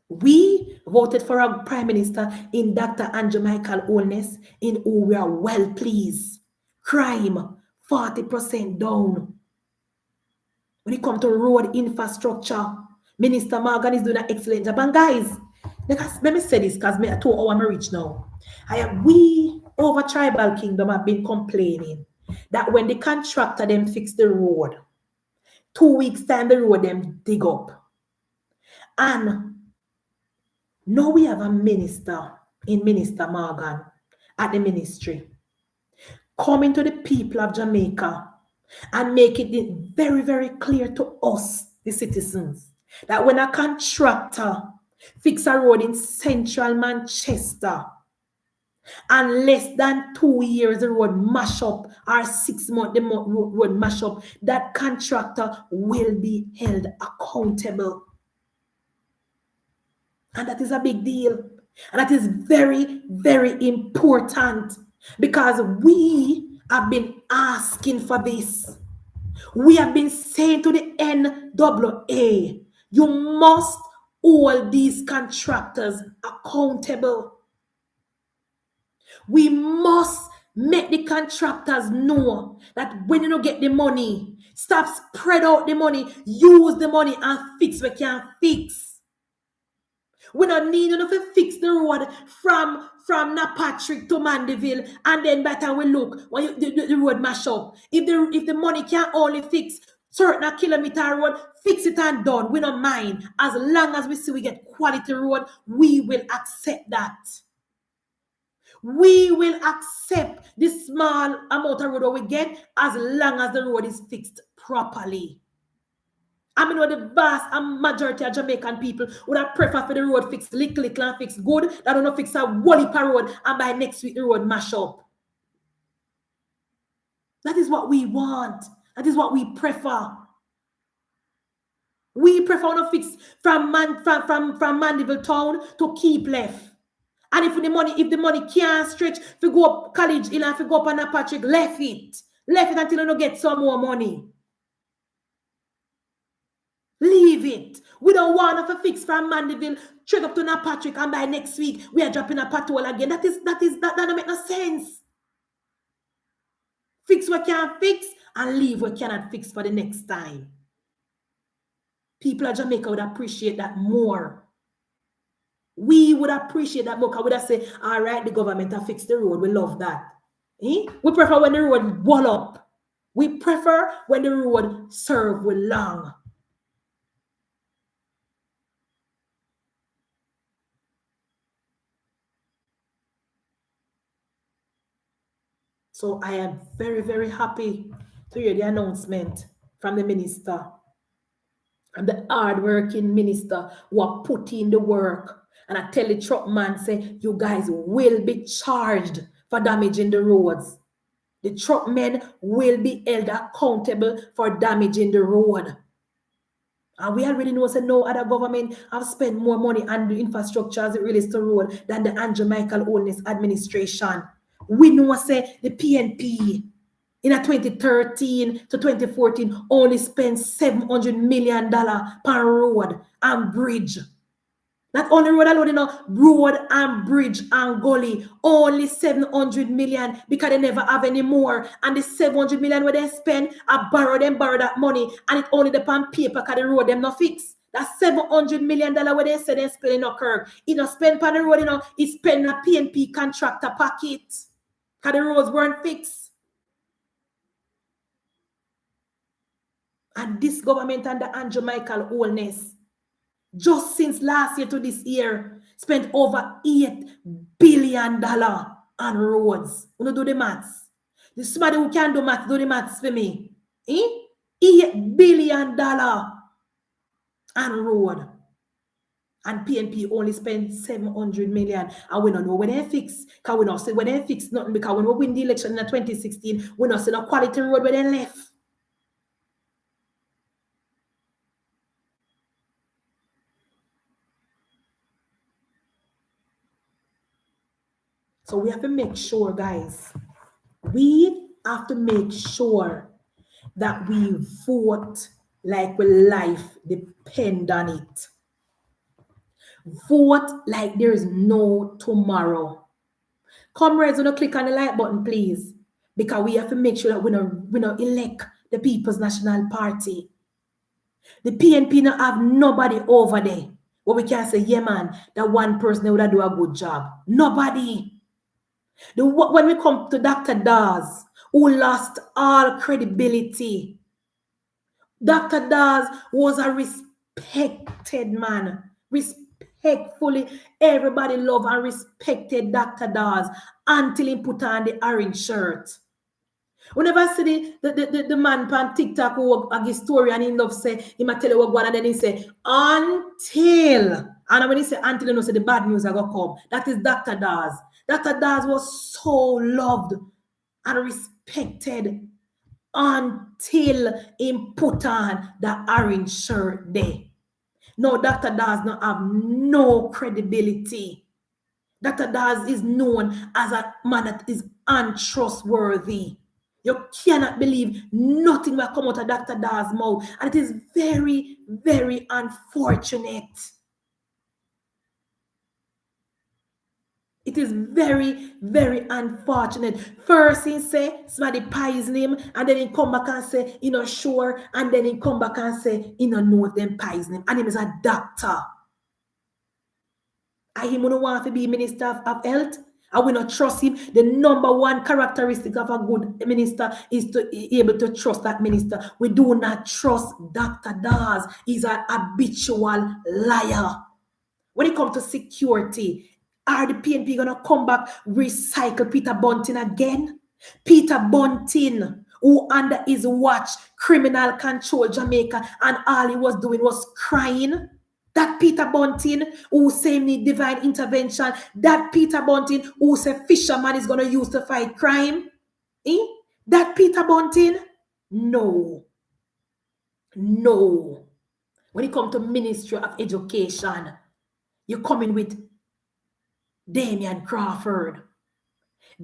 A: We voted for our Prime Minister in Dr. Andrew Michael Holness, in who we are well pleased. Crime, 40% down. When it comes to road infrastructure, Minister Morgan is doing an excellent job. And guys, let me say this because I 2 hours I'm rich now. We over Tribal Kingdom have been complaining that when the contractor them fix the road, 2 weeks time the road them dig up. And now we have a minister in Minister Morgan at the ministry coming to the people of Jamaica and making it very, very clear to us, the citizens, that when a contractor fix a road in central Manchester and less than 2 years the road mash up, or 6 months the road mash up, that contractor will be held accountable. And that is a big deal. And that is very, very important because we have been asking for this. We have been saying to the NAA, you must hold these contractors accountable. We must make the contractors know that when you don't get the money, stop spread out the money, use the money and fix what you can fix. We don't need enough to fix the road from Napatrick to Mandeville, and then by the time we look when the road mash up. If the money can only fix certain kilometer road, fix it and done. We don't mind. As long as we see we get quality road, we will accept that. We will accept the small amount of road we get as long as the road is fixed properly. I mean, the vast majority of Jamaican people would have preferred for the road fixed little and fixed good. That don't fix a whole heap of road and by next week the road mash up. That is what we want. That is what we prefer. We prefer to fix from Mandeville town to Keep left. And if the money can't stretch, if you go up College Hill and if you go up on Patrick, left it. Left it until you don't get some more money. Leave it. We don't want to fix from Mandeville straight up to Patrick, and by next week we are dropping a patrol again. That don't make no sense. Fix what can fix and leave what cannot fix for the next time. People of Jamaica would appreciate that more. We would appreciate that more because we would say, all right, the government has fixed the road. We love that. We prefer when the road wall up. We prefer when the road serve with long. So I am very, very happy to hear the announcement from the minister and the hard-working minister who are putting in the work. And I tell the truck man, say, you guys will be charged for damaging the roads. The truck men will be held accountable for damaging the road. And we already know, say, no other government have spent more money on the infrastructure as it relates to road than the Andrew Michael Holness administration. We know, say, the PNP in a 2013 to 2014 only spent $700 million per road and bridge. Not only road alone, road and bridge and gully, only 700 million because they never have any more. And the 700 million where they spend, I borrow that money, and it only depend paper because the road them not fix. That's $700 million where they say they spend in a curve. It not spend on the road, it spend a PNP contractor pocket because the roads weren't fixed. And this government under Andrew Michael Holness, just since last year to this year, spent over $8 billion on roads. You know, do the maths. The somebody who can do maths, do the maths for me. $8 billion on road. And PNP only spent 700 million. And we don't know when they fix. Because we don't say when they fix nothing. Because when we win the election in 2016, we don't see no quality road where they left. So we have to make sure, guys, we have to make sure that we vote like life depends on it. Vote like there is no tomorrow. Comrades, don't click on the like button, please, because we have to make sure that we don't elect the People's National Party. The PNP don't have nobody over there where we can say, yeah, man, that one person would do a good job. Nobody. When we come to Dr. Dawes, who lost all credibility, Dr. Dawes was a respected man. Respectfully, everybody loved and respected Dr. Dawes until he put on the orange shirt. Whenever I see the man on TikTok who a story and he love say, he might tell you what one and then he say, until. And when he say until, you know, say the bad news are going to come. That is Dr. Dawes. Dr. Dawes was so loved and respected until he put on the orange shirt there. No, Dr. Dawes not have no credibility. Dr. Dawes is known as a man that is untrustworthy. You cannot believe nothing will come out of Dr. Dawes' mouth. And it is very, very unfortunate. It is very, very unfortunate. First he say somebody poison him, and then he come back and say, you know, sure, and then he come back and say, you know them poison him. And him is a doctor. I him don't want to be minister of health. I will not trust him. The number one characteristic of a good minister is to be able to trust that minister. We do not trust Dr. Dawes. He's an habitual liar. When it comes to security, are the PNP going to come back, recycle Peter Bunting again? Peter Bunting, who under his watch, criminal control Jamaica, and all he was doing was crying. That Peter Bunting who say need divine intervention, that Peter Bunting who say fisherman is going to use to fight crime. That Peter Bunting? No. No. When it comes to Ministry of Education, you come in with Damian Crawford.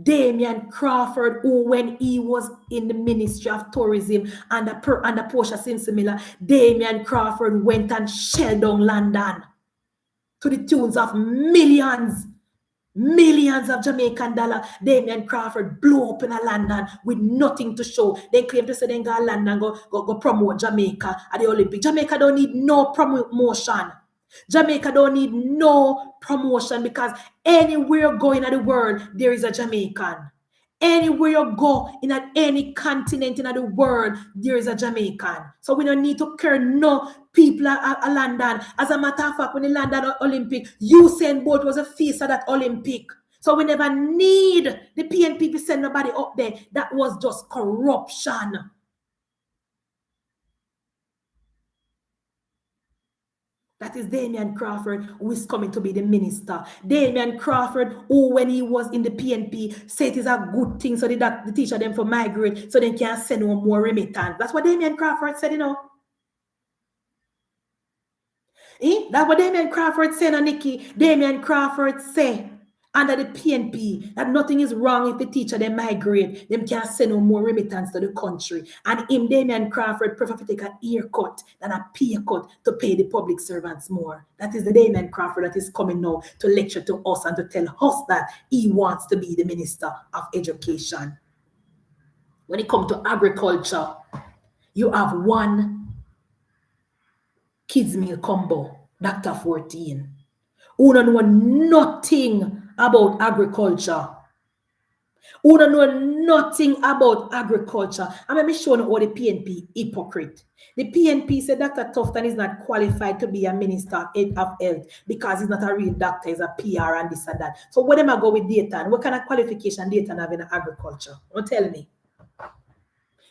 A: Damian Crawford, who when he was in the Ministry of Tourism under Portia Simsimila, Damian Crawford went and shelled down London to the tunes of millions of Jamaican dollar. Damian Crawford blew up in London with nothing to show. They claim to say they go to London go promote Jamaica at the Olympics. Jamaica don't need no promotion. Jamaica don't need no promotion because anywhere you go in the world, there is a Jamaican. Anywhere you go in any continent in the world, there is a Jamaican. So we don't need to care no people at London. As a matter of fact, when the London Olympic, Usain Bolt was a face of that Olympic. So we never need the PNP to send nobody up there. That was just corruption. That is Damian Crawford, who is coming to be the minister. Damian Crawford, who when he was in the PNP, said it is a good thing so the teacher them for migrate so they can send no more remittance. That's what Damian Crawford said, you know. That's what Damian Crawford said, Nikki. Damian Crawford said under the PNP that nothing is wrong if the teacher they migrate, them can send no more remittance to the country. And him, Damian Crawford, prefer to take a haircut than a pay cut to pay the public servants more. That is the Damian Crawford that is coming now to lecture to us and to tell us that he wants to be the Minister of Education. When it comes to agriculture, you have one kids meal combo, Dr. 14, who don't know nothing about agriculture. Who don't know nothing about agriculture. I'm going to show you all the PNP hypocrite. The PNP said Dr. Tufton is not qualified to be a minister of health because he's not a real doctor, he's a PR and this and that. So what am I go with data? What kind of qualification data have in agriculture? Don't tell me.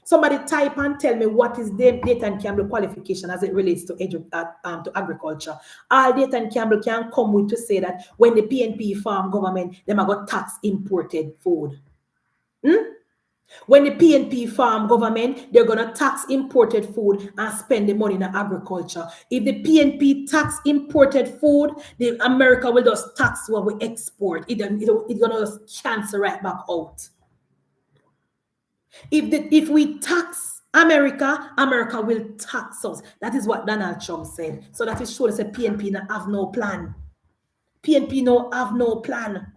A: Somebody type and tell me what is Dayton Campbell qualification as it relates to agriculture. All Dayton Campbell can come with to say that when the PNP farm government, them are going to tax imported food. When the PNP farm government, they're going to tax imported food and spend the money in agriculture. If the PNP tax imported food, America will just tax what we export. It's going to just cancel right back out. If we tax America, America will tax us. That is what Donald Trump said. So that is sure that PNP no have no plan. PNP no have no plan.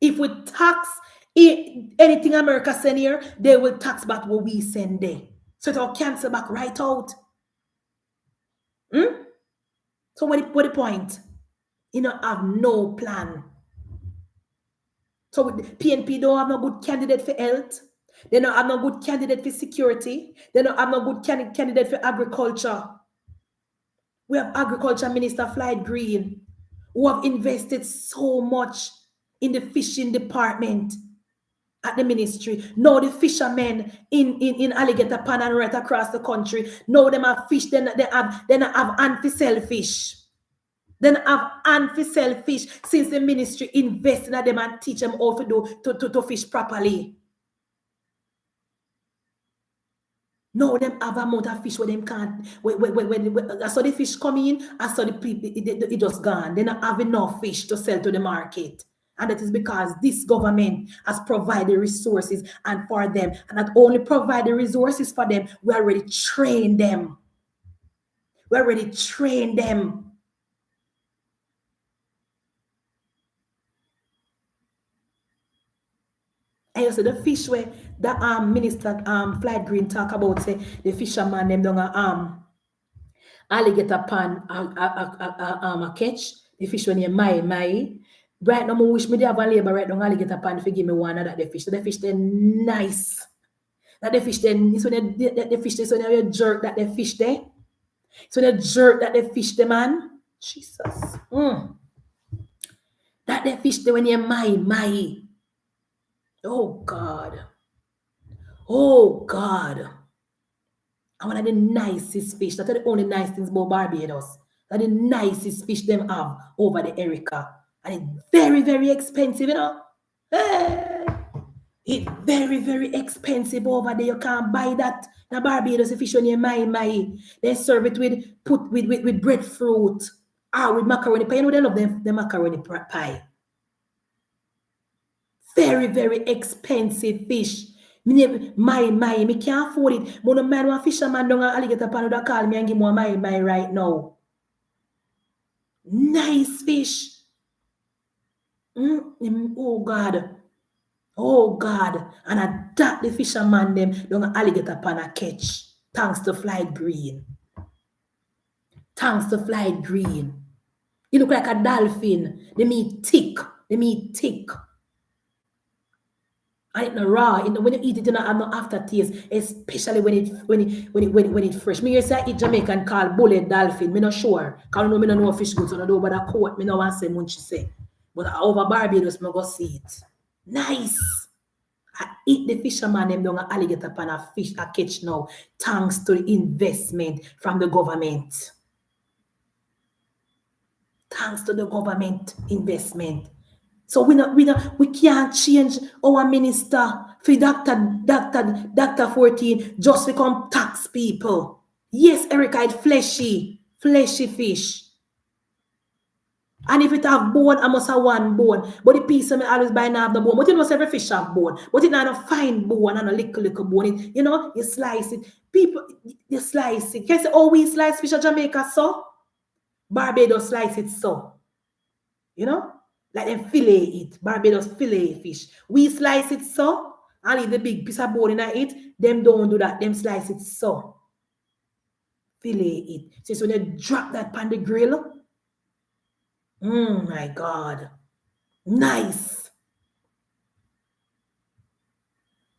A: If we tax anything America send here, they will tax back what we send there. So it will cancel back right out. So what the point? You know, have no plan. So PNP don't have no good candidate for health. They don't have no good candidate for security. They don't have no good candidate for agriculture. We have Agriculture Minister Floyd Green, who have invested so much in the fishing department at the ministry. Now the fishermen in Alligator Pond and right across the country, now them have fish, then they have anti-sell fish. Then have anti-sell fish since the ministry invested in them and teach them how to fish properly. No, them have amount of fish where them can't. When I saw the fish come in, I saw the people, it just gone. They not have enough fish to sell to the market. And that is because this government has provided resources and for them. And not only provide the resources for them, we already train them. We already train them. And you see the fish where the minister Flight Green talk about, say the fisherman them don't alligator pan a catch the fish when you my right now I wish me they have a labor right now alligator pan for give me one of that the fish. So the fish they nice. That the fish then is when the fish is when you jerk that the fish there. So when you jerk that the fish the man. Jesus. That the fish there when you my. Oh God. Oh God. And one of the nicest fish. That's the only nice things about Barbados. That's the nicest fish them have over the Erica. And it's very, very expensive, you know. Hey. It's very, very expensive over there. You can't buy that. The Barbados fish when you my. They serve it with breadfruit. With macaroni pie. You know they love the macaroni pie. Very, very expensive fish. Me can't afford it. But no man one fisherman down alligator pan that call me and give me my right now. Nice fish. Oh God. Oh God. And I that the fisherman them down alligator pan a catch. Thanks to Flight Green. Thanks to Flight Green. You look like a dolphin. They meat thick. And it's raw. When you eat it, you don't have no aftertaste, especially when it fresh. Me say I eat Jamaican called bullet dolphin. Me not sure. Cause me no know fish good, so I don't know about the coat. Me no want to say much say. But over Barbados, me go see it. Nice. I eat the fisherman them down alligator pan a fish a catch now, thanks to the investment from the government. Thanks to the government investment. So we can't change our minister for Dr. 14 just become tax people. Yes, Erica, it's fleshy fish. And if it have bone, I must have one bone. But the piece of me always buy now have the bone. But you know, every fish have bone. But it not a fine bone and a little bone. You know, you slice it. People, you slice it. Can you say, oh, we slice fish at Jamaica so? Barbados slice it so. You know? Like them fillet it. Barbados fillet fish. We slice it so. And leave the big piece of bone in it. Them don't do that. Them slice it so. Fillet it. So when you drop that on the grill. My God. Nice.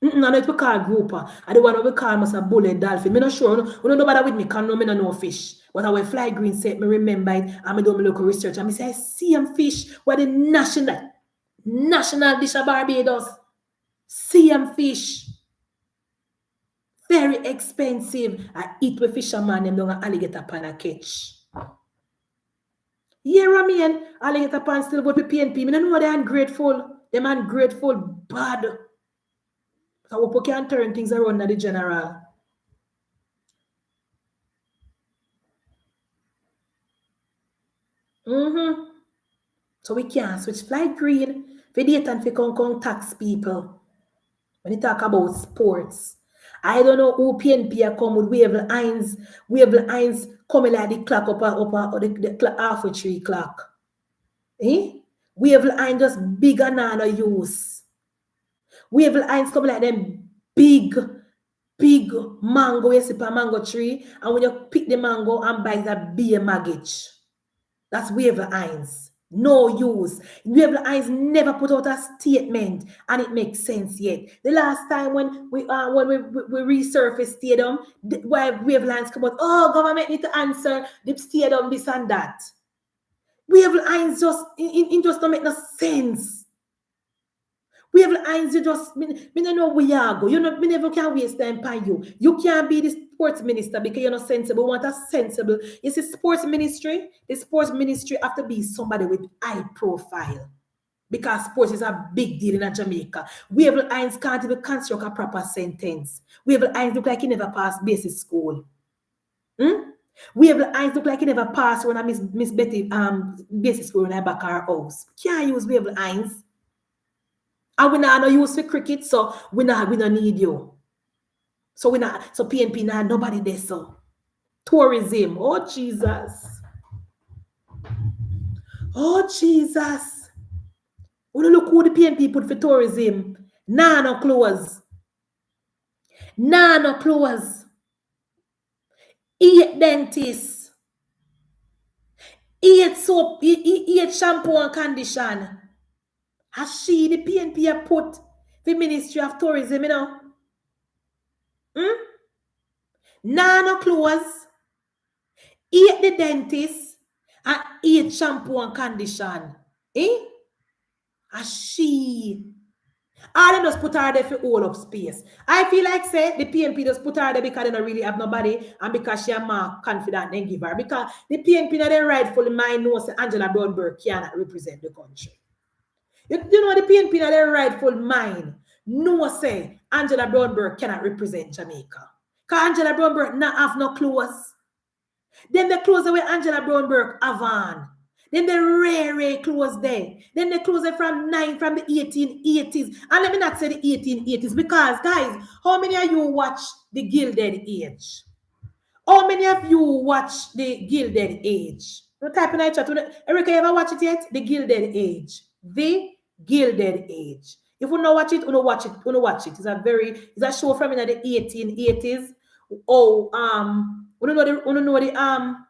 A: No, it's we call grouper. I the one we call must a bullet dolphin. Me not sure. We don't know about that with me. Can me no fish. But I will Fly Green said me remember it. And me do my local research. And me say I see them fish. What the national dish of Barbados. See them fish. Very expensive. I eat with fisherman them down alligator pan a catch. Yeah, I mean, alligator pan still go to PNP. Me don't know they're ungrateful. Them ungrateful bad. So we can turn things around at the general. So we can't switch Flight Green for date and for tax people. When you talk about sports. I don't know who PNP come with Waverly Hines coming like the clock up the half a 3 o'clock. Waverly Hines just big and no use. Waverly Hines coming like them big mango, you see a mango tree, and when you pick the mango and buy that beer maggot. That's Waverly Hines. No use. Waverly Hines never put out a statement, and it makes sense yet. The last time when we resurfaced stadium, why Waverly Hines come out, oh, government need to answer the stadium this and that. Waverly Hines just don't make no sense. Waverly Hines, you just me don't know where you go. You know, me never can waste time by you. You can't be the sports minister because you're not sensible. We want a sensible. You see, sports ministry, the sports ministry have to be somebody with high profile. because sports is a big deal in Jamaica. Waverly Hines can't even construct a proper sentence. Waverly Hines look like he never passed basic school. Waverly Hines look like he never passed when I Miss Betty basic school when I back our house. Can't use Waverly Hines. And we not use for cricket, so we not need you. So we not so PNP now nobody there so. Tourism. Oh Jesus. Oh Jesus. When you look who the PNP put for tourism, no clothes. No clothes. 8 dentists. 8 soap, 8 shampoo and condition. Has she the PNP put the Ministry of Tourism, you know? No clothes. 8 the dentist and 8 shampoo and condition. Has she? All them just put her there for all up space. I feel like say the PNP just put her there because they don't really have nobody and because she are more confident and give her. Because the PNP not their rightful mind knows that Angela Brown Burke cannot represent the country. You know the PNP not their rightful mind know say Angela Brown Burke cannot represent Jamaica. Because Angela Brown Burke not have no clothes. Then the clothes where Angela Brown Burke have on. Then the rare clothes there. Then the clothes from the 1880s. And let me not say the 1880s because, guys, how many of you watch The Gilded Age? How many of you watch The Gilded Age? No type in chat. Erica, you ever watch it yet? The Gilded Age. The Gilded Age. If you don't watch it, you don't watch it. You don't watch it. It's a show from in the 1880s. Oh, we don't know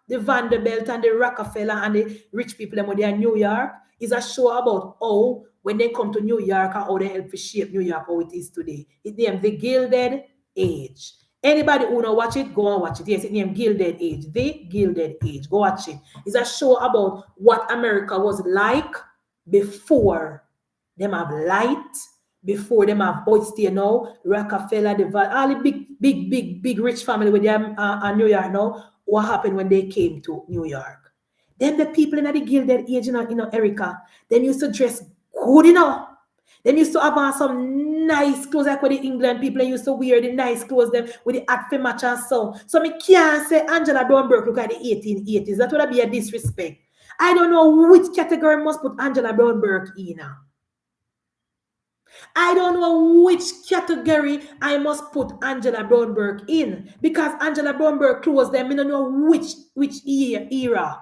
A: the Vanderbilt and the Rockefeller and the rich people when they are in New York. It's a show about how when they come to New York and how they help to shape New York how it is today. It's named The Gilded Age. Anybody who don't watch it, go and watch it. Yes, it's named Gilded Age. The Gilded Age. Go watch it. It's a show about what America was like before them have light, before them have oyster now, Rockefeller, all the big rich family with them New York now. What happened when they came to New York? Then the people in the Gilded Age, Erica, them used to dress good, Them used to have some nice clothes like what the England people used to wear the nice clothes them with the outfit match and so. So me can't say Angela Brown Burke look at the 1880s. That would be a disrespect. I don't know which category must put Angela Brown Burke in. I don't know which category I must put Angela Brown Burke in because Angela Brown Burke clothes them. I don't know which era.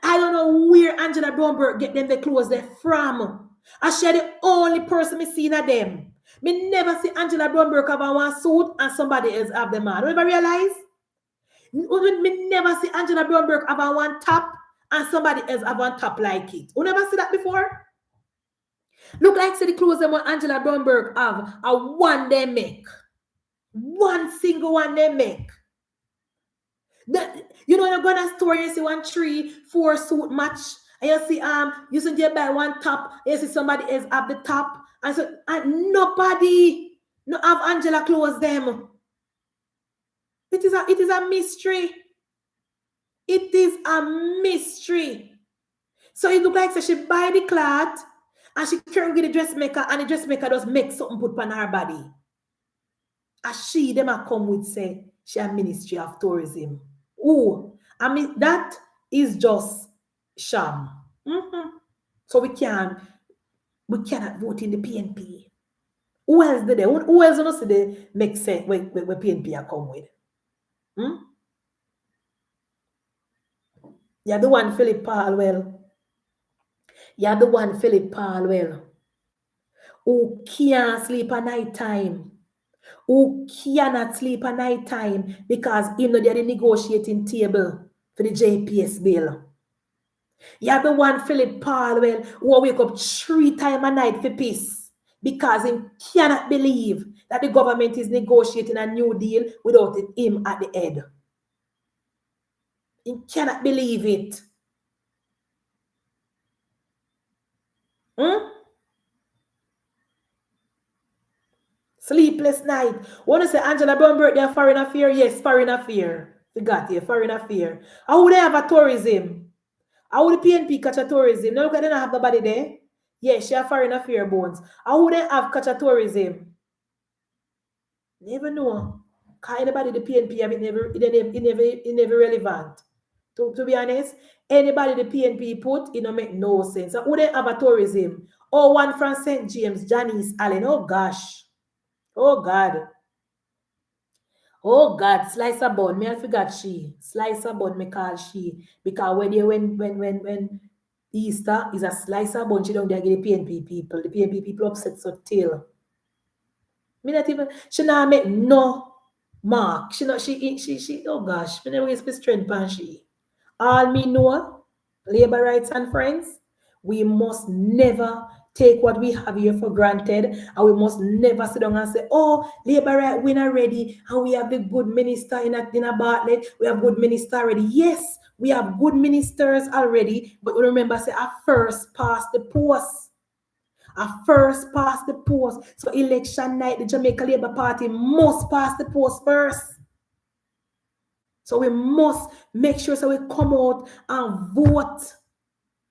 A: I don't know where Angela Brown Burke get them the clothes they from. I share the only person me seen of them. Me never see Angela Brown Burke have one suit and somebody else have them on. Don't ever realize? Me never see Angela Brown Burke have one top and somebody else have one top like it. You never see that before? Look like say the clothes them what Angela Brown Burke have a one they make. One single one they make. You're gonna store you see 1, 3, 4 suit match. And you see you see you buy one top, you see somebody else have the top. And nobody no have Angela clothes them. It is a mystery. It is a mystery. So it look like so she buy the cloth and she can't get the dressmaker and the dressmaker does make something put on her body. As she them a come with say she a Ministry of Tourism. Oh, I mean that is just sham. So we cannot vote in the PNP. Who else did they? Who else don't see they make sense when PNP are come with? You're the one Philip Palwell. You're the one Philip Palwell. Who can't sleep at night time. Who cannot sleep at night time because they're the negotiating table for the JPS bill. You're the one Philip Palwell who wake up 3 times a night for peace because he cannot believe that the government is negotiating a new deal without him at the head. He cannot believe it. Sleepless night. Want to say Angela Brown Burke they are foreign affair? Yes, foreign affair. You got here, foreign affair. How would they have a tourism? How would the PNP catch a tourism? No, look, they don't have nobody there. Yeah, she a foreign affair bones. How would they have catch a tourism? Never know. Cause anybody the PNP have it never relevant. To be honest, anybody the PNP put, it don't make no sense. So who they have a tourism? Oh, one from St. James, Janice Allen. Oh gosh. Oh God. Oh God, slice of bun. Me I forgot she. Slice of bun me call she. Because when Easter is a slice of bun, she don't get the PNP people. The PNP people upset so till. Me not even she not make no mark. She not she oh gosh, me never waste my strength on she. All me know, labor rights and friends, we must never take what we have here for granted, and we must never sit down and say, oh, labor right win already, and we have the good minister in a Bartlett, we have good minister already. Yes, we have good ministers already, but remember, say, I first pass the post. I first pass the post. So election night, the Jamaica Labour Party must pass the post first. So we must make sure so we come out and vote.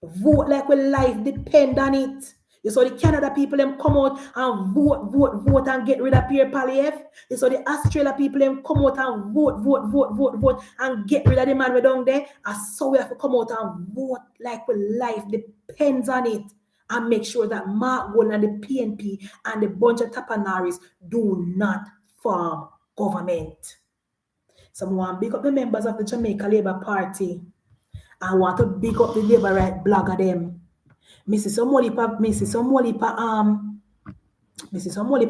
A: Vote like we life depend on it. You saw the Canada people them come out and vote and get rid of Pierre Poilievre. You saw the Australia people them come out and vote and get rid of the man we down there. And so we have to come out and vote like we life depends on it. And make sure that Mark Gold and the PNP and the bunch of tapanaris do not form government. So I want to big up the members of the Jamaica Labour Party. I want to big up the Labour Right blogger them. Mrs. Omolipa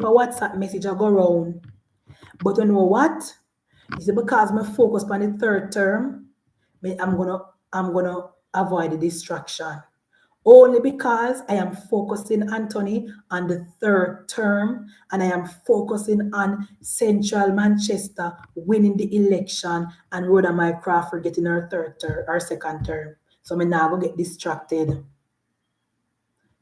A: WhatsApp message I go around. But you know what? It's because I focus on the third term, I'm gonna avoid the distraction. Only because I am focusing, Anthony, on the third term, and I am focusing on Central Manchester winning the election and Rhoda Mike Crawford getting her second term. So I'm now gonna get distracted.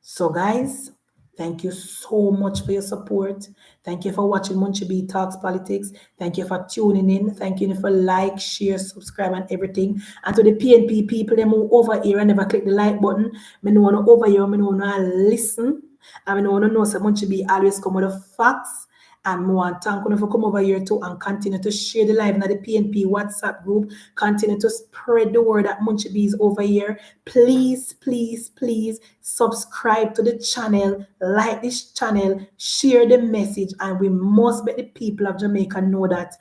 A: So guys, thank you so much for your support. Thank you for watching Munchie B Talks Politics. Thank you for tuning in. Thank you for like, share, subscribe, and everything. And to the PNP people, they move over here and never click the like button. Me no wanna over here, me no wanna listen. And me no wanna know so Munchie B always come with the facts. And more want thank you for come over here too and continue to share the live in the PNP WhatsApp group. Continue to spread the word that Munchie B is over here. Please, please, please subscribe to the channel, like this channel, share the message, and we must let the people of Jamaica know that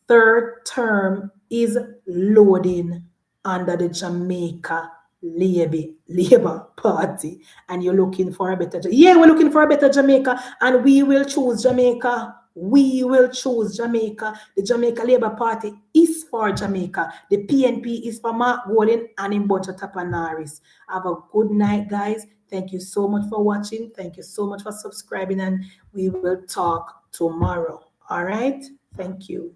A: third term is loading under the Jamaica Labour Party, and you're looking for a better we're looking for a better Jamaica, and we will choose Jamaica. We will choose Jamaica. The Jamaica Labour Party is for Jamaica. The PNP is for Mark Golding and in bunch of tapanaris. Have a good night, guys. Thank you so much for watching. Thank you so much for subscribing, and we will talk tomorrow. All right. Thank you.